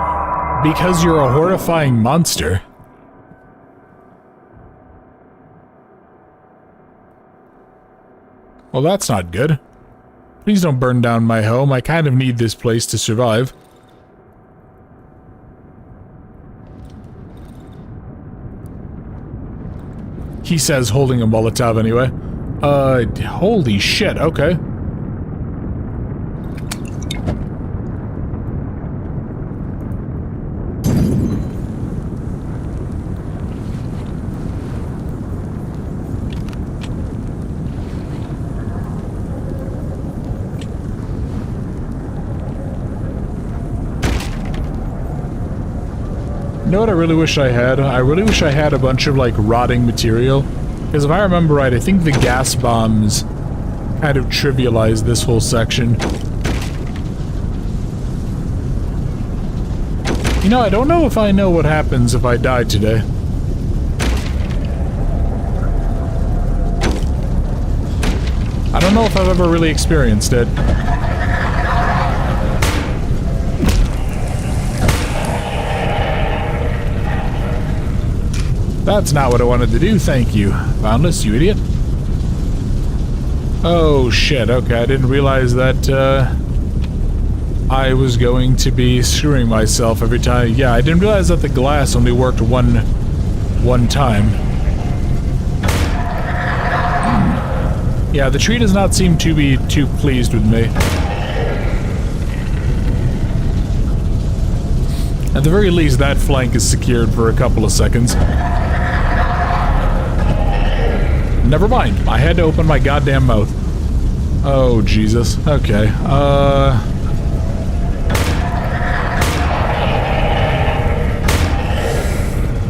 Because you're a horrifying monster. Well, that's not good. Please don't burn down my home. I kind of need this place to survive. He says holding a Molotov anyway. Holy shit, okay. You know what I really wish I had? I really wish I had a bunch of, like, rotting material. Because if I remember right, I think the gas bombs kind of trivialized this whole section. You know, I don't know if I know what happens if I die today. I don't know if I've ever really experienced it. That's not what I wanted to do, thank you. Boundless, you idiot. Oh shit, okay, I didn't realize that, I was going to be screwing myself every time. Yeah, I didn't realize that the glass only worked one time. Yeah, the tree does not seem to be too pleased with me. At the very least, that flank is secured for a couple of seconds. Never mind. I had to open my goddamn mouth. Oh, Jesus. Okay.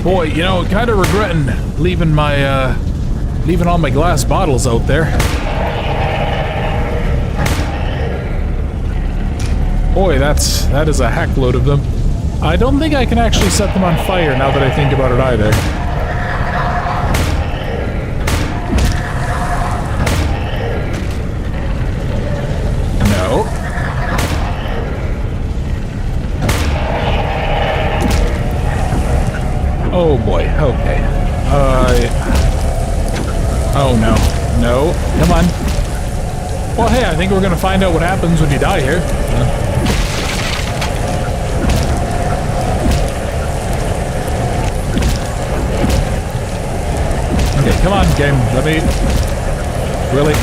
Boy, you know, kind of regretting leaving my, leaving all my glass bottles out there. Boy, that is a heck load of them. I don't think I can actually set them on fire now that I think about it either. No. Oh boy, okay. Oh no. No, come on. Well, hey, I think we're gonna find out what happens when you die here. Okay, come on, game. Let me... Really?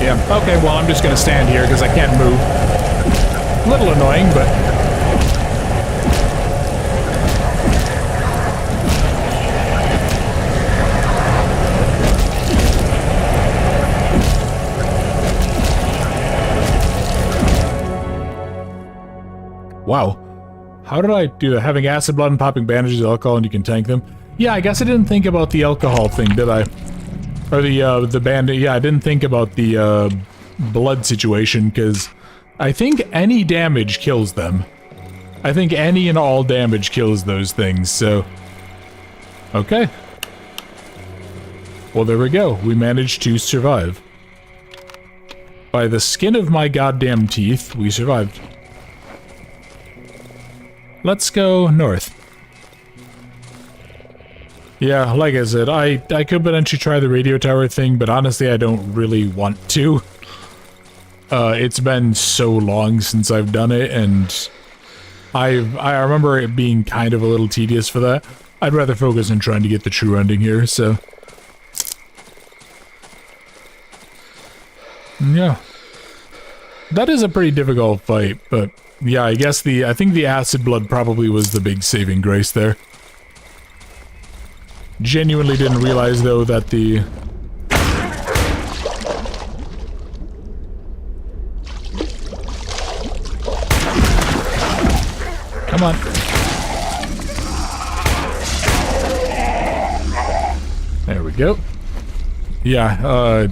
Yeah, okay, well, I'm just gonna stand here because I can't move. A little annoying, but... Wow. How did I do that? Having acid blood and popping bandages, alcohol, and you can tank them? Yeah, I guess I didn't think about the alcohol thing, did I? Or the bandage. Yeah, I didn't think about the blood situation, because I think any damage kills them. I think any and all damage kills those things, so... Okay. Well, there we go. We managed to survive. By the skin of my goddamn teeth, we survived. Let's go north. Yeah, like I said, I could potentially try the radio tower thing, but honestly, I don't really want to. It's been so long since I've done it, and I remember it being kind of a little tedious for that. I'd rather focus on trying to get the true ending here, so... Yeah. That is a pretty difficult fight, but... Yeah, I guess I think the acid blood probably was the big saving grace there. Genuinely didn't realize, though, that the... Come on. There we go. Yeah,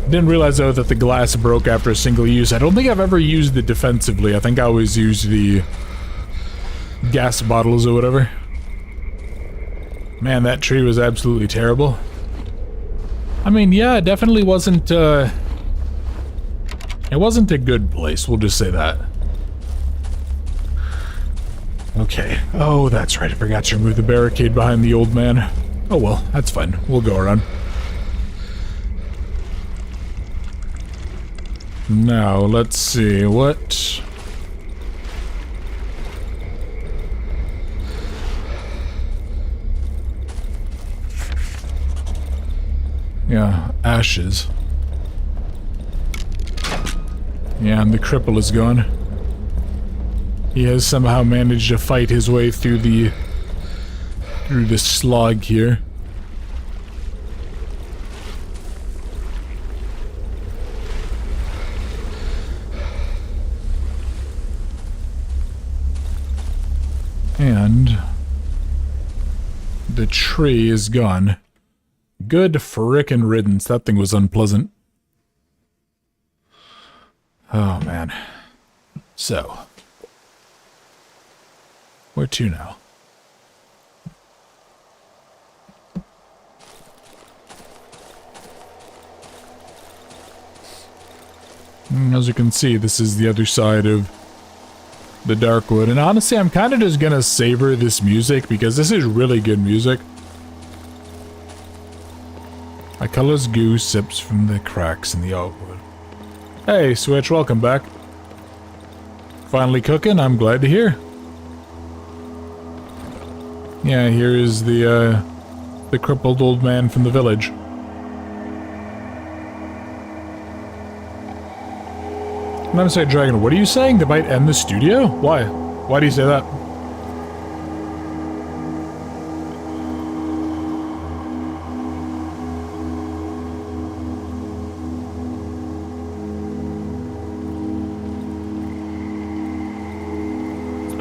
didn't realize, though, that the glass broke after a single use. I don't think I've ever used it defensively. I think I always used the gas bottles or whatever. Man, that tree was absolutely terrible. I mean, yeah, it definitely wasn't, it wasn't a good place, we'll just say that. Okay. Oh, that's right, I forgot to remove the barricade behind the old man. Oh well, that's fine. We'll go around. Now, let's see, what... Yeah, ashes. Yeah, and the cripple is gone. He has somehow managed to fight his way through the slog here. And the tree is gone. Good frickin' riddance. That thing was unpleasant. Oh, man. So. Where to now? As you can see, this is the other side of the Darkwood, and honestly, I'm kind of just gonna savor this music because this is really good music. My color's goo sips from the cracks in the outwood. Hey, Switch, welcome back. Finally cooking, I'm glad to hear. Yeah, here is the crippled old man from the village. And I'm saying, Dragon, what are you saying? They might end the studio? Why? Why do you say that?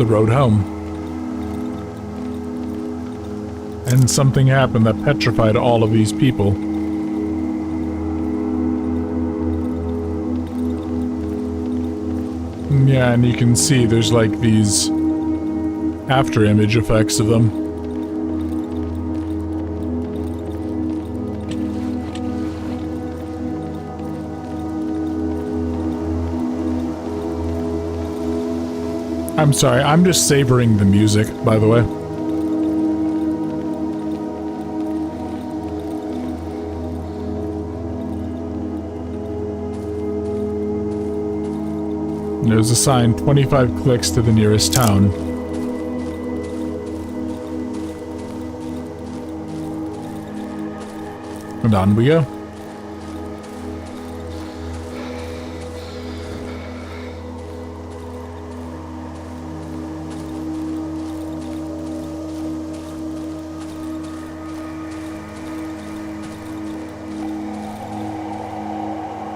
the road home. And something happened that petrified all of these people. Yeah, and you can see there's like these after image effects of them. I'm sorry, I'm just savoring the music, by the way. There's a sign, 25 clicks to the nearest town. And on we go.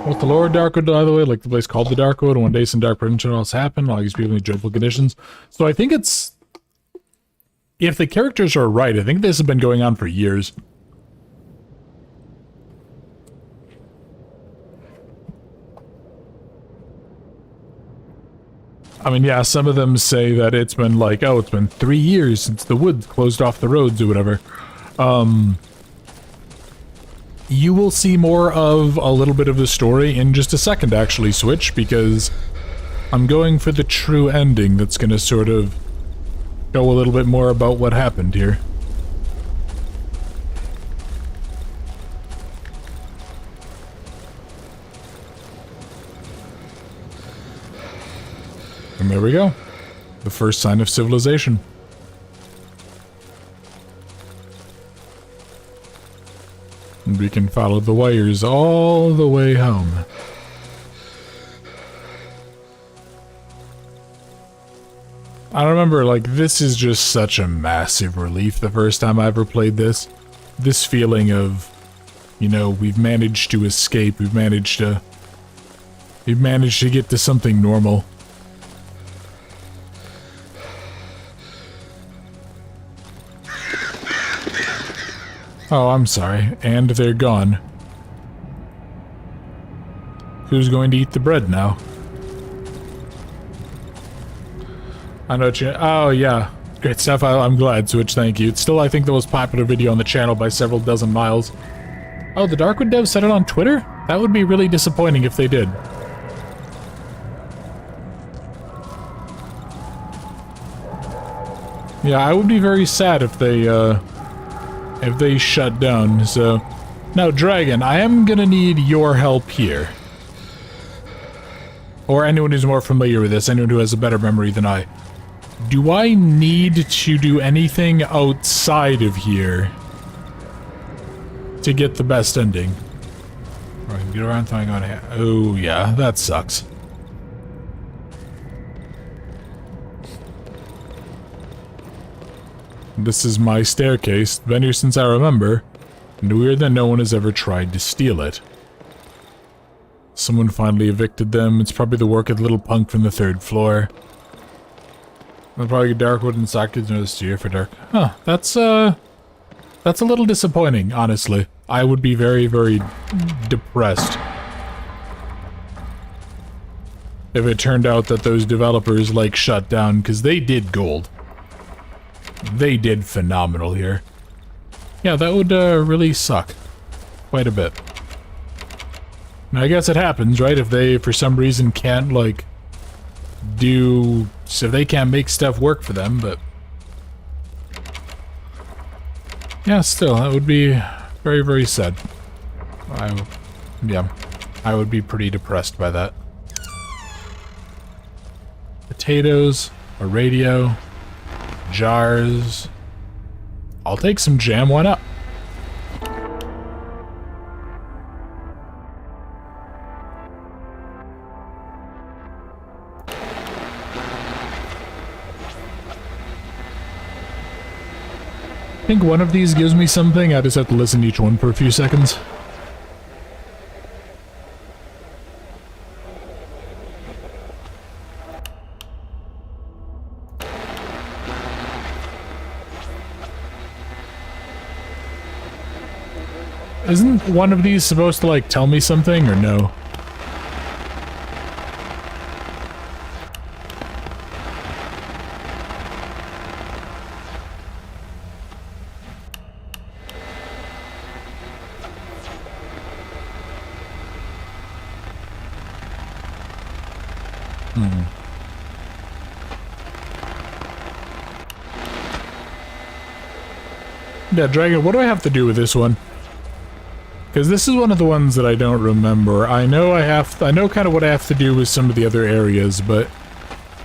What the lore of Darkwood, by the way, like the place called the Darkwood, and one day some dark principles happen, all these people in dreadful conditions. So I think it's... If the characters are right, I think this has been going on for years. I mean, yeah, some of them say that it's been like, oh, it's been 3 years since the woods closed off the roads or whatever. You will see more of a little bit of the story in just a second, actually, Switch, because I'm going for the true ending that's going to sort of go a little bit more about what happened here. And there we go. The first sign of civilization. And we can follow the wires all the way home. I remember, like, this is just such a massive relief the first time I ever played this. This feeling of, you know, we've managed to escape, we've managed to get to something normal. Oh, I'm sorry. And they're gone. Who's going to eat the bread now? I know what you... Oh, yeah. Great stuff. I'm glad, Switch. Thank you. It's still, I think, the most popular video on the channel by several dozen miles. Oh, the Darkwood devs said it on Twitter? That would be really disappointing if they did. Yeah, I would be very sad if they shut down, so... Now, Dragon, I am gonna need your help here. Or anyone who's more familiar with this, anyone who has a better memory than I. Do I need to do anything outside of here to get the best ending? Or I can get around throwing on here. Oh, yeah, that sucks. This is my staircase, been here since I remember, and weird that no one has ever tried to steal it. Someone finally evicted them. It's probably the work of the little punk from the 3rd floor. They'll probably get Darkwood and sockets into the studio for dark. Huh, that's a little disappointing, honestly. I would be very, very depressed if it turned out that those developers, like, shut down, because they did gold. They did phenomenal here. Yeah, that would really suck. Quite a bit. Now, I guess it happens, right? If they, for some reason, can't, like, do... So they can't make stuff work for them, but... Yeah, still, that would be very, very sad. Yeah, I would be pretty depressed by that. Potatoes, a radio... Jars. I'll take some jam, why not? I think one of these gives me something, I just have to listen to each one for a few seconds. Isn't one of these supposed to, like, tell me something, or no? Yeah, Dragon, what do I have to do with this one? Because this is one of the ones that I don't remember. I know kind of what I have to do with some of the other areas, but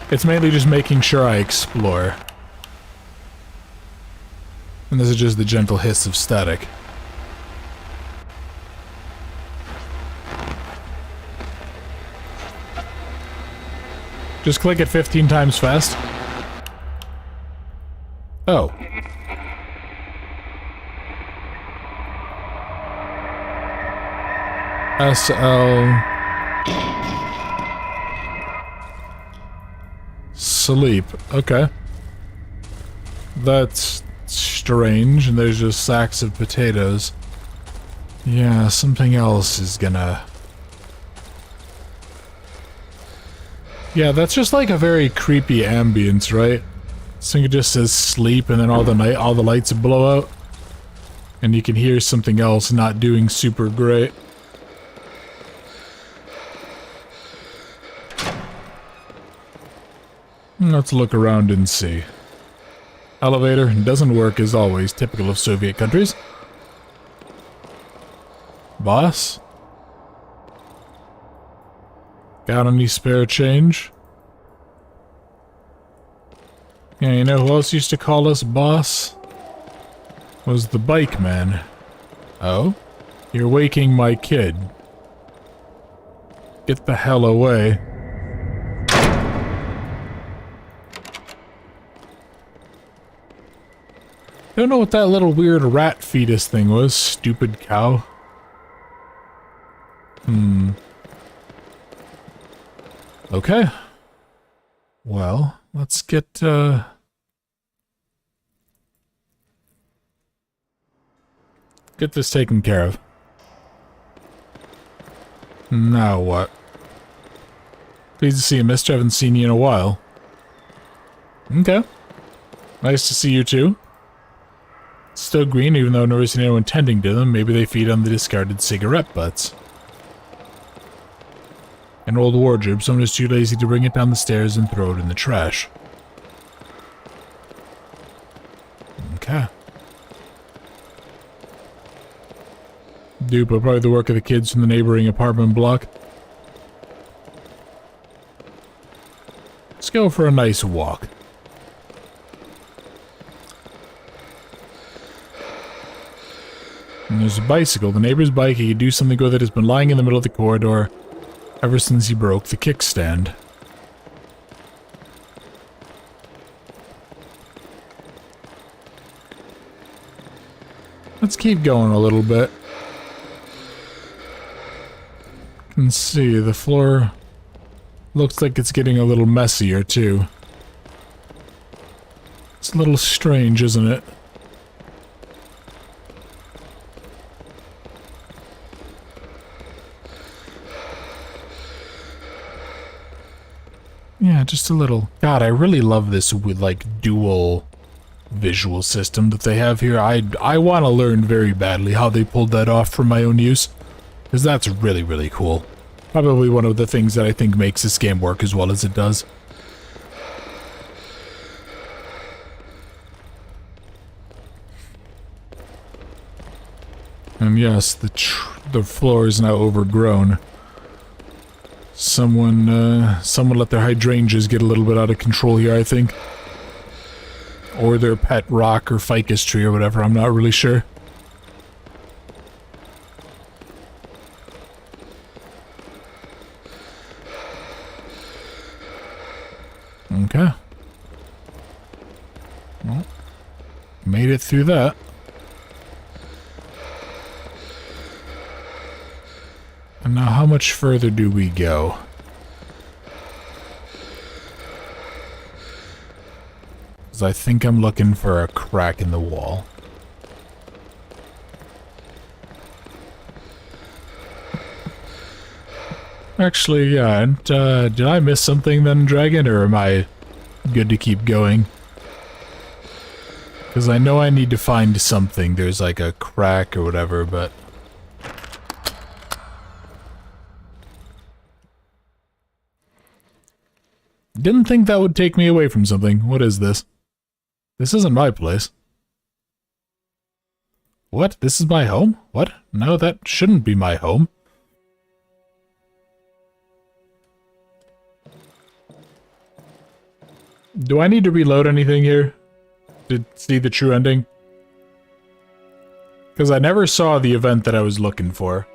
it's mainly just making sure I explore. And this is just the gentle hiss of static. Just click it 15 times fast. Oh. SL... Sleep. Okay. That's strange, and there's just sacks of potatoes. Yeah, something else is gonna... Yeah, that's just like a very creepy ambience, right? So it just says sleep, and then all the lights blow out. And you can hear something else not doing super great. Let's look around and see. Elevator doesn't work as always, typical of Soviet countries. Boss? Got any spare change? Yeah, you know who else used to call us boss? Was the bike man. Oh? You're waking my kid. Get the hell away. Don't know what that little weird rat fetus thing was, stupid cow. Okay. Well, let's get, get this taken care of. Now what? Pleased to see you, mister. Haven't seen you in a while. Okay. Nice to see you too. Still green, even though I've never seen anyone tending to them. Maybe they feed on the discarded cigarette butts. An old wardrobe. Someone is too lazy to bring it down the stairs and throw it in the trash. Okay. Dupe, probably the work of the kids from the neighboring apartment block. Let's go for a nice walk. And there's a bicycle, the neighbor's bike. He could do something with it. Has been lying in the middle of the corridor ever since he broke the kickstand. Let's keep going a little bit. You can see the floor looks like it's getting a little messier too. It's a little strange, isn't it? Yeah, just a little. God, I really love this with like dual visual system that they have here. I want to learn very badly how they pulled that off for my own use, because that's really, really cool. Probably one of the things that I think makes this game work as well as it does. And yes, the floor is now overgrown. Someone let their hydrangeas get a little bit out of control here, I think. Or their pet rock or ficus tree or whatever, I'm not really sure. Okay. Well, made it through that. And now how much further do we go? Because I think I'm looking for a crack in the wall. Actually, yeah, and, did I miss something then, Dragon, or am I good to keep going? Because I know I need to find something. There's like a crack or whatever, but... Didn't think that would take me away from something. What is this? This isn't my place. What? This is my home? What? No, that shouldn't be my home. Do I need to reload anything here to see the true ending? Because I never saw the event that I was looking for.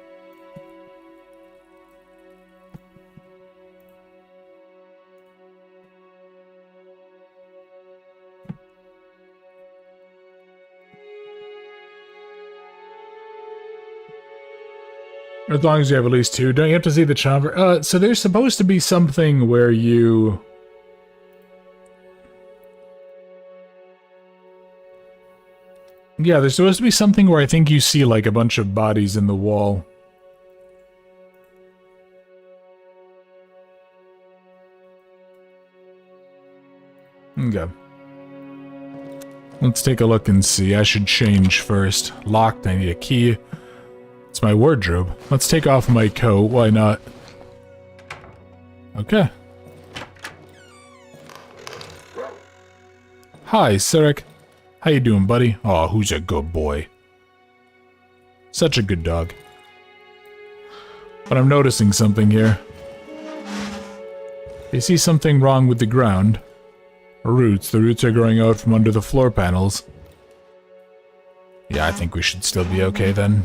As long as you have at least two. Don't you have to see the chamber? So there's supposed to be something where you... Yeah, there's supposed to be something where I think you see, like, a bunch of bodies in the wall. Okay. Let's take a look and see. I should change first. Locked, I need a key. It's my wardrobe. Let's take off my coat, why not? Okay. Hi, Sarek. How you doing, buddy? Aw, who's a good boy? Such a good dog. But I'm noticing something here. I see something wrong with the ground. Roots. The roots are growing out from under the floor panels. Yeah, I think we should still be okay then.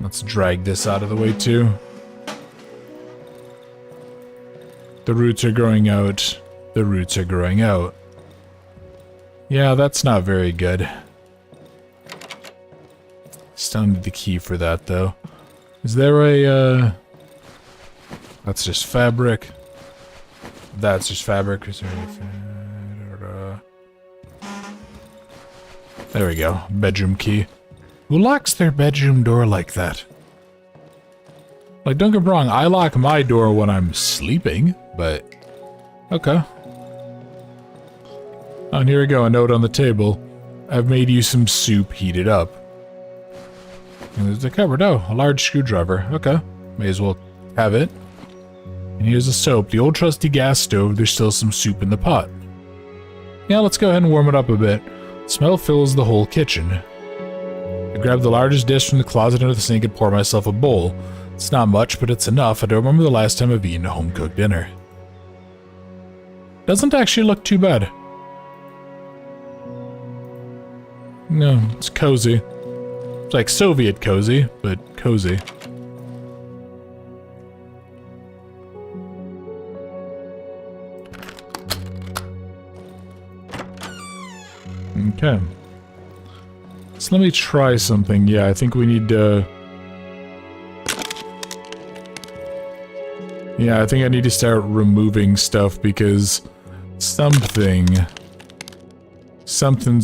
Let's drag this out of the way too. The roots are growing out. The roots are growing out. Yeah, that's not very good. Still need the key for that, though. Is there a, That's just fabric. That's just fabric. Is there anything? There we go. Bedroom key. Who locks their bedroom door like that? Like, don't get me wrong, I lock my door when I'm sleeping, but... Okay. Oh, and here we go, a note on the table. I've made you some soup, heat it up. And there's the cupboard. Oh, a large screwdriver. Okay. May as well have it. And here's the soap. The old trusty gas stove, there's still some soup in the pot. Yeah, let's go ahead and warm it up a bit. The smell fills the whole kitchen. I grabbed the largest dish from the closet under the sink and poured myself a bowl. It's not much, but it's enough. I don't remember the last time I've eaten a home-cooked dinner. Doesn't actually look too bad. No, it's cozy. It's like Soviet cozy, but cozy. Okay. So let me try something. Yeah, I think we need to... Yeah, I think I need to start removing stuff because something's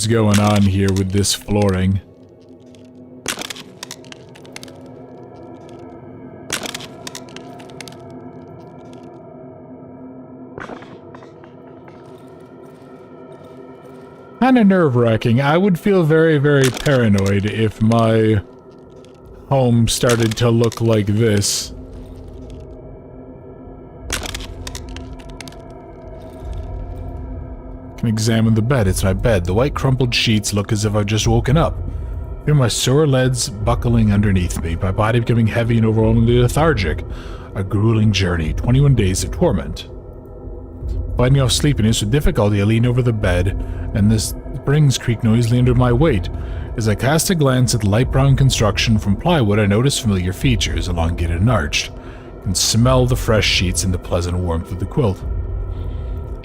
going on here with this flooring. Kinda nerve-wracking. I would feel very, very paranoid if my home started to look like this. Can examine the bed. It's my bed. The white crumpled sheets look as if I've just woken up. I feel my sore legs buckling underneath me, my body becoming heavy and overwhelmingly lethargic. A grueling journey, 21 days of torment. Fighting off sleepiness with difficulty, I lean over the bed, and the springs creak noisily under my weight. As I cast a glance at the light brown construction from plywood, I notice familiar features, elongated and arched. I can smell the fresh sheets and the pleasant warmth of the quilt.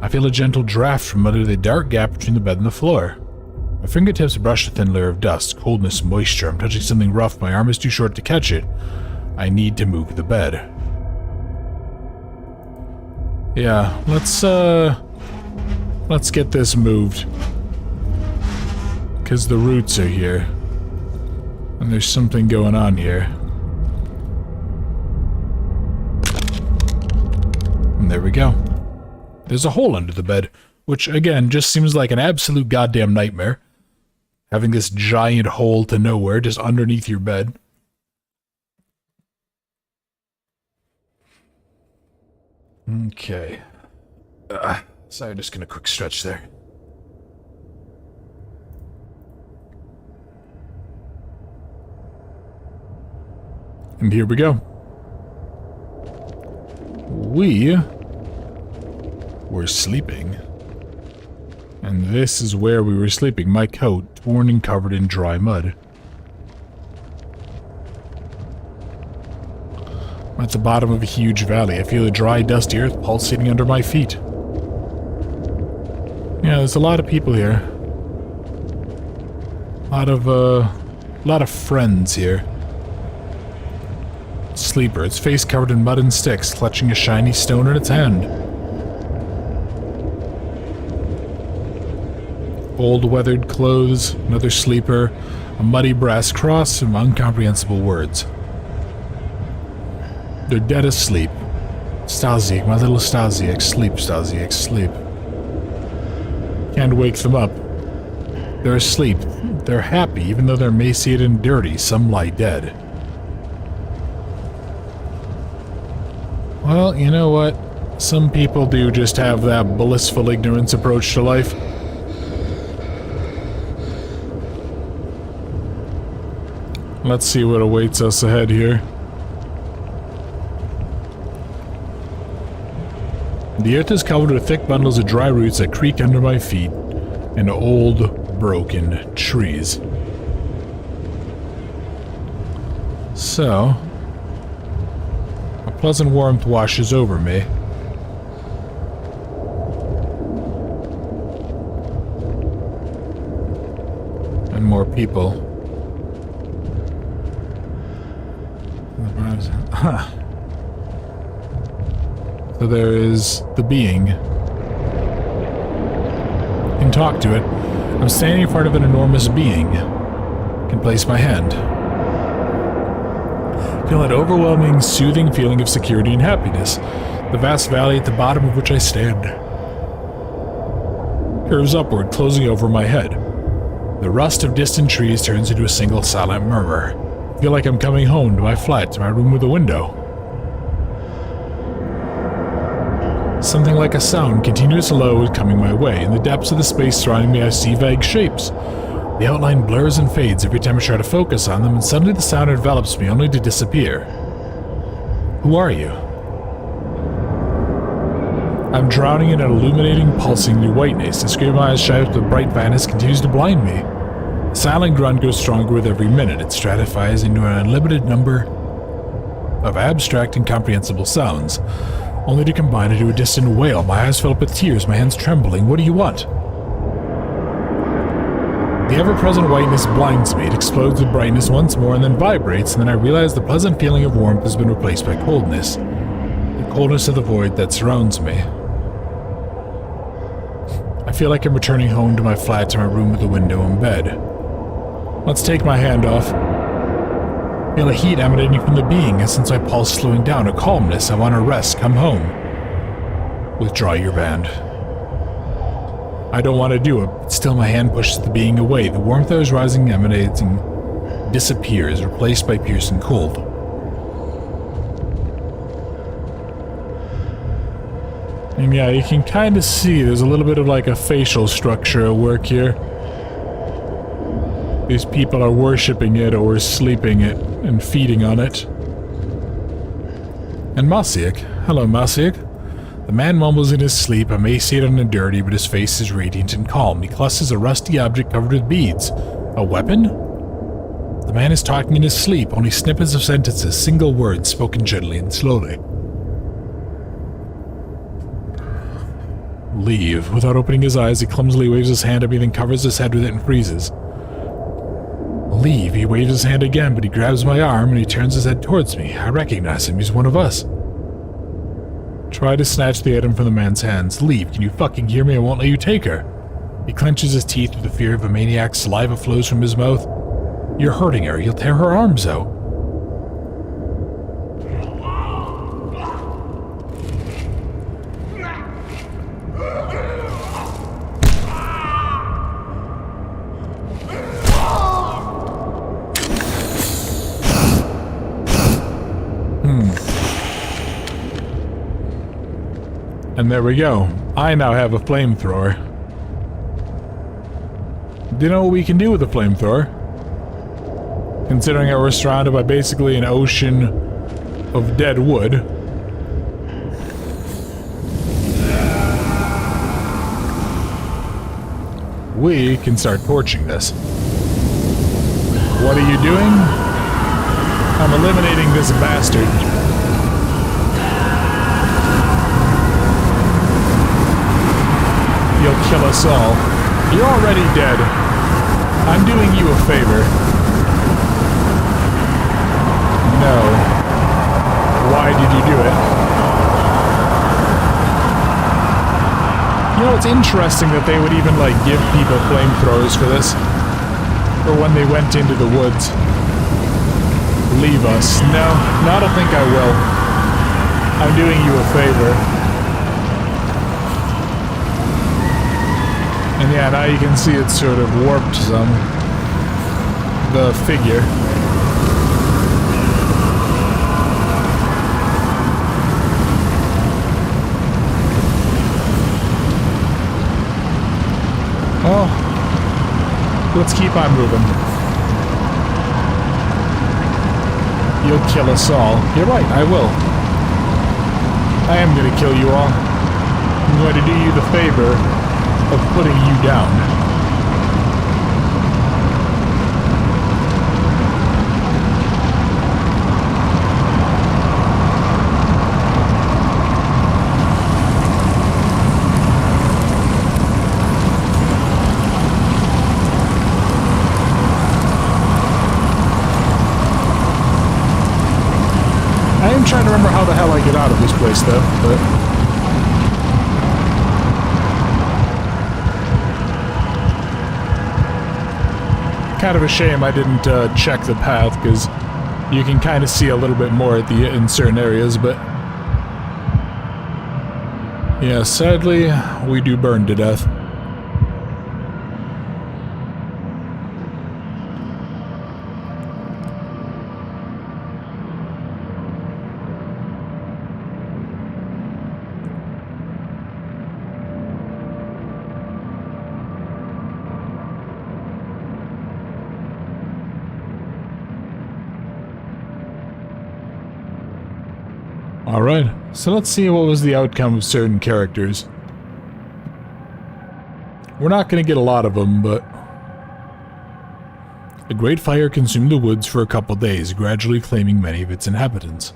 I feel a gentle draft from under the dark gap between the bed and the floor. My fingertips brush a thin layer of dust, coldness, moisture. I'm touching something rough. My arm is too short to catch it. I need to move the bed. Yeah, let's get this moved. Because the roots are here. And there's something going on here. And there we go. There's a hole under the bed, which again just seems like an absolute goddamn nightmare. Having this giant hole to nowhere just underneath your bed. Okay. Sorry, just gonna quick stretch there. And here we go. We were sleeping. And this is where we were sleeping. My coat, torn and covered in dry mud. I'm at the bottom of a huge valley. I feel the dry, dusty earth pulsating under my feet. Yeah, there's a lot of people here. A lot of friends here. Sleeper, its face covered in mud and sticks, clutching a shiny stone in its hand. Old weathered clothes, another sleeper, a muddy brass cross, some incomprehensible words. They're dead asleep. Stasiak, my little Stasiak, sleep, Stasiak, sleep. Can't wake them up. They're asleep. They're happy, even though they're emaciated and dirty. Some lie dead. Well, you know what? Some people do just have that blissful ignorance approach to life. Let's see what awaits us ahead here. The earth is covered with thick bundles of dry roots that creak under my feet, and old, broken trees. So, a pleasant warmth washes over me. And more people. Huh. So there is the being. Can talk to it. I'm standing in front of an enormous being. Can place my hand. Feel that overwhelming, soothing feeling of security and happiness. The vast valley at the bottom of which I stand curves upward, closing over my head. The rust of distant trees turns into a single silent murmur. I feel like I'm coming home to my flat, to my room with a window. Something like a sound, continuous low, is coming my way. In the depths of the space surrounding me, I see vague shapes. The outline blurs and fades every time I try to focus on them, and suddenly the sound envelops me, only to disappear. Who are you? I'm drowning in an illuminating, pulsing new whiteness. The screen of my eyes shut, the bright vanity continues to blind me. The silent grunt grows stronger with every minute. It stratifies into an unlimited number of abstract, incomprehensible sounds, only to combine into a distant wail. My eyes fill up with tears, my hands trembling. What do you want? The ever-present whiteness blinds me. It explodes with brightness once more and then vibrates, and then I realize the pleasant feeling of warmth has been replaced by coldness. The coldness of the void that surrounds me. I feel like I'm returning home to my flat, to my room with a window and bed. Let's take my hand off. Feel a heat emanating from the being, and since my pulse slowing down, a calmness. I want to rest. Come home. Withdraw your band. I don't want to do it, but still my hand pushes the being away. The warmth that was rising emanates and disappears, replaced by piercing cold. And yeah, you can kind of see there's a little bit of like a facial structure at work here. These people are worshipping it or sleeping it and feeding on it. And Masiak. Hello, Masiak. The man mumbles in his sleep, emaciated and dirty, but his face is radiant and calm. He clutches a rusty object covered with beads. A weapon? The man is talking in his sleep, only snippets of sentences, single words spoken gently and slowly. Leave. Without opening his eyes, he clumsily waves his hand at me, then covers his head with it and freezes. Leave. He waves his hand again, but he grabs my arm and he turns his head towards me. I recognize him. He's one of us. Try to snatch the item from the man's hands. Leave. Can you fucking hear me? I won't let you take her. He clenches his teeth with the fear of a maniac. Saliva flows from his mouth. You're hurting her. You'll tear her arms out. And there we go. I now have a flamethrower. Do you know what we can do with a flamethrower? Considering that we're surrounded by basically an ocean of dead wood. We can start torching this. What are you doing? I'm eliminating this bastard. You'll kill us all. You're already dead. I'm doing you a favor. No. Why did you do it? You know, it's interesting that they would even, like, give people flamethrowers for this. Or when they went into the woods. Leave us. No, I don't think I will. I'm doing you a favor. And yeah, now you can see it's sort of warped some. The figure. Oh. Let's keep on moving. You'll kill us all. You're right, I will. I am going to kill you all. I'm going to do you the favor of putting you down. I am trying to remember how the hell I get out of this place, though, but... kind of a shame I didn't check the path, because you can kind of see a little bit more in certain areas, but... yeah, sadly, we do burn to death. Alright, so let's see what was the outcome of certain characters. We're not going to get a lot of them, but... a great fire consumed the woods for a couple days, gradually claiming many of its inhabitants.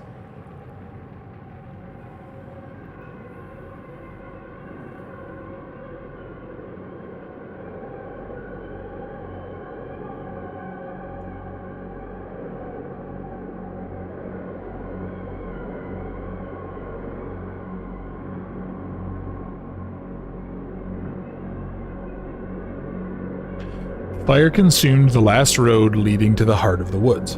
Fire consumed the last road leading to the heart of the woods.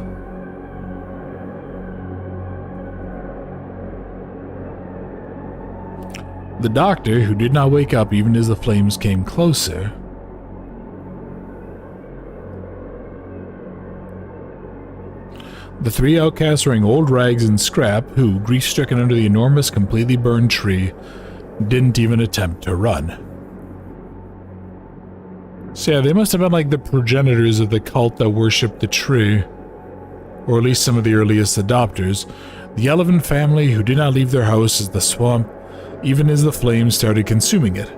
The doctor, who did not wake up even as the flames came closer, the three outcasts wearing old rags and scrap, who, grief-stricken under the enormous, completely burned tree, didn't even attempt to run. So yeah, they must have been like the progenitors of the cult that worshipped the tree. Or at least some of the earliest adopters. The Elephant family who did not leave their house as the swamp, even as the flames started consuming it.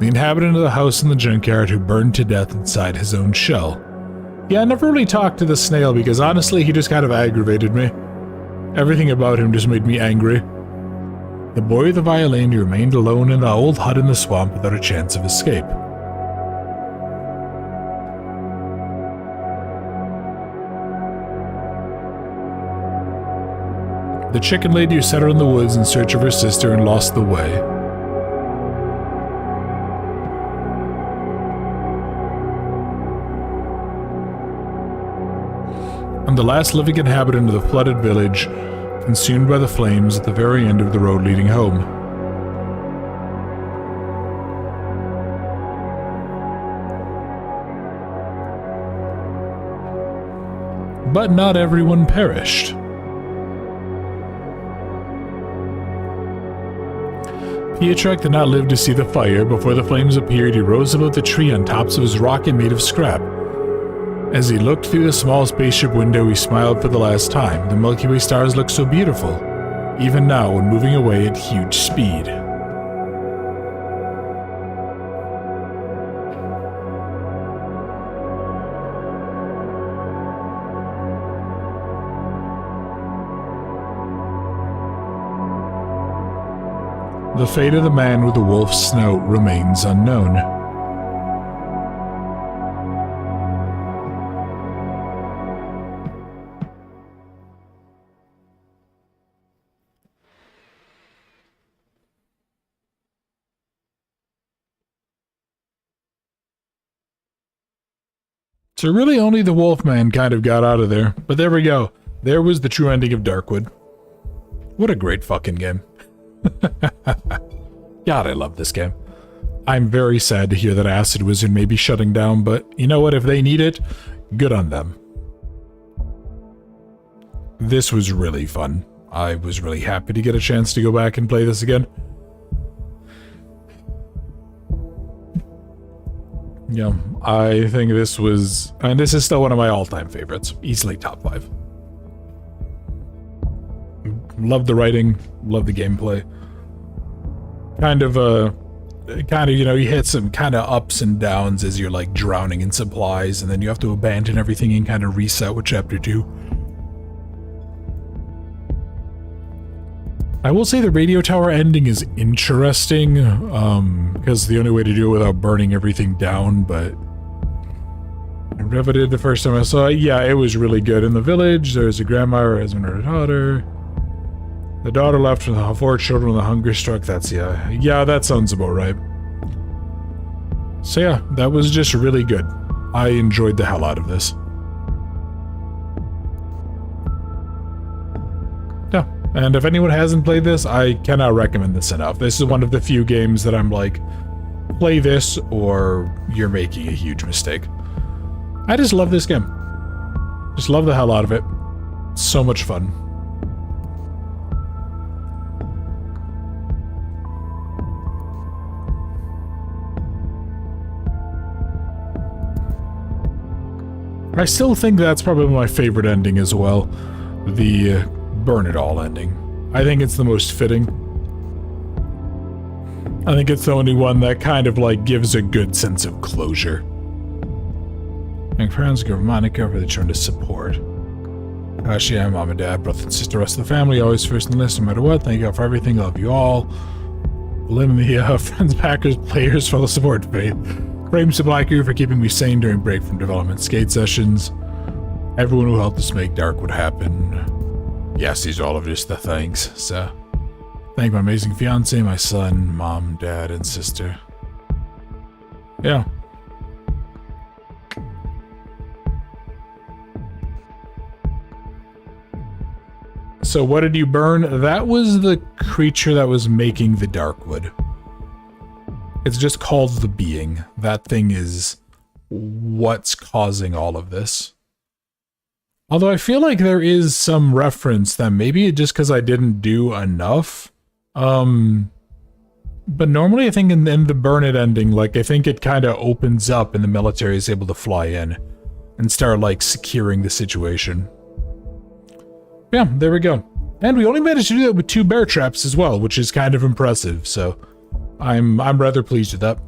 The inhabitant of the house in the junkyard who burned to death inside his own shell. Yeah, I never really talked to the snail because honestly he just kind of aggravated me. Everything about him just made me angry. The boy with the violin who remained alone in the old hut in the swamp without a chance of escape. The chicken lady who set out in the woods in search of her sister and lost the way. and the last living inhabitant of the flooded village, consumed by the flames at the very end of the road leading home. But not everyone perished. Pietrek did not live to see the fire. Before the flames appeared, he rose above the tree on tops of his rocket made of scrap. As he looked through the small spaceship window, he smiled for the last time. The Milky Way stars looked so beautiful, even now when moving away at huge speed. The fate of the man with the wolf's snout remains unknown. So really only the Wolfman kind of got out of there, but there we go. There was the true ending of Darkwood. What a great fucking game. God, I love this game. I'm very sad to hear that Acid Wizard may be shutting down, but you know what? If they need it, good on them. This was really fun. I was really happy to get a chance to go back and play this again. Yeah, I think this was... and this is still one of my all-time favorites. Easily top 5. Love the writing, love the gameplay. Kind of, you know, you hit some kind of ups and downs as you're, like, drowning in supplies, and then you have to abandon everything and kind of reset with Chapter 2. I will say the radio tower ending is interesting, because the only way to do it without burning everything down, but I riveted the first time I saw it. Yeah, it was really good. In the village, there's a grandma, her husband, her daughter. The daughter left with the 4 children when the hunger struck. That's, yeah, that sounds about right. So yeah, that was just really good. I enjoyed the hell out of this. Yeah, and if anyone hasn't played this, I cannot recommend this enough. This is one of the few games that I'm like, play this or you're making a huge mistake. I just love this game. Just love the hell out of it. So much fun. I still think that's probably my favorite ending as well. The Burn It All ending. I think it's the most fitting. I think it's the only one that kind of like gives a good sense of closure. My parents give Monica for the turn to support. Ashia, mom and dad, brother and sister, rest of the family, always first in the list no matter what. Thank you all for everything. Love you all. Lim the friends, packers, players for the support faith. Frames to Black You for keeping me sane during break from development skate sessions. Everyone who helped us make Darkwood happen. Yes, these are all of just the thanks. So, thank my amazing fiance, my son, mom, dad, and sister. Yeah. So what did you burn? That was the creature that was making the Darkwood. It's just called the being. That thing is what's causing all of this. Although I feel like there is some reference that maybe just because I didn't do enough. But normally I think in the Burn It ending, like I think it kind of opens up and the military is able to fly in and start like securing the situation. Yeah, there we go. And we only managed to do that with 2 bear traps as well, which is kind of impressive, so I'm rather pleased with that.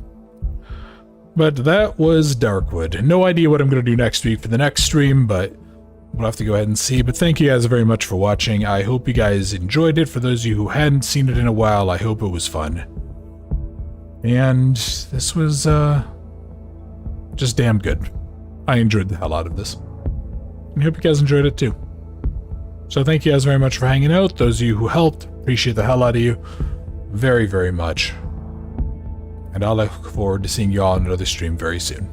But that was Darkwood. No idea what I'm going to do next week for the next stream, but we'll have to go ahead and see. But thank you guys very much for watching. I hope you guys enjoyed it. For those of you who hadn't seen it in a while, I hope it was fun. And this was just damn good. I enjoyed the hell out of this. And I hope you guys enjoyed it too. So thank you guys very much for hanging out. Those of you who helped, appreciate the hell out of you very, very much. And I'll look forward to seeing you all in another stream very soon.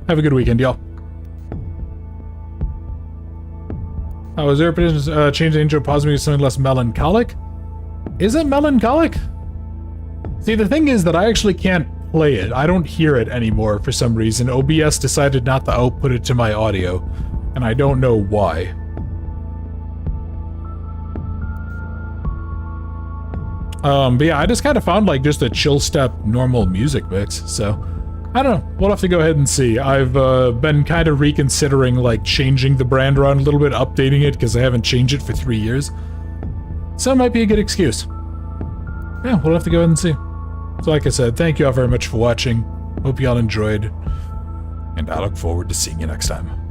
Have a good weekend, y'all. Was there a potential change the intro possibly to something less melancholic? Is it melancholic? See, the thing is that I actually can't play it. I don't hear it anymore for some reason. OBS decided not to output it to my audio, and I don't know why. But yeah, I just kind of found like just a chill step normal music mix, so I don't know. We'll have to go ahead and see. I've been kind of reconsidering like changing the brand around a little bit, updating it because I haven't changed it for 3 years. So it might be a good excuse. Yeah, we'll have to go ahead and see. So like I said, thank you all very much for watching. Hope you all enjoyed, and I look forward to seeing you next time.